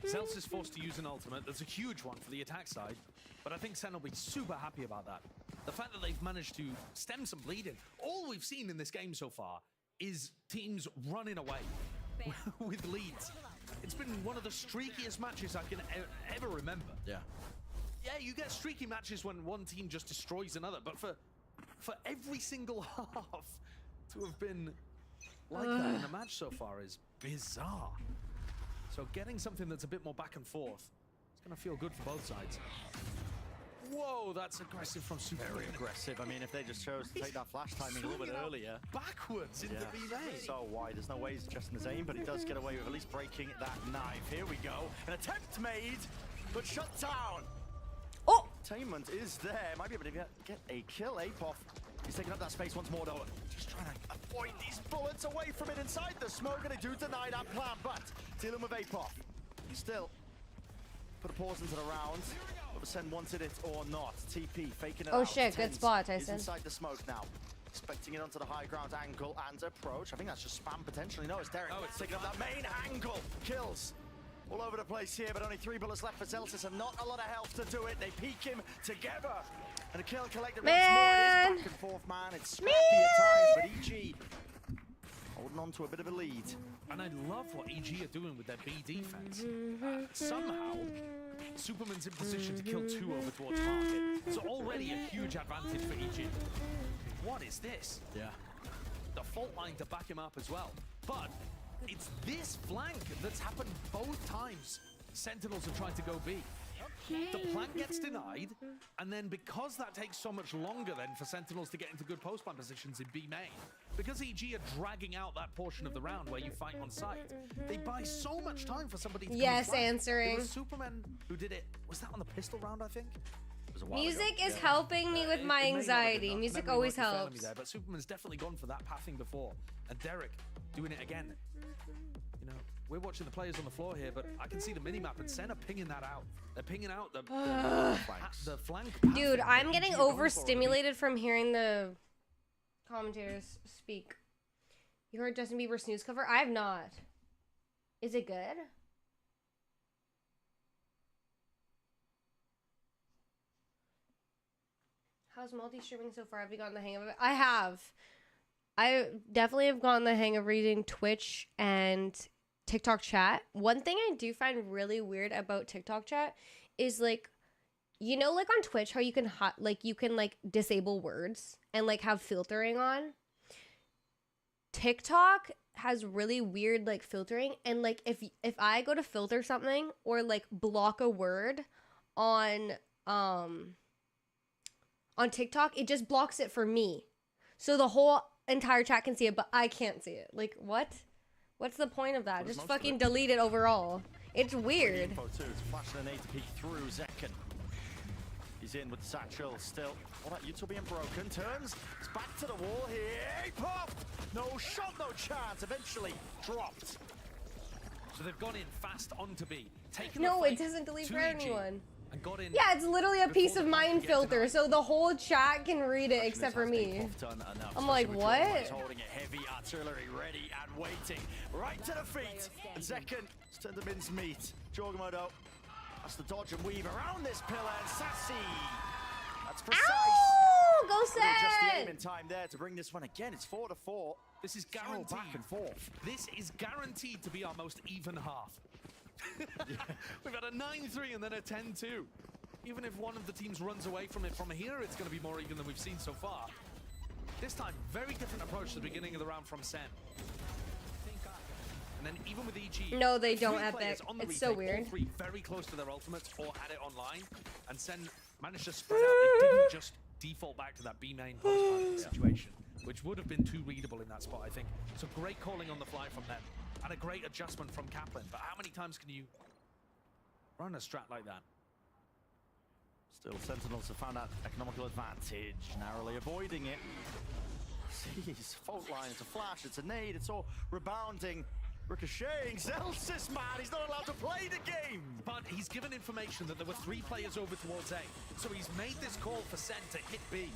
Zels is forced to use an ultimate. That's a huge one for the attack side, but I think Sen will be super happy about that. The fact that they've managed to stem some bleeding. All we've seen in this game so far is teams running away with leads. It's been one of the streakiest matches I can ever remember. Yeah. Yeah, you get streaky matches when one team just destroys another, but for every single half to have been like that in the match so far is bizarre. So getting something that's a bit more back and forth, it's going to feel good for both sides. Whoa, that's aggressive from Superman. Very aggressive. I mean, if they just chose to take that flash timing a little bit earlier. Backwards into B-Main. So wide. There's no way he's adjusting his aim, but he does get away with at least breaking that knife. Here we go. An attempt made, but shut down. Oh! Entertainment is there. Might be able to get a kill. Apoff. He's taking up that space once more, though. Just trying to avoid these bullets away from it inside the smoke, and they do deny that plan, but dealing with Apoff. Still, put a pause into the round. Whether Sen wanted it or not. TP faking it out. Oh shit, good spot, Tyson. He's inside the smoke now. Expecting it onto the high ground angle and approach. I think that's just spam potentially. No, it's Derek. It's taking up that main angle. Kills all over the place here, but only 3 bullets left for Zelsis and not a lot of health to do it. They peek him together. And a kill collected once more. It is back and forth, man. It's scrappy at times, but EG holding on to a bit of a lead. And I love what EG are doing with their B defense. Somehow, Superman's in position to kill 2 over towards market. It's already a huge advantage for EG. What is this? Yeah. The fault line to back him up as well. But it's this flank that's happened both times Sentinels have tried to go B. The plant gets denied, and then because that takes so much longer then for Sentinels to get into good post-plant positions in B main, because EG are dragging out that portion of the round where you fight on site, they buy so much time for somebody to Yes, answering. It was Superman who did it. Was that on the pistol round, I think? It was a while Music ago. is helping me with my anxiety. Music Memory always might be failing me helps. there, but Superman's definitely gone for that pathing before. And Derek doing it again. You know, we're watching the players on the floor here, but I can see the minimap and Sen are pinging that out. They're pinging out the flank. Dude, I'm getting overstimulated from hearing the commentators speak. You heard Justin Bieber's snooze cover? I have not. Is it good? How's multi-streaming so far? Have you gotten the hang of it? I have. I definitely have gotten the hang of reading Twitch and TikTok chat. One thing I do find really weird about TikTok chat is like, you know, like on Twitch, how you can disable words and like have filtering on. TikTok has really weird like filtering, and like if I go to filter something or like block a word on TikTok, it just blocks it for me. So the whole entire chat can see it, but I can't see it. Like, what? What's the point of that? Just fucking delete it overall. It's weird. It's flashing an A to peek through Zekken. He's in with the satchel still. All that util being broken. Turns. It's back to the wall here. Pop! No shot, no chance. Eventually dropped. So they've gone in fast onto B. No, it doesn't delete for anyone. And got in. Yeah, it's literally a piece of mind filter, so the whole chat can read it except for me. I'm like, what? Holding it heavy, artillery ready and waiting. Right to the feet. And Zekken turned to mincemeat. Jorgamodo has to dodge and weave around this pillar, and Sassy. That's precise. Ow! Go Just the aim Sen! in time there to bring this one again. It's 4-4. This is guaranteed. Back and forth. This is guaranteed to be our most even half. We've had a 9-3 and then a 10-2. Even if one of the teams runs away from it from here, it's going to be more even than we've seen so far. This time, very different approach to the beginning of the round from Sen. And then even with EG, No, they don't, Epic. It's so weird. All 3 very close to their ultimates or had it online, and Sen managed to spread out. It didn't just default back to that B main post situation, which would have been too readable in that spot, I think. So great calling on the fly from them. And a great adjustment from Kaplan. But how many times can you run a strat like that? Still, Sentinels have found that economical advantage, narrowly avoiding it. Jeez, fault line, it's a flash, it's a nade, it's all rebounding, ricocheting. Zelsis, man, he's not allowed to play the game! But he's given information that there were 3 players over towards A. So he's made this call for Sen to hit B.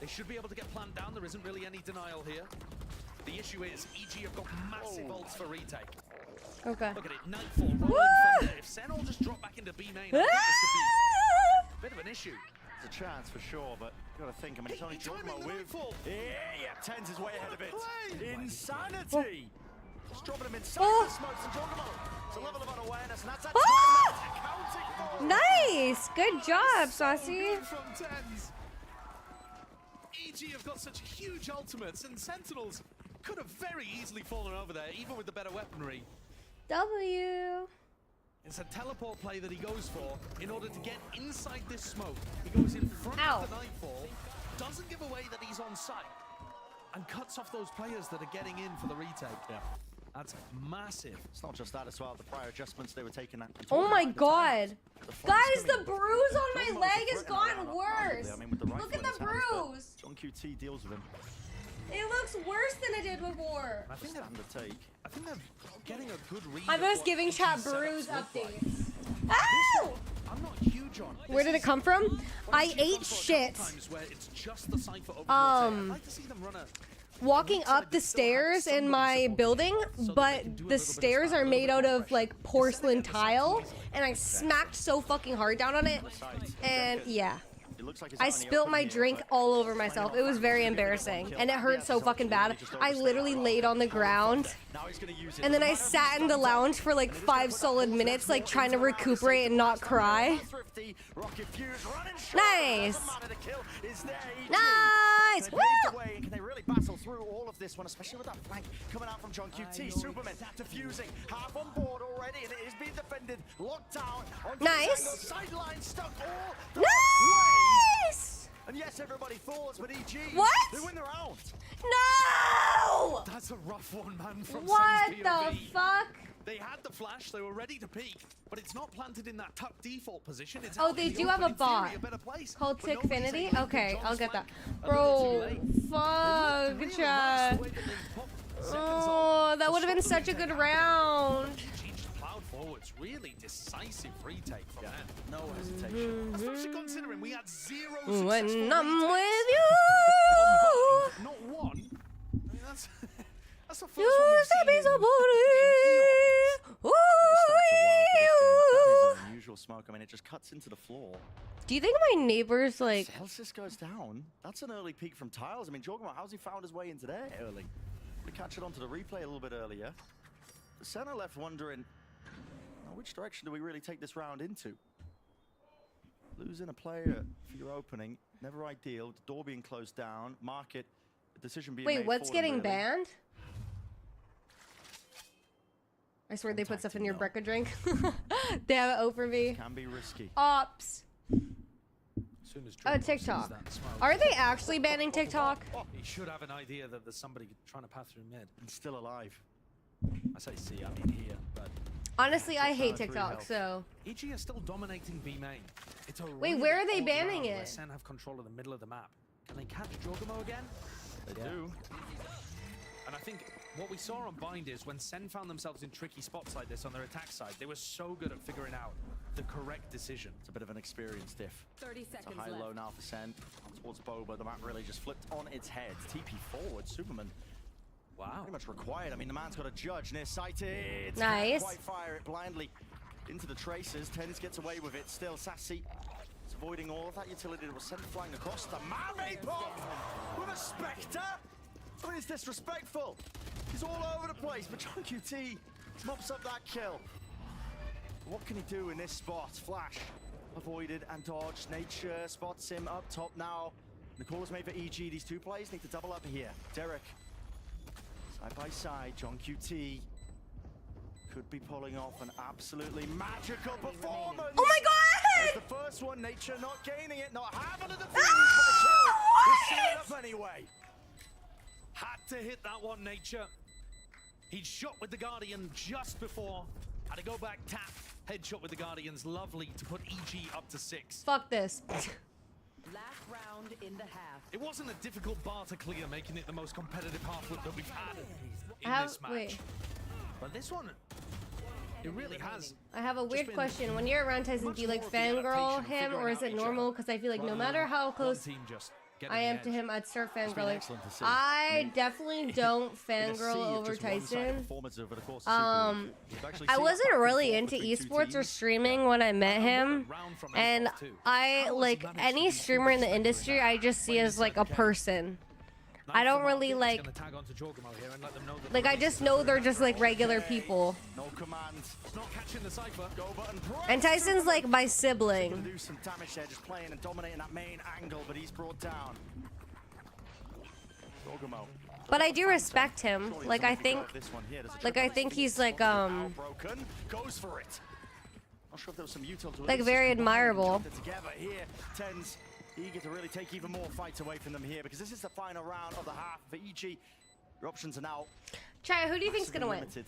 They should be able to get planned down, there isn't really any denial here. The issue is, EG have got massive ults for retake. Okay. Look at it, Nightfall rolling from there. If Sen will just drop back into B main, I think this could be a bit of an issue. It's a chance for sure, but Gotta think, I mean, it's only Jorgmo with... Yeah, Tens is way ahead of it. Insanity! Just dropping him inside the smokes and Jorgmo. It's a level of unawareness, and that's a accounting for. Nice! Good job, Saucy. From Tens. EG have got such huge ultimates, and Sentinels could have very easily fallen over there, even with the better weaponry. W. It's a teleport play that he goes for in order to get inside this smoke. He goes in front of the Nightfall, doesn't give away that he's on site, and cuts off those players that are getting in for the retake. Yeah. That's massive. It's not just that as well, the prior adjustments they were taking. Oh my god. Guys, the bruise on my leg has gotten worse. Look at the bruise. John QT deals with him. It looks worse than it did before. I think they're getting a good read. I'm just giving chat bruise updates. Ow! I'm not huge on. Where did it come from? I ate shit. Walking up the stairs in my building, but the stairs are made out of like porcelain tile, and I smacked so fucking hard down on it, and yeah. I spilt my drink all over myself. It was very embarrassing, and it hurt so fucking bad. I literally laid on the ground, and then I sat in the lounge for like 5 solid minutes, like trying to recuperate and not cry. Nice! Nice! Woo! Can they really battle through all of this one, especially with that flank coming out from John QT? Superman diffusing, half on board already, and it is being defended, locked down. Nice! Sideline stuck all the Nice! And yes, everybody falls, but EG, what? They win the round. No! That's a rough one, man. From what the fuck? They had the flash, they were ready to peek, but it's not planted in that tuck default position. It's they do have a bot called Tickfinity. Okay, I'll get that. Bro, fuck, chat. Oh, that would have been such a good round. Plowed forwards, really decisive retake from them. No hesitation. Especially considering we had 0 successful when I'm with you. Not one. I mean, that's the first You one used to be so That is an unusual smoke. I mean, it just cuts into the floor. Do you think my neighbors like... Celsius goes down. That's an early peek from Tiles. I mean, Jorgmo, how's he found his way into there early? We catch it onto the replay a little bit earlier. The center left wondering, which direction do we really take this round into? Losing a player for your opening, never ideal. The door being closed down. Market, the decision being made. Wait, what's getting banned? I swear they put stuff in your Brecca drink. They have it over me. Can be risky. Ops. Oh, TikTok. Are they actually banning TikTok? He should have an idea that there's somebody trying to pass through mid. And still alive. I say see, I mean here, but... Honestly, I hate TikTok, so... EG are still dominating B main. It's a wait, where are they banning it? Sen have control of the middle of the map. Can they catch Jorgmo again? They do. And I think what we saw on Bind is when Sen found themselves in tricky spots like this on their attack side, they were so good at figuring out the correct decision. It's a bit of an experience diff. 30 seconds it's a high-low now for Sen. Towards Boba, the map really just flipped on its head. TP forward, Superman. Wow. Pretty much required. I mean, the man's got a judge near-sighted. Nice. Can't quite fire it blindly into the traces. Tens gets away with it. Still, Sassy is avoiding all of that utility that was sent flying across. The man pop with a Spectre. I mean, it's disrespectful. He's all over the place, but John QT mops up that kill. What can he do in this spot? Flash avoided and dodged. Nature spots him up top now. The call is made for EG. These two players need to double up here. Derek, side by side. John QT could be pulling off an absolutely magical performance. Oh my god! There's the first one. Nature not gaining it, not having a defense, but the kill. We'll see it up anyway. Had to hit that one, Nature. He'd shot with the Guardian just before. Had to go back, tap, headshot with the Guardians. Lovely to put EG up to 6. Fuck this. Last round in the half. It wasn't a difficult bar to clear, making it the most competitive half that we've had in this match. Wait. But this one, it really has. I have a weird question. When you're around Tyson, do you like fangirl him, or is it normal? Because I feel like no matter how close getting I the am edge. to him. I'd start been fangirling. excellent to see. I definitely don't In a sea fangirl of over just one-sided Tyson. performances over the course of Super League. We've actually I seen wasn't back and really forth into between two esports or teams. streaming when I met him, and I like any streamer in the industry. I just see as like a person. I don't really like. I just know they're just like regular people. No commands. Not catching the cipher. Go button. And Tyson's like my Gonna sibling. do some damage there, just playing and dominating that main angle, but he's brought down. Jorgamo. But I do respect him. Like I think, he's like broken. Goes for it. Not sure if there was some util to it. like very admirable. Together here, Tens eager to really take even more fights away from them here because this is the final round of the half for EG. Your options are now. Chai, who do you think's gonna win? limited.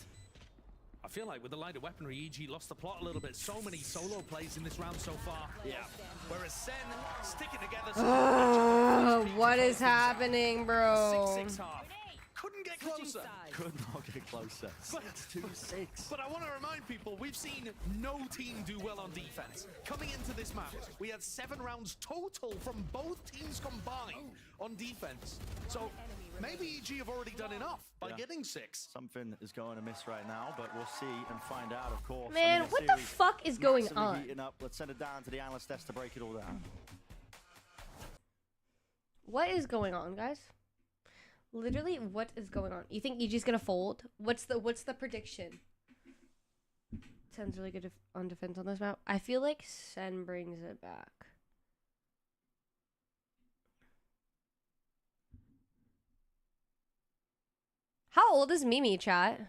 I feel like with the lighter weaponry, EG lost the plot a little bit. So many solo plays in this round so far. Yeah. Whereas Sen sticking together. Oh, what is happening, bro? 6-6 half. Couldn't get closer. Could not get closer. 6-2-6. But I want to remind people, we've seen no team do well on defense. Coming into this match, we had 7 rounds total from both teams combined on defense. So maybe EG have already done enough by getting 6. Something is going amiss right now, but we'll see and find out, of course. Man, what the fuck is going on? Heating up. Let's send it down to the analyst desk to break it all down. What is going on, guys? Literally, what is going on? You think EG's gonna fold? What's the prediction? Sen's really good on defense on this map. I feel like Sen brings it back. How old is Mimi, chat?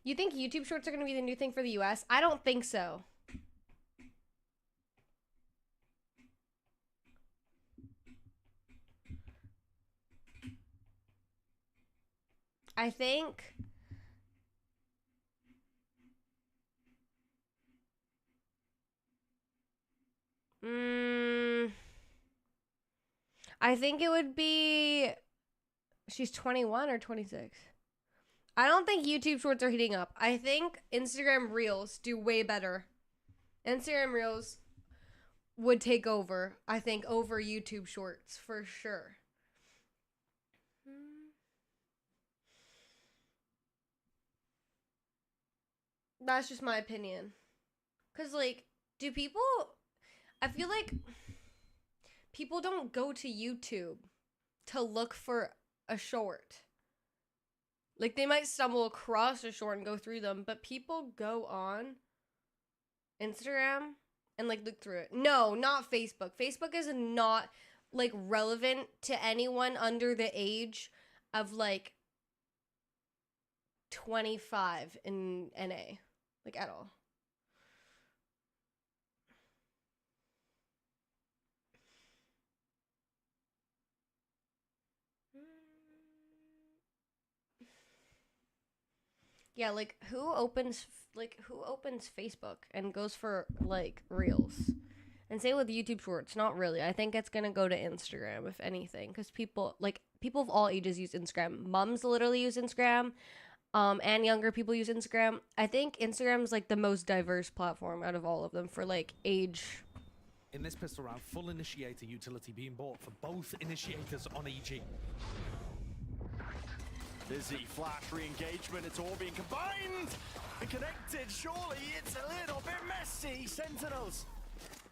You think YouTube shorts are gonna be the new thing for the US? I don't think so. I think it would be she's 21 or 26. I don't think YouTube shorts are heating up. I think Instagram Reels do way better. Instagram Reels would take over, I think, over YouTube shorts for sure. That's just my opinion. Cause like, I feel like people don't go to YouTube to look for a short. Like they might stumble across a short and go through them, but people go on Instagram and like look through it. No, not Facebook. Facebook is not like relevant to anyone under the age of like 25 in NA. Like at all. Yeah, like who opens Facebook and goes for like Reels? And same with YouTube Shorts, not really. I think it's gonna go to Instagram if anything, because people of all ages use Instagram. Mums literally use Instagram. And younger people use Instagram. I think Instagram's like the most diverse platform out of all of them for like age. In this pistol round, full initiator utility being bought for both initiators on EG. Busy flash re-engagement, it's all being combined and connected. Surely it's a little bit messy. Sentinels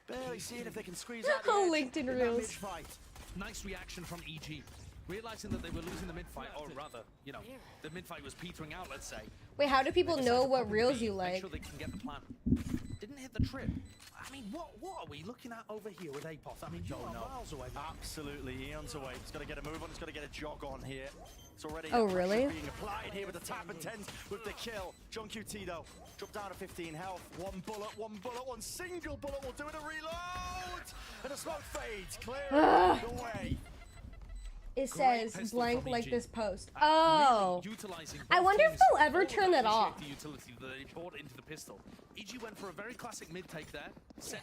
barely seeing if they can squeeze out the Oh, edge LinkedIn in that Reels. mid-fight. Nice reaction from EG. Realizing that they were losing the mid-fight, or rather, you know, the mid-fight was petering out, let's say. Wait, how do people know what Reels you like? Make sure they can get the plan. Didn't hit the trip. I mean, what are we looking at over here with Apoth? I mean, you are miles away. Absolutely, Eon's away. He's got to get a move on. He's got to get a jog on here. It's already really? being applied here with the tap and tens with the kill. John QT though, dropped down to 15 health. One single bullet will do it. A reload, and the smoke fades, clear the way. It says blank like this post. Oh. I wonder if they'll ever turn that off. The utility that they brought into the pistol. EG went for a very classic mid take there.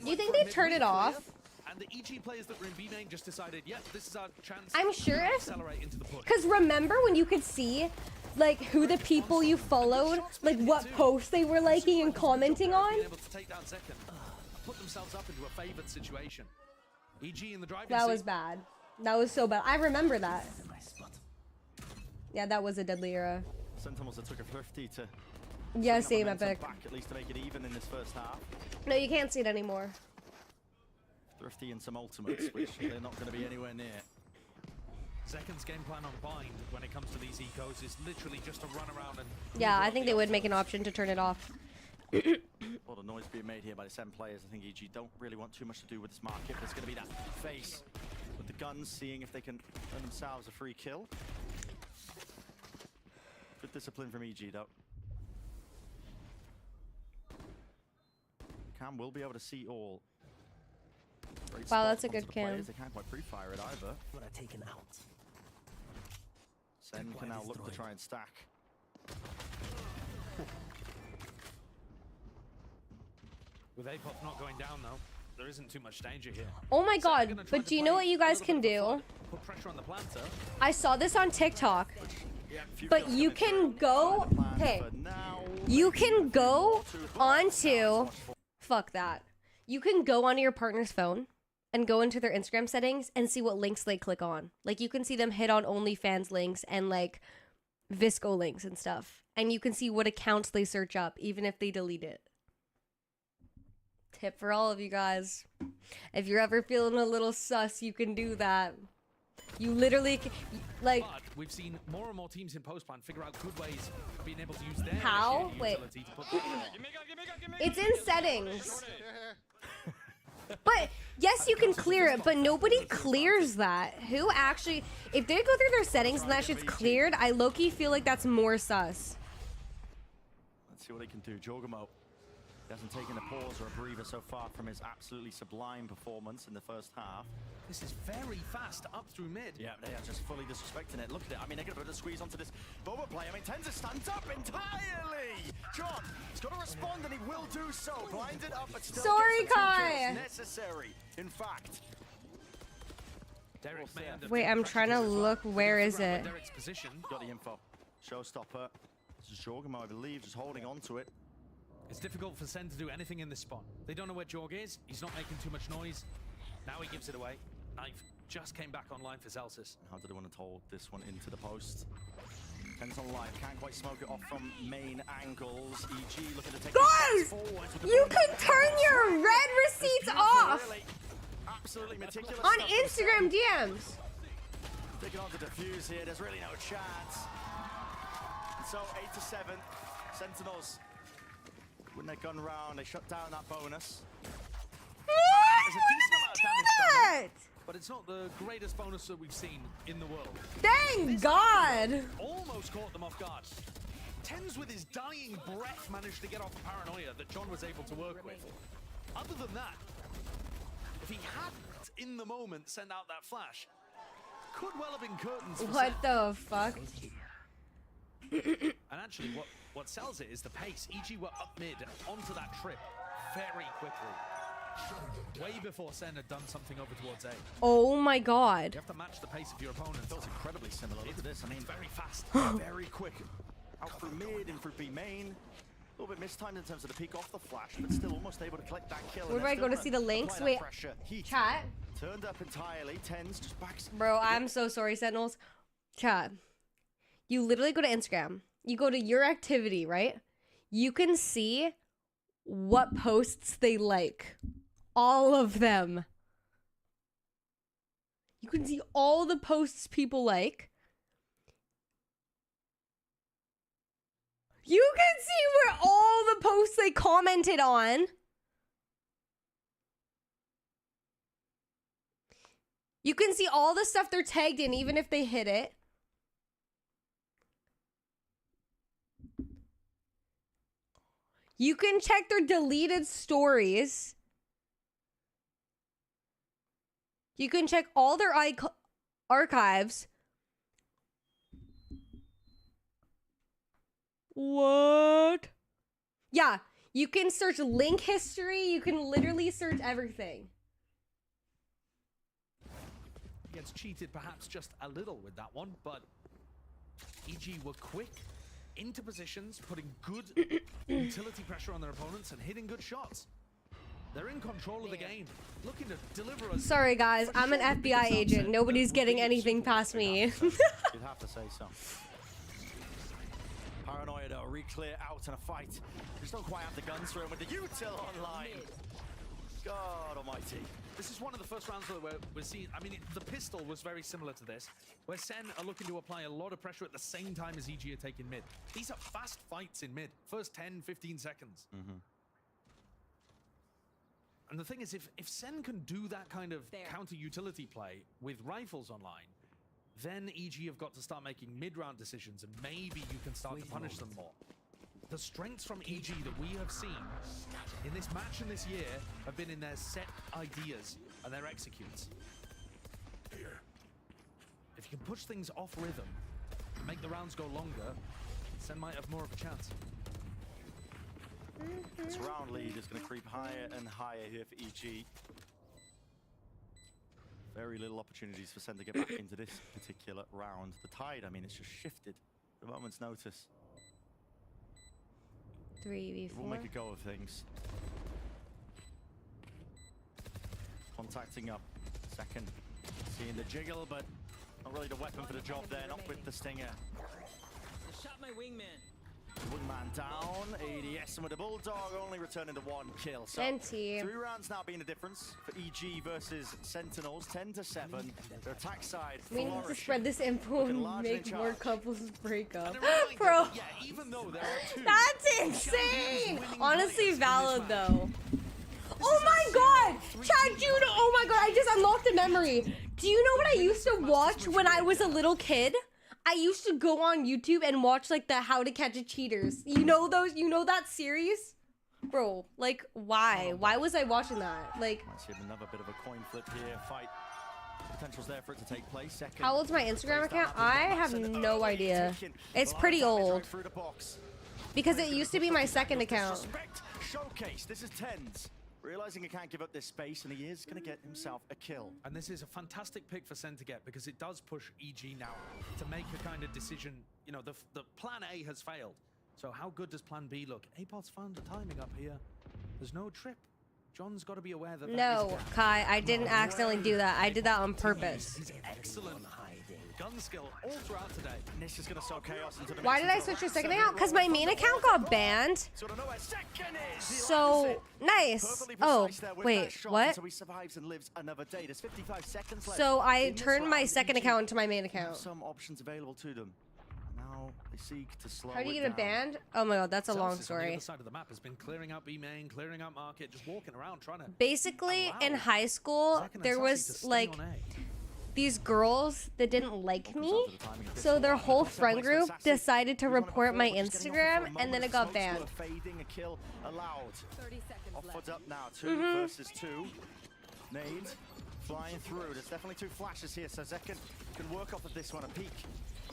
Do you think they turn it off? And the EG players that were in B main just decided, yeah, this is our chance. I'm sure to if, accelerate into the push. because remember when you could see like who the people you followed, like what posts they were liking and commenting on. Able to take down second, put themselves up into a favored situation. EG in the driving That seat. was bad. That was so bad. I remember that. Yeah, that was a deadly era. Sentinels that took a Thrifty to Yeah, same Epic. back at least to make it even in this first half. No, you can't see it anymore. Thrifty and some ultimates, which they're not going to be anywhere near. Zekken's game plan on bind when it comes to these ecos is literally just to run around and... Yeah, I think they would make an option to turn it off. A lot of noise being made here by the 7 players. I think EG don't really want too much to do with this market. There's going to be that face with the guns, seeing if they can earn themselves a free kill. Good discipline from EG, though. Cam will be able to see all. Great Wow, spot that's a onto good the cam. players. They can't quite pre-fire it either. What I taken out. Sen can now look to try and stack. With Apop not going down though, there isn't too much danger here. Oh my god, but do you know what you guys can do? Put pressure on the planter. I saw this on TikTok. But you can go, hey, you can go onto, fuck that. You can go onto your partner's phone and go into their Instagram settings and see what links they click on. Like you can see them hit on OnlyFans links and like Visco links and stuff. And you can see what accounts they search up, even if they delete it. Tip for all of you guys. If you're ever feeling a little sus, you can do that. You literally, like... But we've seen more and more teams in post-plan figure out good ways of being able to use their How? Wait. utility to put pressure on. It's in settings. But yes, you can clear it, but nobody clears that. Who actually, if they go through their settings and that shit's cleared, I low-key feel like that's more sus. Let's see what he can do. Jorgamo hasn't taken a pause or a breather so far from his absolutely sublime performance in the first half. This is very fast up through mid. Yeah, they are just fully disrespecting it. Look at it. I mean, they're going to put a squeeze onto this Boba play. I mean, Tenza stands up entirely. John, he's got to respond, and he will do so. Blinded up, but still Sorry, gets the 2 Kai. kills necessary. In fact. Derek may end up Wait, I'm trying to look. Where is it? Derek's position. Got the info. Showstopper. This is Jorgamo, I believe, just holding on to it. It's difficult for Sen to do anything in this spot. They don't know where Jorg is. He's not making too much noise. Now he gives it away. Knife just came back online for Celsius. How did they want to hold this one into the post? Ten's on live, can't quite smoke it off from main angles. EG looking to take Guys, forward. you can turn your red receipts off Really. Absolutely meticulous on stuff. Instagram DMs. Taking on the defuse here, there's really no chance. And so 8-7, Sentinels win their gun round, they shut down that bonus. Why There's a would decent amount of they damage do done. that? But it's not the greatest bonus that we've seen in the world. Thank God. Almost caught them off guard. Tens with his dying breath managed to get off the paranoia that John was able to work with. Other than that, if he hadn't in the moment sent out that flash, could well have been curtains for What Sen. the fuck? And actually, what sells it is the pace. EG were up mid onto that trip very quickly. Way before Sen had done something over towards A. Oh my God. You have to match the pace of your opponent. Feels incredibly similar. Look at this. I mean, It's very fast. very quick. Out through mid, in through B main. A little bit mistimed in terms of the peak off the flash, but still almost able to collect that kill. Where do I go to see the links? Wait, chat. Turned up entirely. Tens just backs. Bro, I'm so sorry, Sentinels. Chat. You literally go to Instagram. You go to your activity, right? You can see what posts they like. All of them. You can see all the posts people like. You can see where all the posts they commented on. You can see all the stuff they're tagged in, even if they hit it. You can check their deleted stories. You can check all their archives. What? Yeah, you can search link history. You can literally search everything. He gets cheated perhaps just a little with that one, but EG were quick into positions, putting good utility pressure on their opponents and hitting good shots. They're in control of the game, looking to deliver us. Sorry guys, I'm an FBI agent. Nobody's getting anything past me. You'd have to say so. Paranoia though, re-clear out in a fight. Just don't quite have the guns through him with the util online. God almighty. This is one of the first rounds where we're seeing, I mean, the pistol was very similar to this, where Sen are looking to apply a lot of pressure at the same time as EG are taking mid. These are fast fights in mid, first 10, 15 seconds. And the thing is, if Sen can do that kind of counter-utility play with rifles online, then EG have got to start making mid-round decisions, and maybe you can start to punish them more. The strengths from EG that we have seen in this match and this year have been in their set ideas and their executes. If you can push things off rhythm, make the rounds go longer, Sen might have more of a chance. This round lead is going to creep higher and higher here for EG. Very little opportunities for Sen to get back into this particular round. The tide, I mean, it's just shifted at a moment's notice. 3v4. We'll make a go of things. Contacting up. Second. Seeing the jiggle, but not really the weapon for the job there. Not with the stinger. I shot my wingman. Wingman down. ADS and with the Bulldog only returning to 1 kill. So Senti. 3 rounds now being the difference for EG versus Sentinels. 10-7. Their attack side. We need to spread this info and make more couples break up. Bro, Bro, yeah, even though there are 2, that's insane! Honestly valid though. Oh my god! Chad Juno, oh my god, I just unlocked a memory. Do you know what I used to watch when I was a little kid? I used to go on YouTube and watch like the How to Catch a Cheaters. You know those, you know that series? Bro, like why? Why was I watching that? Like, Might see another bit of a coin flip here. Fight potential's there for it to take place. Second. how old's my Instagram account? I have no idea. It's pretty old. Because it used to be my second account. Showcase. This is Tens. Realizing he can't give up this space, and he is going to get himself a kill. And this is a fantastic pick for Sen to get, because it does push EG now to make a kind of decision. You know, the plan A has failed. So how good does plan B look? Apod's found the timing up here. There's no trip. John's got to be aware that No, Kai, I didn't accidentally do that. I did that on purpose. He's excellent gun skill all throughout today. And this is going to sow chaos into the Why did I switch to second account? Because my main account got banned. So, nice. Oh, wait, what? So he survives and lives another day. There's 55 seconds left. So I turned my second account into my main account. Some options available to them. Now they seek to slow it down. How do you get a banned? Oh my god, that's a long On the story. other side of the map has been clearing out B main, clearing out market, just walking around trying to. Basically, in high school, there was like these girls that didn't like me, so their whole friend group decided to report my Instagram, and then it got banned. Fading a kill allowed. 30 seconds Offwards left. up now. 2 versus 2. Nade flying through. There's definitely 2 flashes here, so Zekken can work off of this one. A peek.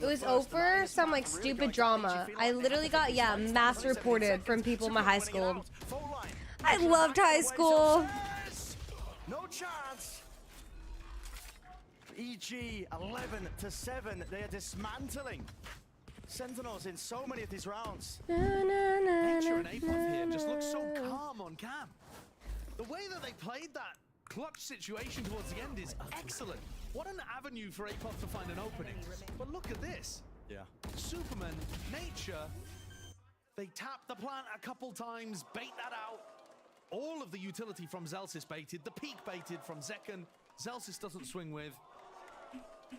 It was over some like stupid drama. I literally got, yeah, mass reported from people in my high school. I loved high school. No chance. EG 11-7. They are dismantling Sentinels in so many of these rounds. Nature and Apod here just look so calm on cam. The way that they played that clutch situation towards the end is excellent. What an avenue for Apod to find an opening. But look at this. Yeah. Superman, Nature, they tap the plant a couple times, bait that out. All of the utility from Zelsis baited, the peak baited from Zekken. Zelsis doesn't swing with.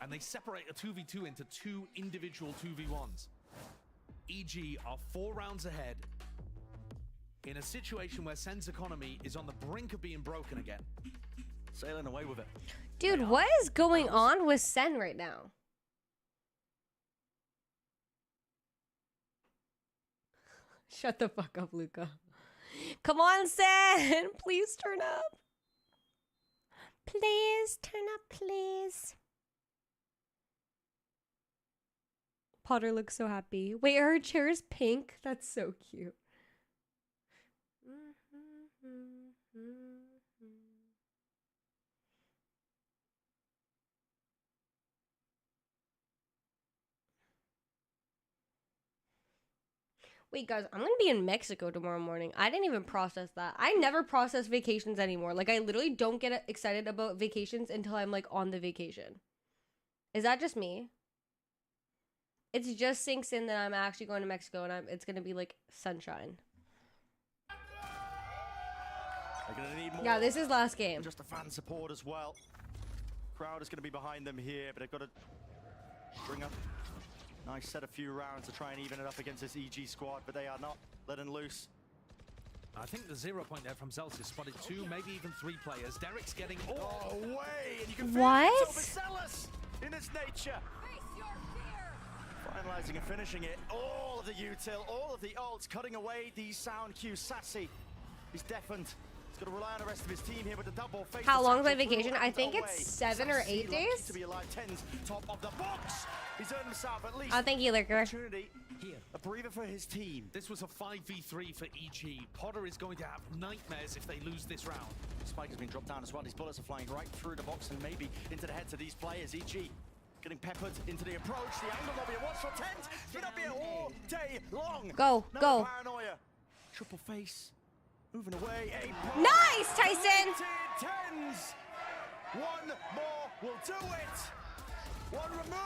And they separate a 2v2 into 2 individual 2v1s. EG are 4 rounds ahead in a situation where Sen's economy is on the brink of being broken again. Sailing away with it. Dude, what is going on with Sen right now? Shut the fuck up, Luca. Come on, Sen. Please turn up. Please turn up, please. Potter looks so happy. Wait, her chair is pink? That's so cute. Wait, guys, I'm gonna be in Mexico tomorrow morning. I didn't even process that. I never process vacations anymore. Like, I literally don't get excited about vacations until I'm, like, on the vacation. Is that just me? It just sinks in that I'm actually going to Mexico and it's gonna be, like, sunshine. They're gonna need more. Yeah, this is last game. Just the fan support as well. Crowd is gonna be behind them here, but they've got to string up. Nice set a few rounds to try and even it up against this EG squad, but they are not letting loose. I think the 0 point there from Celsius spotted 2, maybe even 3 players. Derek's getting all away, and you can feel what? it's overzealous in its nature. Finalizing and finishing it. All of the util, all of the ults, cutting away these sound cues. Sassy, he's deafened. He's got to rely on the rest of his team here with the double face. How long is my vacation? I think it's 7 or 8 days. To be alive, 10's top of the box. He's earned himself at least. Oh, thank you, Liquor. Here, a breather for his team. This was a 5v3 for EG. Potter is going to have nightmares if they lose this round. Spike has been dropped down as well. These bullets are flying right through the box and maybe into the heads of these players. EG getting peppered into the approach. The angle will be a watch for 10. It's gonna be all day long. Go, no go. Paranoia. Triple face. Moving away. Nice, Tyson. 10s. One more will do it. One removed.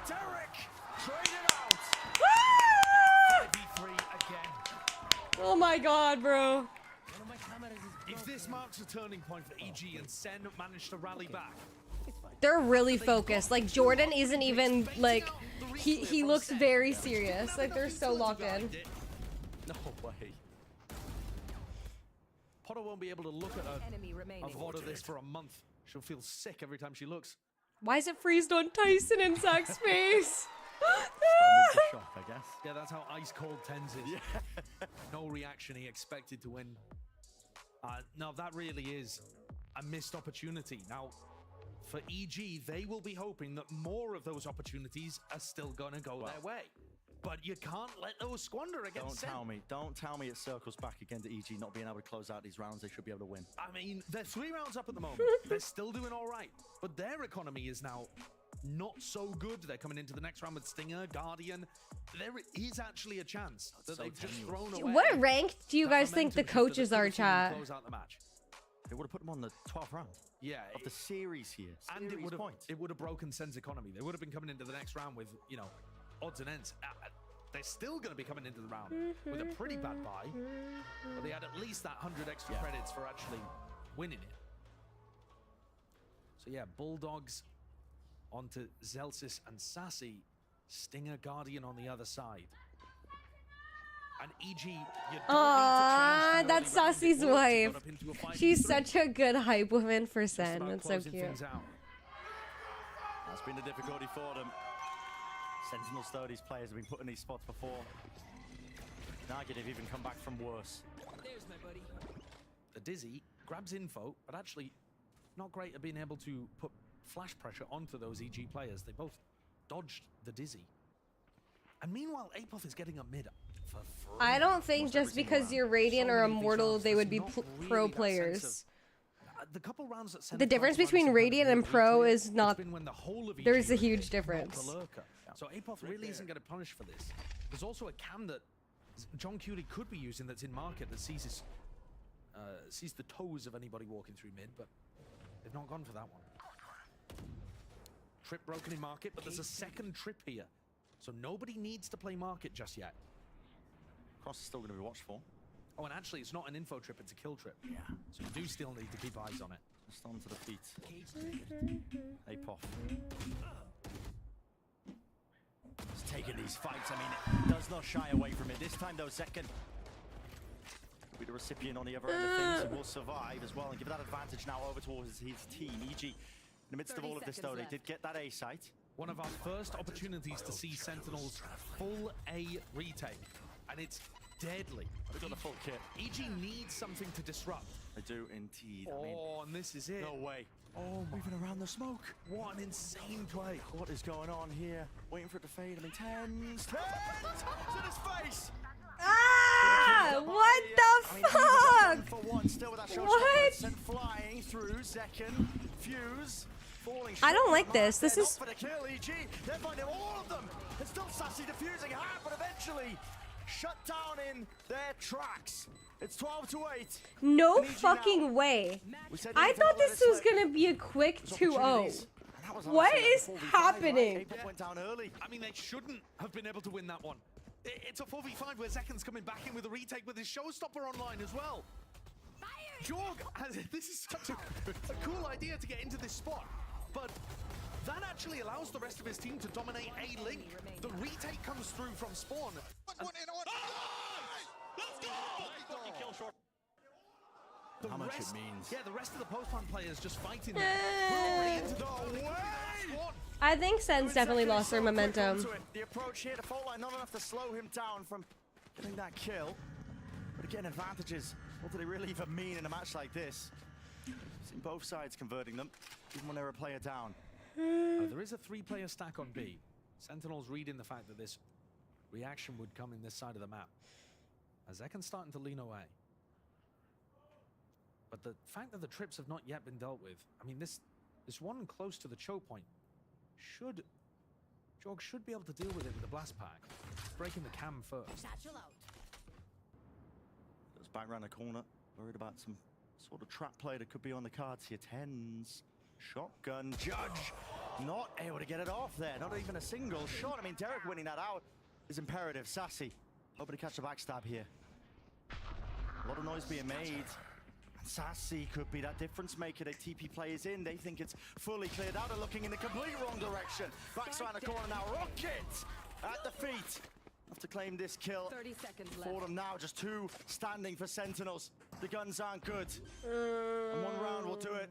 Derek traded out. 5v3 again. Oh my god, bro. If this marks a turning point for EG and Sen managed to rally back. They're really focused. Like, Jordan isn't even, like, he looks very serious. Like, they're so locked in. No way. Potter won't be able to look at a VOD of this for a month. She'll feel sick every time she looks. Why is it freezed on Tyson and Zach's face? Shock, I guess. Yeah, that's how ice cold Tens is. Yeah. No reaction. He expected to win. Now that really is a missed opportunity. Now, for EG, they will be hoping that more of those opportunities are still gonna go their way. But you can't let those squander against Sen. Don't tell me it circles back again to EG not being able to close out these rounds. They should be able to win. I mean, they're 3 rounds up at the moment. They're still doing all right. But their economy is now not so good. They're coming into the next round with Stinger, Guardian. There is actually a chance that they've just thrown away. What rank do you guys think the coaches are, chat? Close out the match. They would have put them on the 12th round. Yeah, of the series here. And it would have broken Sen's economy. They would have been coming into the next round with, you know, odds and ends. They're still going to be coming into the round with a pretty bad buy, but they had at least that 100 extra credits for actually winning it. So yeah, Bulldogs onto Zelsis and Sassy, Stinger, Guardian on the other side. And EG, you don't that's Sassy's wife. She's such a good hype woman for Sen. That's so cute. That's been the difficulty for them. Sentinels, though, these players have been put in these spots before. Negative even come back from worse. There's my buddy. The Dizzy grabs info, but actually not great at being able to put flash pressure onto those EG players. They both dodged the Dizzy. And meanwhile, Apoth is getting a mid for free. I don't think just because you're Radiant or Immortal, they would be pro players. The couple rounds that the difference between Radiant and Pro is not. There's a huge difference. So Apoth really isn't going to punish for this. There's also a cam that John Curie could be using that's in market that sees the toes of anybody walking through mid, but they've not gone for that one. Trip broken in market, but there's a second trip here. So nobody needs to play market just yet. Cross is still going to be watchful. Oh, and actually, it's not an info trip, it's a kill trip. Yeah. So you do still need to keep eyes on it. Just onto the feet. Apoth. He's taking these fights. I mean, it does not shy away from it. This time, though, second. Be the recipient on the other end of things and will survive as well and give that advantage now over towards his team. EG, in the midst of all of this, though, they did get that A site. One of our first opportunities to see Sentinels full A retake, and it's deadly. They've got the full kit. EG needs something to disrupt. They do indeed. Oh, I mean, and this is it. no way. Oh, moving around the smoke. What an insane play. What is going on here? Waiting for it to fade. I mean, tens to his face. Ah! What the fuck? For one, still with that shot. What? Sent flying through. Second fuse. I don't like this. This is. For the kill, EG. They're finding all of them. There's still Sassy defusing half, but eventually shut down in their tracks. It's 12-8. No fucking way. I thought this was gonna be a quick 2-0. What is happening? Went down early. I mean, they shouldn't have been able to win that one. It's a 4v5 where Zekan's coming back in with a retake with his showstopper online as well. Jorg, this is such a cool idea to get into this spot, but that actually allows the rest of his team to dominate A link. The retake comes through from spawn. Let's go! How much it means. Yeah, the rest of the post-plant players just fighting there. I think Sen's definitely lost their momentum. The approach here to fault line not enough to slow him down from getting that kill. But again, advantages. What do they really even mean in a match like this? Seen both sides converting them, even when they're a player down. There is a 3-player stack on B. Sentinels reading the fact that this reaction would come in this side of the map. As Zekan's starting to lean away. But the fact that the trips have not yet been dealt with, I mean, this one close to the choke point Jorg should be able to deal with it with the blast pack. Breaking the cam first. Goes back around the corner, worried about some sort of trap play that could be on the cards here. Tens, shotgun, Judge, not able to get it off there. Not even a single shot. I mean, Derek winning that out is imperative. Sassy, hoping to catch a backstab here. A lot of noise being made. Sassy could be that difference maker. They TP players in. They think it's fully cleared out. They're looking in the complete wrong direction. Backside the corner now. Rocket at the feet. Have to claim this kill. 30 seconds left. For them now. Just 2 standing for Sentinels. The guns aren't good. And 1 round will do it.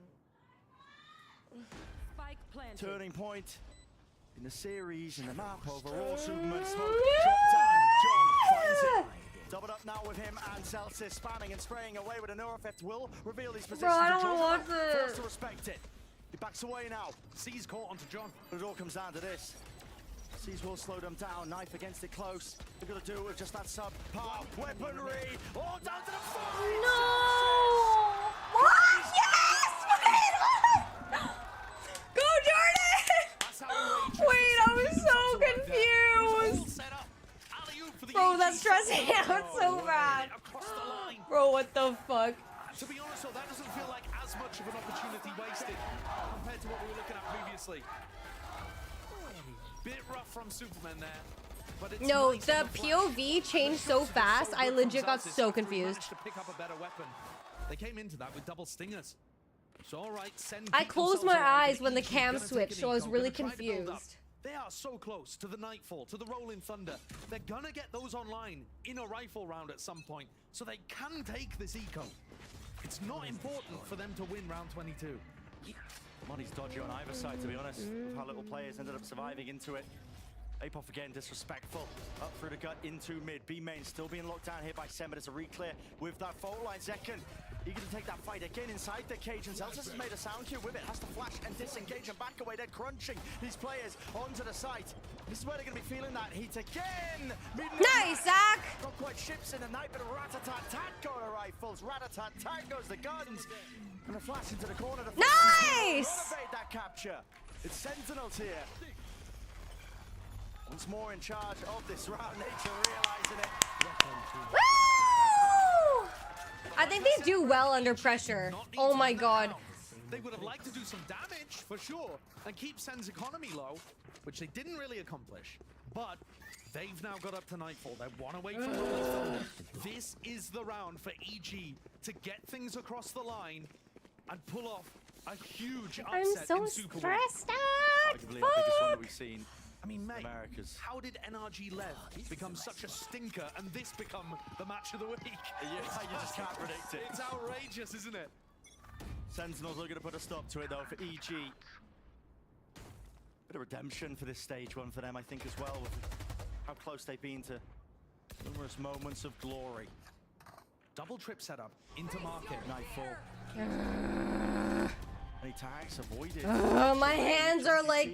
Spike planted. Turning point in the series, in the map overall. Superman smoke. Shot down. John finds it. Doubled up now with him and Celsius spamming and spraying away with a Neurofeft will reveal these positions. Bro, I don't want this. Forced to respect it. He backs away now. C's caught onto John. But it all comes down to this. C's will slow them down. Knife against it close. They're going to do it with just that subpar weaponry. All down to the fire. No! What? Yes! Go, Jordan! Wait, I was so confused. Bro, that's stressing out so bad. Bro, what the fuck? To be honest, though, that doesn't feel like as much of an opportunity wasted compared to what we were looking at previously. Bit rough from Superman there. But it's No, nice the POV changed so fast, I legit got so confused. To pick up a better weapon. They came into that with double stingers. So all right, I closed my eyes when the cam switched, so I was really confused. They are so close to the Nightfall, to the Rolling Thunder. They're gonna get those online in a rifle round at some point, so they can take this eco. It's not important for them to win round 22. Money's dodgy on either side, to be honest. With how little players ended up surviving into it. Apoff again disrespectful. Up through the gut into mid. B main still being locked down here by Sem, but it's a re-clear with that fault line. Zekan eager to take that fight again inside the cage, and Celsius has made a sound cue with it. Has to flash and disengage and back away. They're crunching these players onto the site. This is where they're going to be feeling that heat again. Nice, Zach! Not quite ships in the night, but rat-a-tat-tat go the rifles. Rat-a-tat-tat goes the guns. And a flash into the corner. Nice! Renovate that capture. It's Sentinels here. Once more in charge of this round. Nature realizing it. Woo! I think they do well under pressure. Oh my god. They would have liked to do some damage, for sure, and keep Sen's economy low, which they didn't really accomplish. But they've now got up to Nightfall. They want to wait for Rolling Thunder. This is the round for EG to get things across the line and pull off a huge upset I'm so in Super stressed Bowl. out. Arguably the biggest one that we've seen. I mean, mate, America's. how did NRG Lev become such a stinker and this become the match of the week? Yeah, you just can't predict it. It's outrageous, isn't it? Sentinels are going to put a stop to it, though, for EG. Bit of redemption for this stage one for them, I think, as well, with how close they've been to numerous moments of glory. Double trip setup into market. Nightfall. Any tags avoided. My hands are like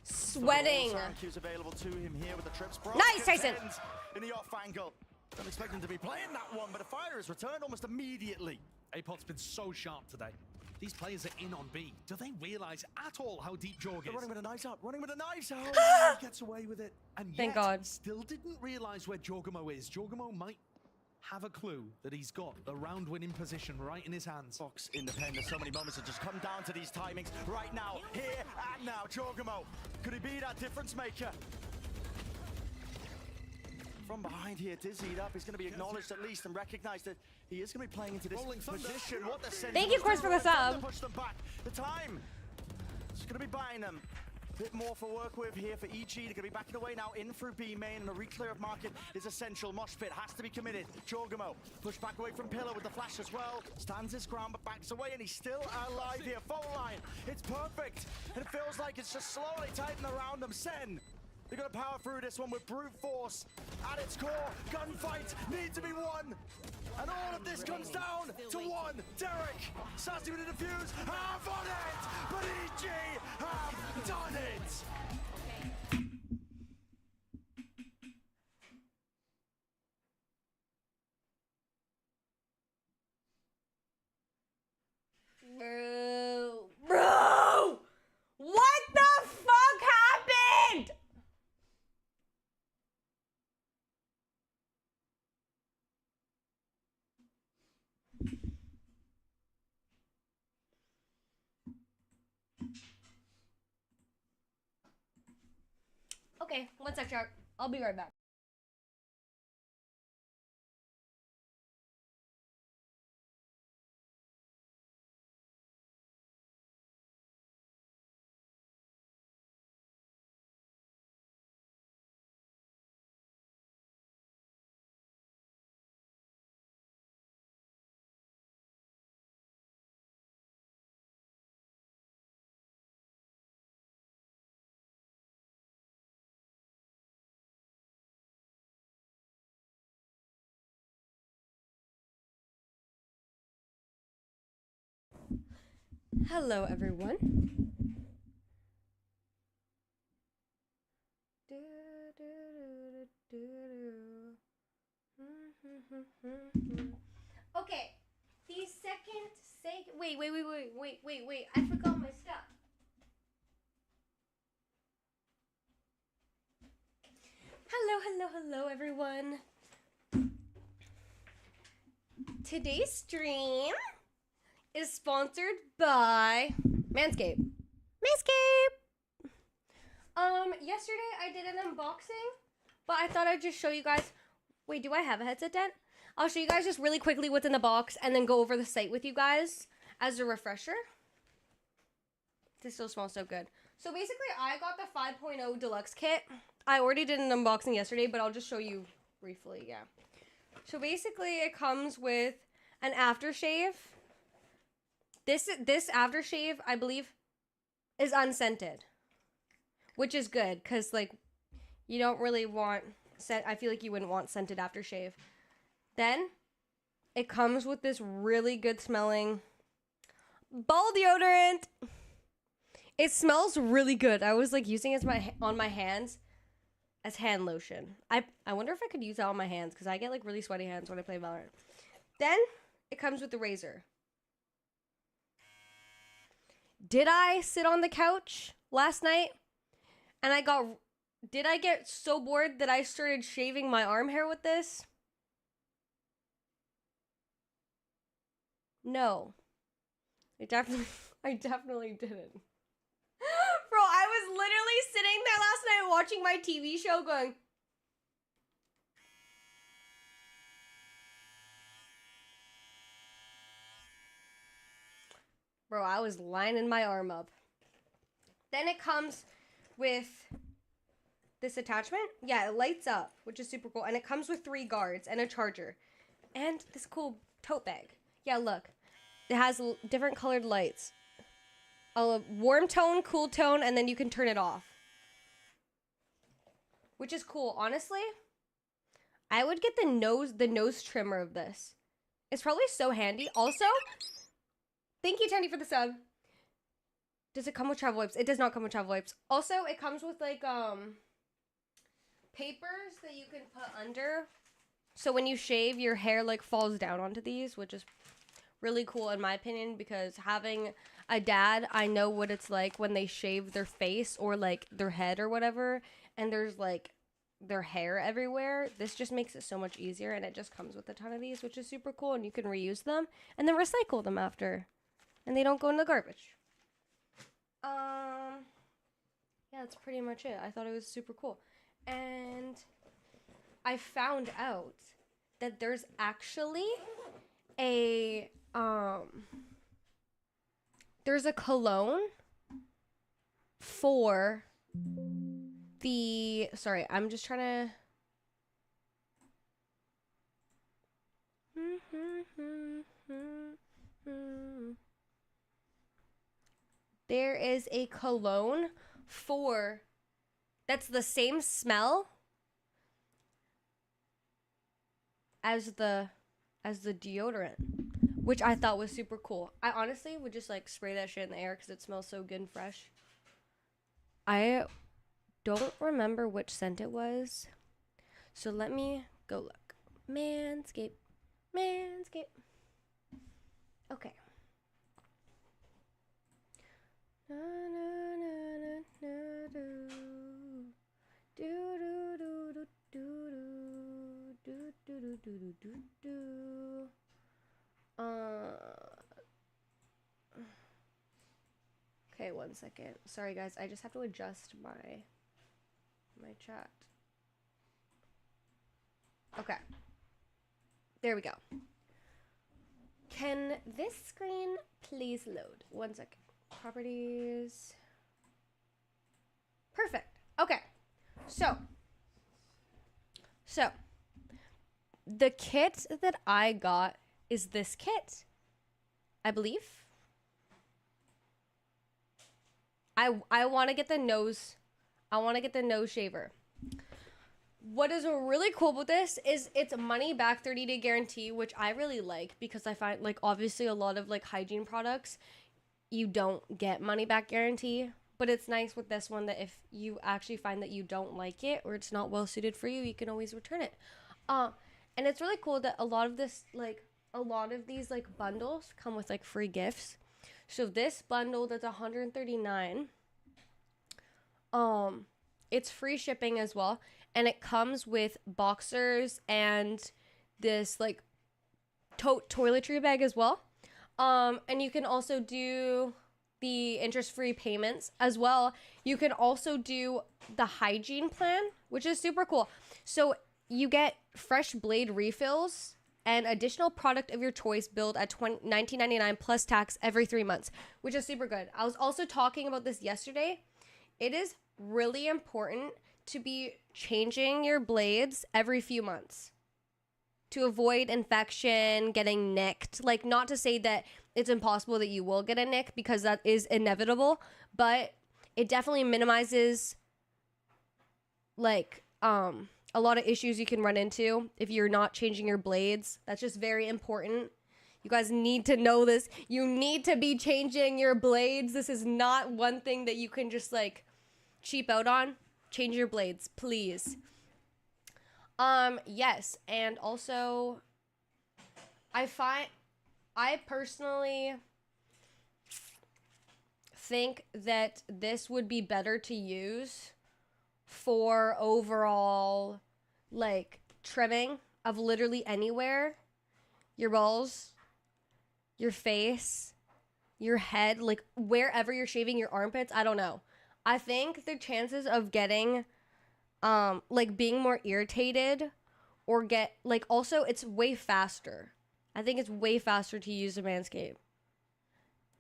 sweating. Available to him here with the trips. Nice, Tyson. In the off angle. Don't expect him to be playing that one, but a fire is returned almost immediately. Apot's been so sharp today. These players are in on B. Do they realize at all how deep Jorg is? They're running with the knives out, running with the knives out. He gets away with it. And Thank yet, God. still didn't realize where Jorgamo is. Jorgamo might have a clue that he's got the round-winning position right in his hands. Fox in the pen, there's so many moments that just come down to these timings right now, here and now. Jorgamo, could he be that difference maker? From behind here, dizzied up, he's going to be acknowledged at least and recognized that he is going to be playing into this position. What the Thank you, Chris, for the sub. Push them back. The time is going to be buying them. Bit more for work with here for EG. They're going to be backing away now in through B main, and a re-clear of market is essential. Mosh pit has to be committed. Jorgamo push back away from Pillar with the flash as well. Stands his ground but backs away, and he's still alive here. Full line. It's perfect. And it feels like it's just slowly tightening around them. Sen, they're going to power through this one with brute force at its core. Gunfight needs to be won. And all of this comes down to one. Derek, Sassy with a defuse, have on it! But EG have done it! Bro! What the fuck happened? Okay, one sec, Shark. I'll be right back. Hello, everyone. Okay, the second wait, I forgot my stuff. Hello, everyone. Today's stream is sponsored by Manscape. Yesterday I did an unboxing, but I thought I'd just show you guys. Wait, do I have a headset dent? I'll show you guys just really quickly what's in the box and then go over the site with you guys as a refresher. This still smells so good. So basically, I got the 5.0 deluxe kit. I already did an unboxing yesterday, but I'll just show you briefly, yeah. So basically, it comes with an aftershave. This aftershave, I believe, is unscented, which is good because, like, you don't really want scent. I feel like you wouldn't want scented aftershave. Then it comes with this really good smelling ball deodorant. It smells really good. I was like using it on my hands as hand lotion. I wonder if I could use that on my hands because I get like really sweaty hands when I play Valorant. Then it comes with the razor. Did I sit on the couch last night and did I get so bored that I started shaving my arm hair with this? No. I definitely didn't. Bro, I was literally sitting there last night watching my TV show going, bro, I was lining my arm up. Then it comes with this attachment. Yeah, it lights up, which is super cool. And it comes with 3 guards and a charger. And this cool tote bag. Yeah, look. It has different colored lights. A warm tone, cool tone, and then you can turn it off. Which is cool. Honestly, I would get the nose trimmer of this. It's probably so handy. Also, thank you, Tandy, for the sub. Does it come with travel wipes? It does not come with travel wipes. Also, it comes with like papers that you can put under. So when you shave, your hair like falls down onto these, which is really cool in my opinion, because having a dad, I know what it's like when they shave their face or like their head or whatever, and there's like their hair everywhere. This just makes it so much easier, and it just comes with a ton of these, which is super cool, and you can reuse them and then recycle them after, and they don't go in the garbage. Yeah, that's pretty much it. I thought it was super cool. And I found out that there's actually a there's a cologne for the, sorry, I'm just trying to there is a cologne for that's the same smell as the deodorant, which I thought was super cool. I honestly would just like spray that shit in the air because it smells so good and fresh. I don't remember which scent it was, so let me go look. Manscape. Okay. Okay, 1 second. Sorry guys, I just have to adjust my chat. Okay. There we go. Can this screen please load? 1 second. Properties. Perfect. Okay. So the kit that I got is this kit, I believe. I want to get the nose. I want to get the nose shaver. What is really cool about this is it's money back 30-day guarantee, which I really like because I find like obviously a lot of like hygiene products you don't get money back guarantee, but it's nice with this one that if you actually find that you don't like it or it's not well suited for you, you can always return it. And it's really cool that a lot of these like bundles come with like free gifts. So this bundle that's $139, it's free shipping as well, and it comes with boxers and this like toiletry bag as well. And you can also do the interest-free payments as well. You can also do the hygiene plan, which is super cool. So you get fresh blade refills and additional product of your choice billed at $19.99 plus tax every 3 months, which is super good. I was also talking about this yesterday. It is really important to be changing your blades every few months to avoid infection, getting nicked. Like, not to say that it's impossible that you will get a nick, because that is inevitable, but it definitely minimizes like a lot of issues you can run into if you're not changing your blades. That's just very important. You guys need to know this. You need to be changing your blades. This is not one thing that you can just like cheap out on. Change your blades, please. Yes, and also I personally think that this would be better to use for overall like trimming of literally anywhere. Your balls, your face, your head, like wherever you're shaving, your armpits, I don't know. I think the chances of getting like being more irritated or get like, also it's way faster. I think it's way faster to use a Manscaped,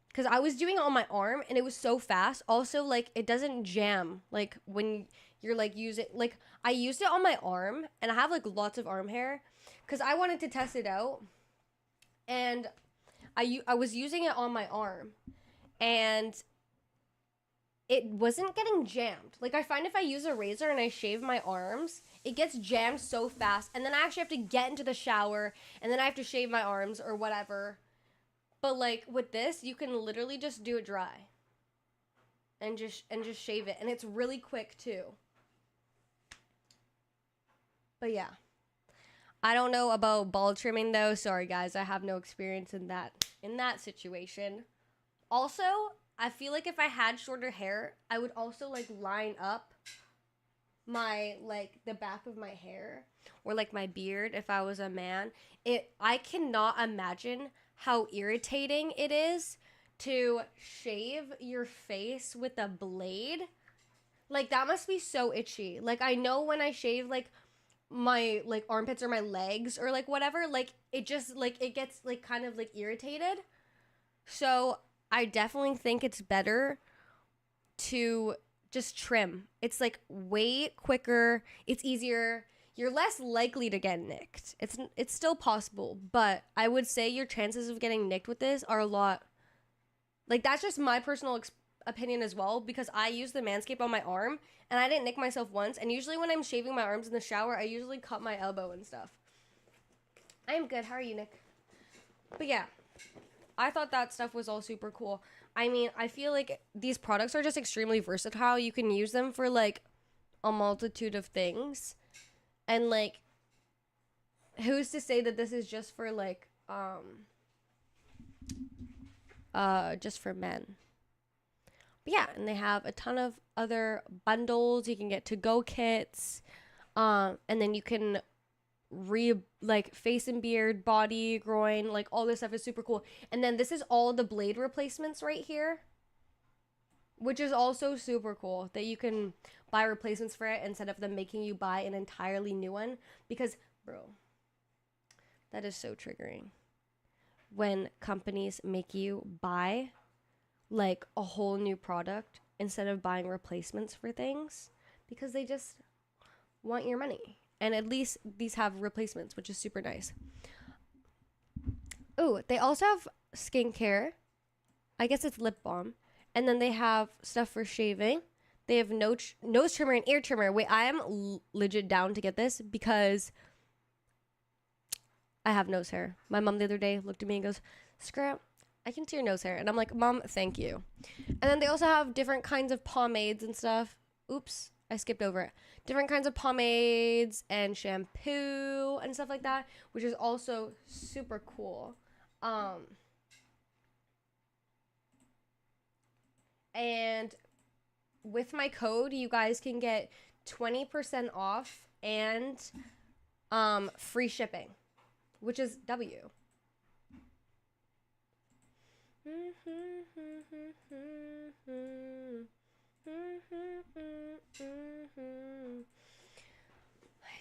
because I was doing it on my arm and it was so fast. Also, like, it doesn't jam like when you're like using, like, I used it on my arm and I have like lots of arm hair because I wanted to test it out, and I was using it on my arm and it wasn't getting jammed. Like, I find if I use a razor and I shave my arms, it gets jammed so fast, and then I actually have to get into the shower and then I have to shave my arms or whatever. But like with this, you can literally just do it dry and just shave it, and it's really quick too. But yeah, I don't know about bald trimming though. Sorry guys, I have no experience in that situation. Also, I feel like if I had shorter hair, I would also like line up my like the back of my hair or like my beard if I was a man. I cannot imagine how irritating it is to shave your face with a blade. Like that must be so itchy. Like I know when I shave like my like armpits or my legs or like whatever, like it just like it gets like kind of like irritated. So I definitely think it's better to just trim. It's like way quicker, it's easier, you're less likely to get nicked. It's still possible, but I would say your chances of getting nicked with this are a lot, like that's just my personal opinion as well, because I use the Manscape on my arm and I didn't nick myself once, and usually when I'm shaving my arms in the shower I usually cut my elbow and stuff. I am good. How are you, Nick? But yeah, I thought that stuff was all super cool. I mean, I feel like these products are just extremely versatile. You can use them for like a multitude of things, and like who's to say that this is just for like just for men. But yeah, and they have a ton of other bundles. You can get to-go kits. And then you can like face and beard, body, groin, like all this stuff is super cool. And then this is all the blade replacements right here, which is also super cool that you can buy replacements for it instead of them making you buy an entirely new one. Because, bro, that is so triggering when companies make you buy like a whole new product instead of buying replacements for things, because they just want your money. And at least these have replacements, which is super nice. Oh, they also have skincare. I guess it's lip balm. And then they have stuff for shaving. They have nose trimmer and ear trimmer. Wait, I am legit down to get this because I have nose hair. My mom the other day looked at me and goes, "Scrap, I can see your nose hair." And I'm like, "Mom, thank you." And then they also have different kinds of pomades and stuff. Oops, I skipped over it. Different kinds of pomades and shampoo and stuff like that, which is also super cool. And with my code, you guys can get 20% off and free shipping, which is W.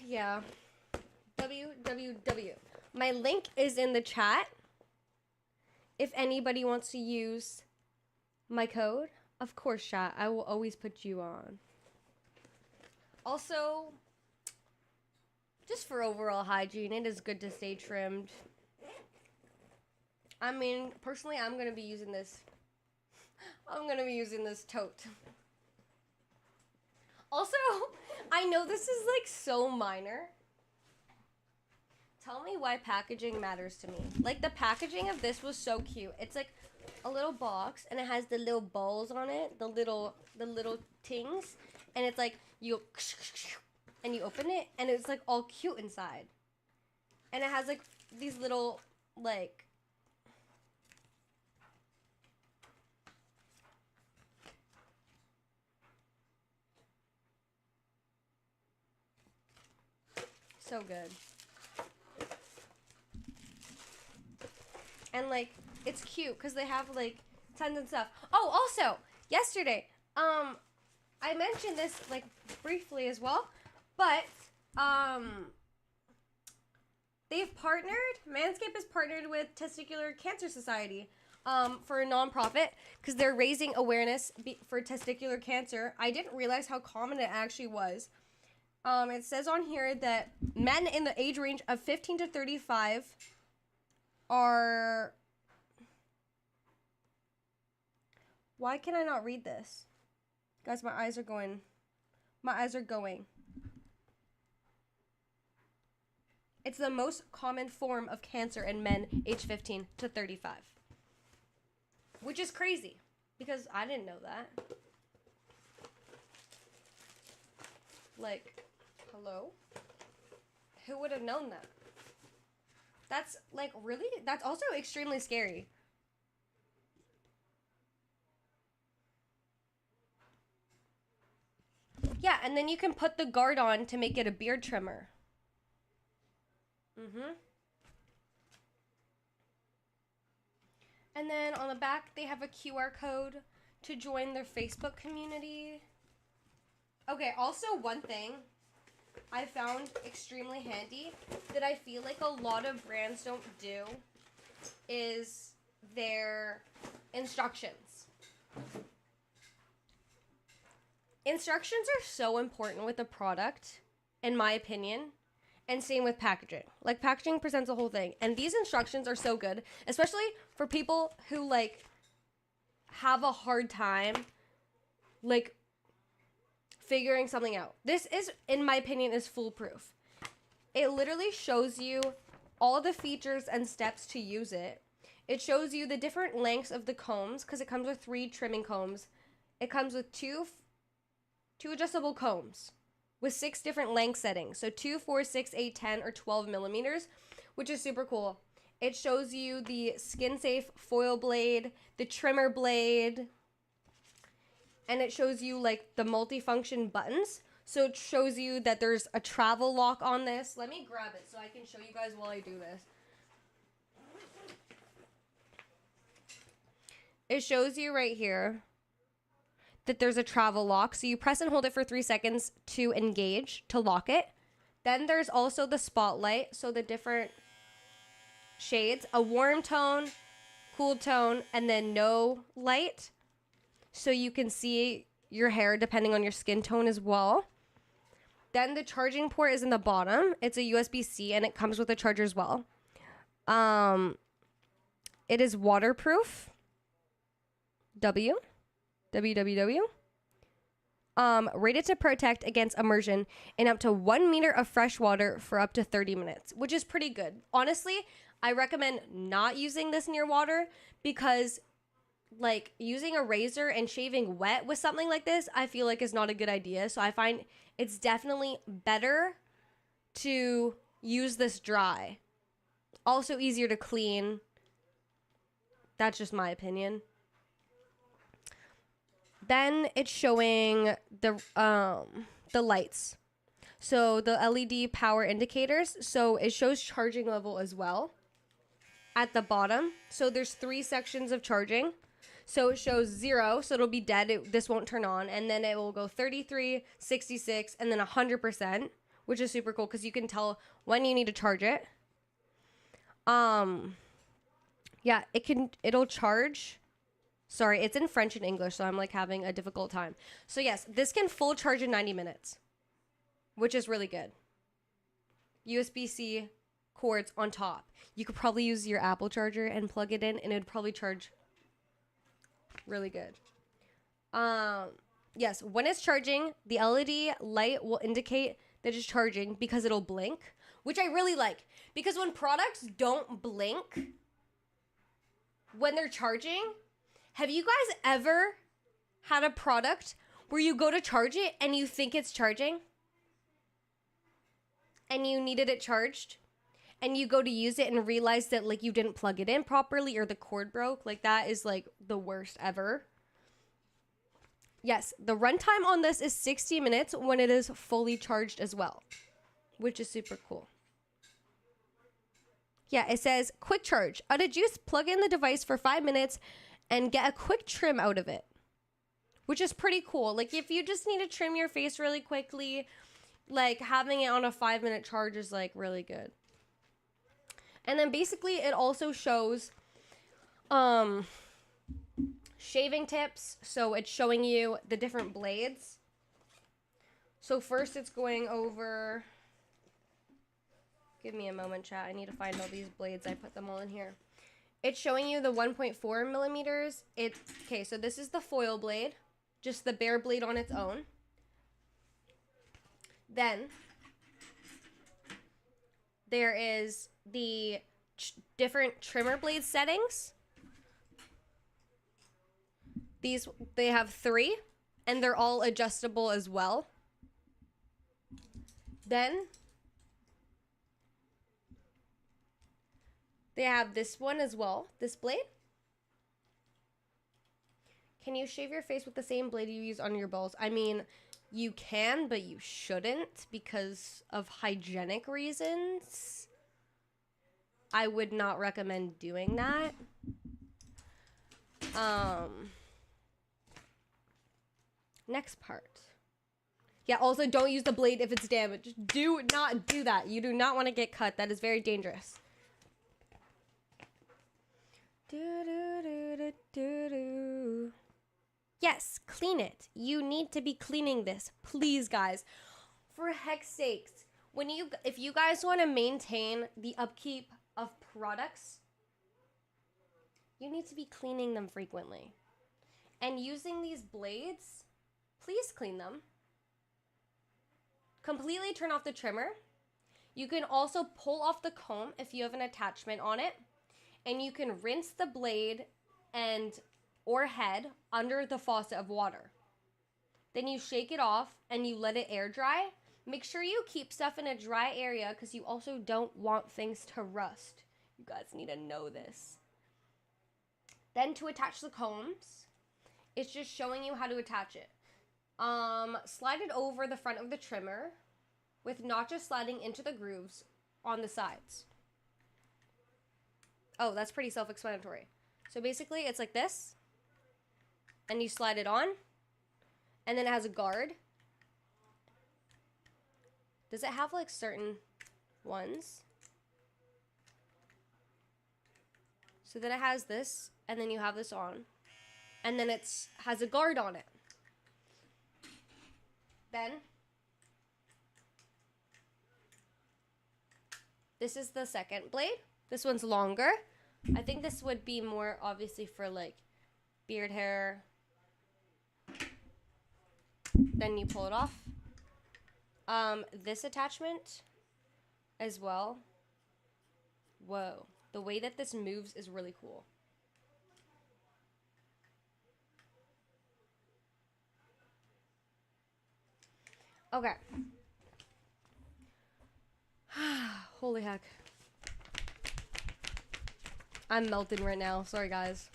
Yeah. www. My link is in the chat if anybody wants to use my code. Of course, chat. I will always put you on. Also, just for overall hygiene, it is good to stay trimmed. I mean, personally, I'm going to be using this. I'm going to be using this tote. Also, I know this is like so minor. Tell me why packaging matters to me. Like, the packaging of this was so cute. It's like a little box and it has the little balls on it, the little tings, and it's like you and you open it and it's like all cute inside. And it has like these little like so good. And like it's cute because they have like tons of stuff. Oh, also yesterday, I mentioned this like briefly as well, but they've partnered. Manscaped has partnered with Testicular Cancer Society for a nonprofit because they're raising awareness for testicular cancer. I didn't realize how common it actually was. It says on here that men in the age range of 15 to 35 are... Why can I not read this? Guys, my eyes are going. My eyes are going. It's the most common form of cancer in men age 15 to 35. Which is crazy, because I didn't know that. Like, hello? Who would have known that? That's like really, that's also extremely scary. Yeah, and then you can put the guard on to make it a beard trimmer. And then on the back, they have a QR code to join their Facebook community. Okay, also one thing I found extremely handy that I feel like a lot of brands don't do is their instructions. Instructions are so important with a product, in my opinion, and same with packaging. Like, packaging presents a whole thing, and these instructions are so good, especially for people who, like, have a hard time, like, figuring something out. This is, in my opinion, is foolproof. It literally shows you all the features and steps to use it. It shows you the different lengths of the combs, because it comes with 3 trimming combs. It comes with two adjustable combs with 6 different length settings. So 2, 4, 6, 8, 10, or 12 millimeters, which is super cool. It shows you the skin-safe foil blade, the trimmer blade, and it shows you like the multifunction buttons. So it shows you that there's a travel lock on this. Let me grab it so I can show you guys while I do this. It shows you right here that there's a travel lock. So you press and hold it for 3 seconds to engage, to lock it. Then there's also the spotlight. So the different shades, a warm tone, cool tone, and then no light. So you can see your hair depending on your skin tone as well. Then the charging port is in the bottom. It's a USB-C and it comes with a charger as well. It is waterproof. www. Rated to protect against immersion in up to 1 meter of fresh water for up to 30 minutes, which is pretty good. Honestly, I recommend not using this near water because like using a razor and shaving wet with something like this, I feel like is not a good idea. So I find it's definitely better to use this dry. Also easier to clean. That's just my opinion. Then it's showing the lights. So the LED power indicators. So it shows charging level as well at the bottom. So there's 3 sections of charging. So it shows 0, so it'll be dead. This won't turn on. And then it will go 33, 66, and then 100%, which is super cool because you can tell when you need to charge it. Yeah, it'll charge. Sorry, it's in French and English, so I'm like having a difficult time. So yes, this can full charge in 90 minutes, which is really good. USB-C cords on top. You could probably use your Apple charger and plug it in, and it would probably charge really good. Yes, when it's charging, the LED light will indicate that it's charging because it'll blink, which I really like. Because when products don't blink when they're charging, have you guys ever had a product where you go to charge it and you think it's charging? And you needed it charged? And you go to use it and realize that like you didn't plug it in properly or the cord broke? Like that is like the worst ever. Yes, the runtime on this is 60 minutes when it is fully charged as well, which is super cool. Yeah, it says quick charge. Out of juice, plug in the device for 5 minutes and get a quick trim out of it, which is pretty cool. Like if you just need to trim your face really quickly, like having it on a 5-minute charge is like really good. And then basically it also shows shaving tips. So it's showing you the different blades. So first it's going over, give me a moment, chat. I need to find all these blades. I put them all in here. It's showing you the 1.4 millimeters. Okay, so this is the foil blade, just the bare blade on its own. Then there is the different trimmer blade settings. They have 3, and they're all adjustable as well. Then They have this one as well, this blade. Can you shave your face with the same blade you use on your balls? I mean, you can, but you shouldn't because of hygienic reasons. I would not recommend doing that. Next part. Yeah, also don't use the blade if it's damaged. Do not do that. You do not want to get cut. That is very dangerous. Yes, clean it. You need to be cleaning this. Please, guys. For heck's sakes. If you guys want to maintain the upkeep of products, you need to be cleaning them frequently. And using these blades, please clean them. Completely turn off the trimmer. You can also pull off the comb if you have an attachment on it. And you can rinse the blade or head under the faucet of water. Then you shake it off and you let it air dry. Make sure you keep stuff in a dry area because you also don't want things to rust. You guys need to know this. Then to attach the combs, it's just showing you how to attach it. Slide it over the front of the trimmer with notches sliding into the grooves on the sides. Oh, that's pretty self-explanatory. So basically it's like this, and you slide it on, and then it has a guard. Does it have like certain ones? So then it has this, and then you have this on, and then has a guard on it. Then this is the second blade. This one's longer. I think this would be more obviously for like beard hair. Then you pull it off. This attachment as well. Whoa. The way that this moves is really cool. Okay. Holy heck. I'm melting right now. Sorry, guys.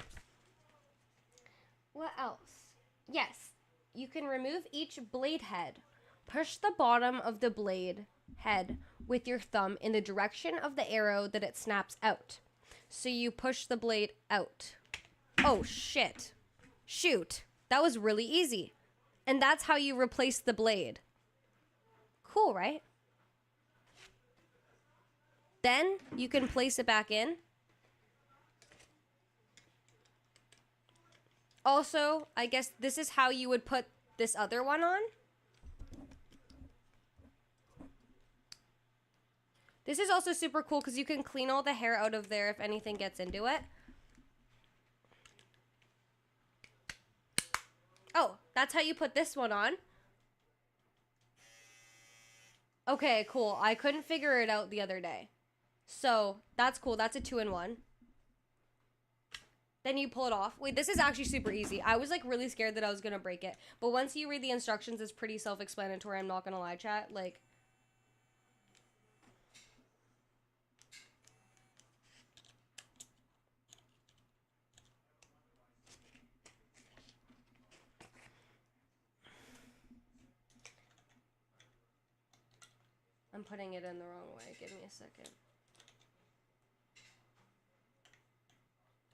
What else? Yes. You can remove each blade head. Push the bottom of the blade head with your thumb in the direction of the arrow that it snaps out. So you push the blade out. Oh, shit. Shoot. That was really easy. And that's how you replace the blade. Cool, right? Then you can place it back in. Also, I guess this is how you would put this other one on. This is also super cool because you can clean all the hair out of there if anything gets into it. Oh, that's how you put this one on. Okay, cool. I couldn't figure it out the other day. So, that's cool. That's a 2-in-1. Then you pull it off. Wait, this is actually super easy. I was like really scared that I was going to break it. But once you read the instructions, it's pretty self-explanatory. I'm not going to lie, chat. Like, I'm putting it in the wrong way. Give me a second.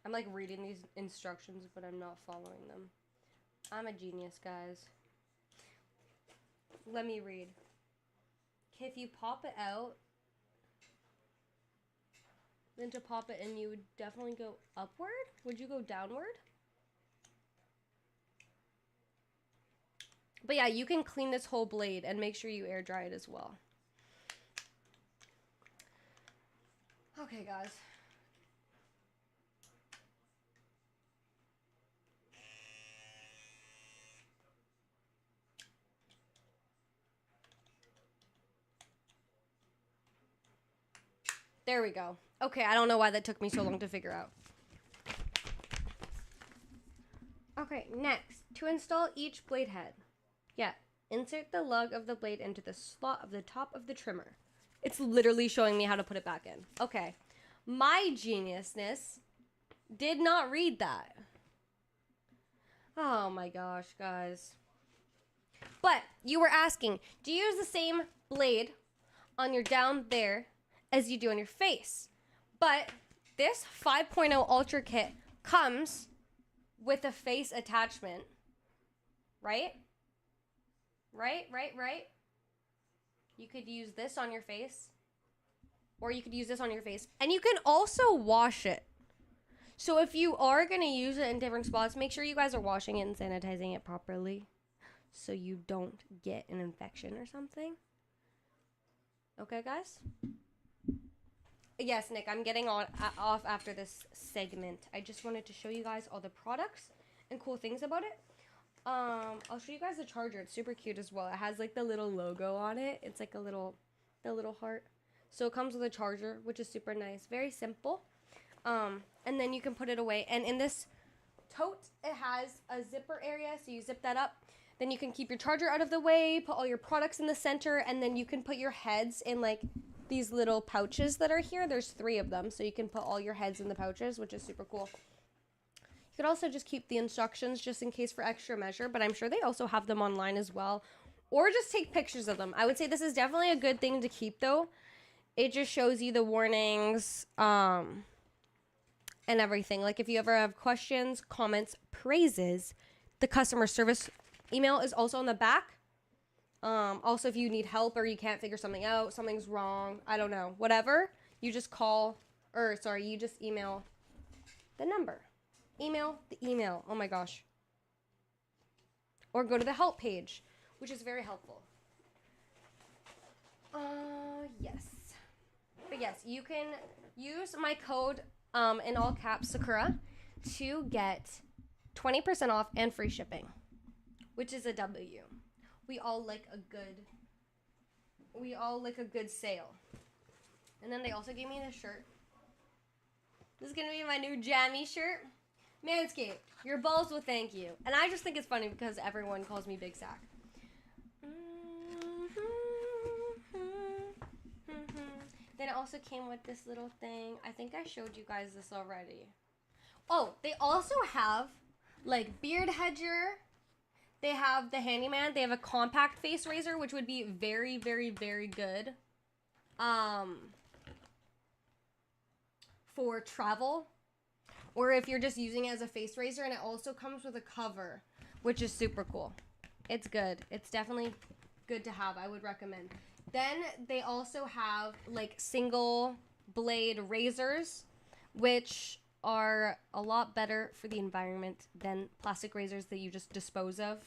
I'm like reading these instructions, but I'm not following them. I'm a genius, guys. Let me read. Okay, if you pop it out, then to pop it in, you would definitely go upward? Would you go downward? But yeah, you can clean this whole blade and make sure you air dry it as well. Okay, guys. There we go. Okay, I don't know why that took me so long to figure out. Okay, next, to install each blade head. Yeah, insert the lug of the blade into the slot of the top of the trimmer. It's literally showing me how to put it back in. Okay, my geniusness did not read that. Oh my gosh, guys. But you were asking, do you use the same blade on your down there as you do on your face? But this 5.0 Ultra Kit comes with a face attachment. Right? Right? You could use this on your face. Or you could use this on your face. And you can also wash it. So if you are going to use it in different spots, make sure you guys are washing it and sanitizing it properly. So you don't get an infection or something. Okay, guys? Yes, Nick, I'm getting off after this segment. I just wanted to show you guys all the products and cool things about it. I'll show you guys the charger. It's super cute as well. It has like the little logo on it. It's like the little heart. So it comes with a charger, which is super nice. Very simple. And then you can put it away. And in this tote, it has a zipper area. So you zip that up. Then you can keep your charger out of the way, put all your products in the center, and then you can put your heads in like these little pouches that are here. There's 3 of them. So you can put all your heads in the pouches, which is super cool. You could also just keep the instructions just in case for extra measure, but I'm sure they also have them online as well. Or just take pictures of them. I would say this is definitely a good thing to keep though. It just shows you the warnings, and everything. Like if you ever have questions, comments, praises, the customer service email is also on the back. Also, if you need help or you can't figure something out, something's wrong, I don't know, whatever, you just you just email the number. Email the email. Oh my gosh. Or go to the help page, which is very helpful. Yes. But yes, you can use my code in all caps Sakura to get 20% off and free shipping, which is a W. We all like a good sale. And then they also gave me this shirt. This is gonna be my new jammy shirt. Manscaped, your balls will thank you. And I just think it's funny because everyone calls me Big Sack. Then it also came with this little thing. I think I showed you guys this already. Oh, they also have like beard hedger. They have the handyman. They have a compact face razor, which would be very, very, very good for travel. Or if you're just using it as a face razor. And it also comes with a cover, which is super cool. It's good. It's definitely good to have. I would recommend. Then they also have like single blade razors, which are a lot better for the environment than plastic razors that you just dispose of.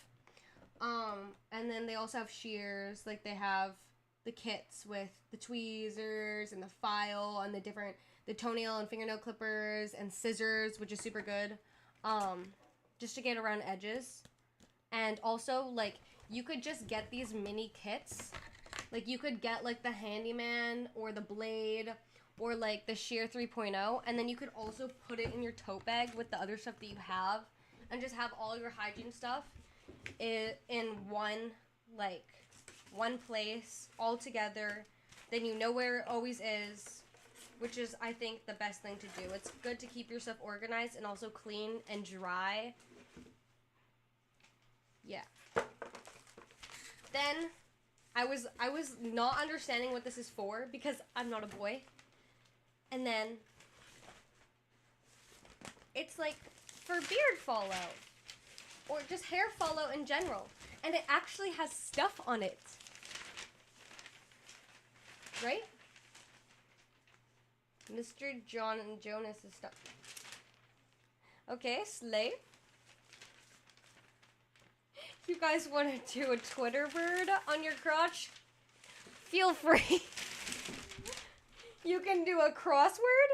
And then they also have shears. Like they have the kits with the tweezers and the file and the toenail and fingernail clippers and scissors, which is super good. Just to get around edges. And also like you could just get these mini kits. Like you could get like the handyman or the blade or like the shear 3.0, and then you could also put it in your tote bag with the other stuff that you have and just have all your hygiene stuff in one place all together. Then you know where it always is, which is I think the best thing to do. It's good to keep your stuff organized and also clean and dry. Yeah. Then I was not understanding what this is for because I'm not a boy. And then it's like for beard fallout or just hair fallout in general. And it actually has stuff on it. Right? Mr. John and Jonas is stuff. Okay, slay. You guys want to do a Twitter bird on your crotch? Feel free. You can do a crossword?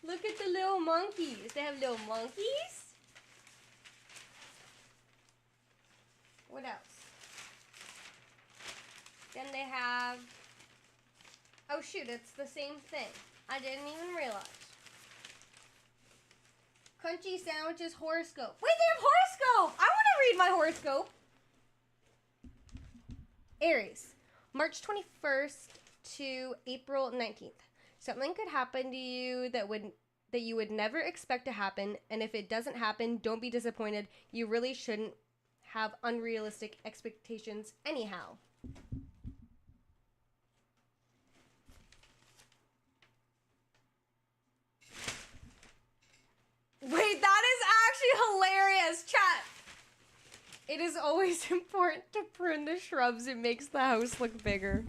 Look at the little monkeys. They have little monkeys. What else? Then they have... Oh shoot, it's the same thing. I didn't even realize. Crunchy sandwiches horoscope. Wait, they have horoscope! I want to read my horoscope. Aries, March 21st to April 19th. Something could happen to you that you would never expect to happen, and if it doesn't happen, don't be disappointed. You really shouldn't have unrealistic expectations anyhow. Wait, that is actually hilarious, chat. It is always important to prune the shrubs. It makes the house look bigger.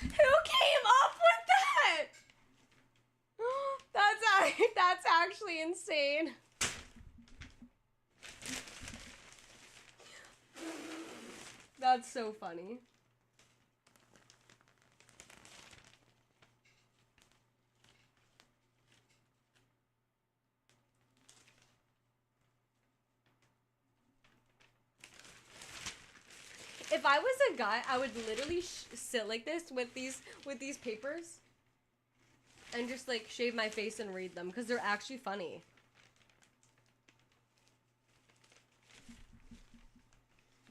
Who came up with that? That's actually insane. That's so funny. If I was a guy, I would literally sit like this with these papers and just like shave my face and read them because they're actually funny.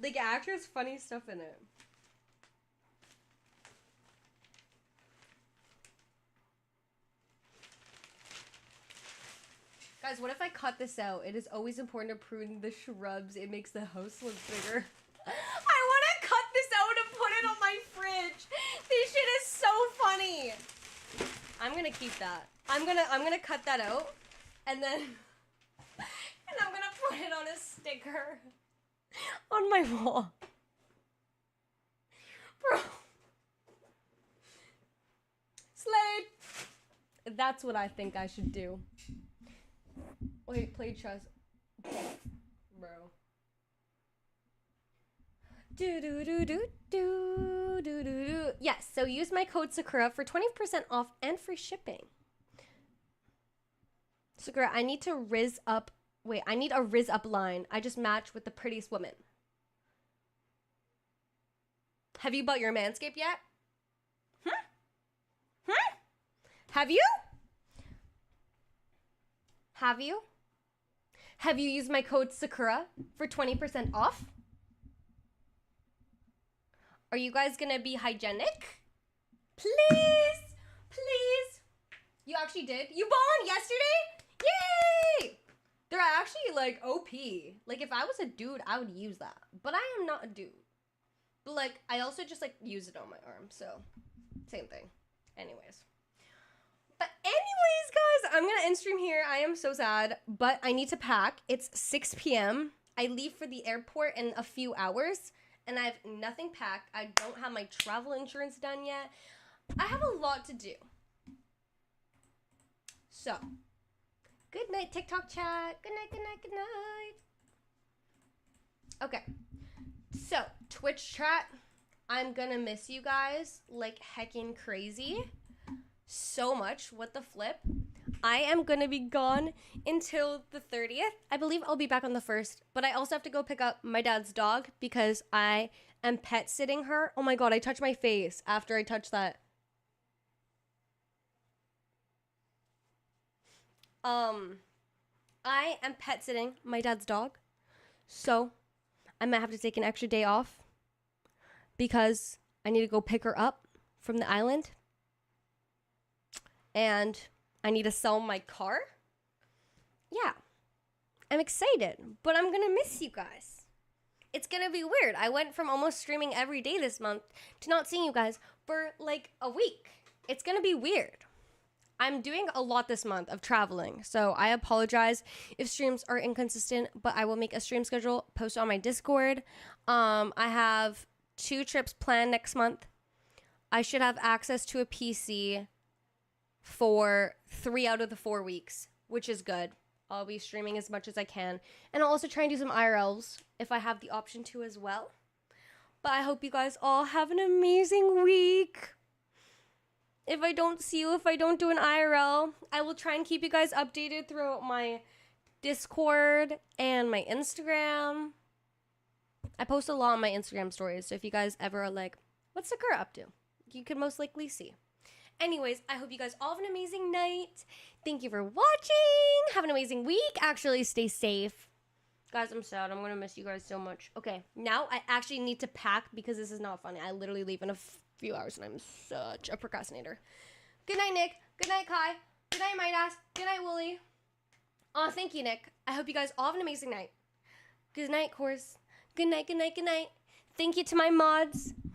Like, actors, funny stuff in it. Guys, what if I cut this out? It is always important to prune the shrubs. It makes the house look bigger. I want to cut this out and put it on my fridge. This shit is so funny. I'm gonna keep that. I'm gonna cut that out, and then I'm gonna put it on a sticker on my wall. Bro. Slade. That's what I think I should do. Wait, play chess. Bro. Yes, so use my code Sakura for 20% off and free shipping. Sakura, I need to rizz up. Wait, I need a rizz up line. I just matched with the prettiest woman. Have you bought your Manscaped yet? Have you? Have you? Have you used my code Sakura for 20% off? Are you guys gonna be hygienic? Please! Please! You actually did? You bought one yesterday? Yay! They're actually like OP. Like, if I was a dude, I would use that. But I am not a dude. But like, I also just like use it on my arm, so same thing. Anyways. But anyways, guys, I'm gonna end stream here. I am so sad, but I need to pack. It's 6 p.m. I leave for the airport in a few hours, and I have nothing packed. I don't have my travel insurance done yet. I have a lot to do. So, good night, TikTok chat. Good night, good night, good night. Okay, so Twitch chat, I'm gonna miss you guys like heckin' crazy. So much. What the flip? I am gonna be gone until the 30th. I believe I'll be back on the 1st, but I also have to go pick up my dad's dog because I am pet sitting her. Oh my god, I touched my face after I touched that. I am pet sitting my dad's dog, so I might have to take an extra day off because I need to go pick her up from the island. And I need to sell my car. Yeah. I'm excited, but I'm gonna miss you guys. It's gonna be weird. I went from almost streaming every day this month to not seeing you guys for like a week. It's gonna be weird. I'm doing a lot this month of traveling, so I apologize if streams are inconsistent, but I will make a stream schedule, post on my Discord. I have 2 trips planned next month. I should have access to a PC for 3 out of the 4 weeks, which is good. I'll be streaming as much as I can. And I'll also try and do some IRLs if I have the option to as well. But I hope you guys all have an amazing week. If I don't see you, if I don't do an IRL, I will try and keep you guys updated throughout my Discord and my Instagram. I post a lot on my Instagram stories, so if you guys ever are like, what's Sakura up to? You could most likely see. Anyways, I hope you guys all have an amazing night. Thank you for watching. Have an amazing week. Actually, stay safe. Guys, I'm sad. I'm going to miss you guys so much. Okay, now I actually need to pack because this is not funny. I literally leave in a few hours and I'm such a procrastinator. Good night, Nick. Good night, Kai. Good night, Midas. Good night, Wooly. Aw, thank you, Nick. I hope you guys all have an amazing night. Good night, Course. Good night, good night, good night. Thank you to my mods.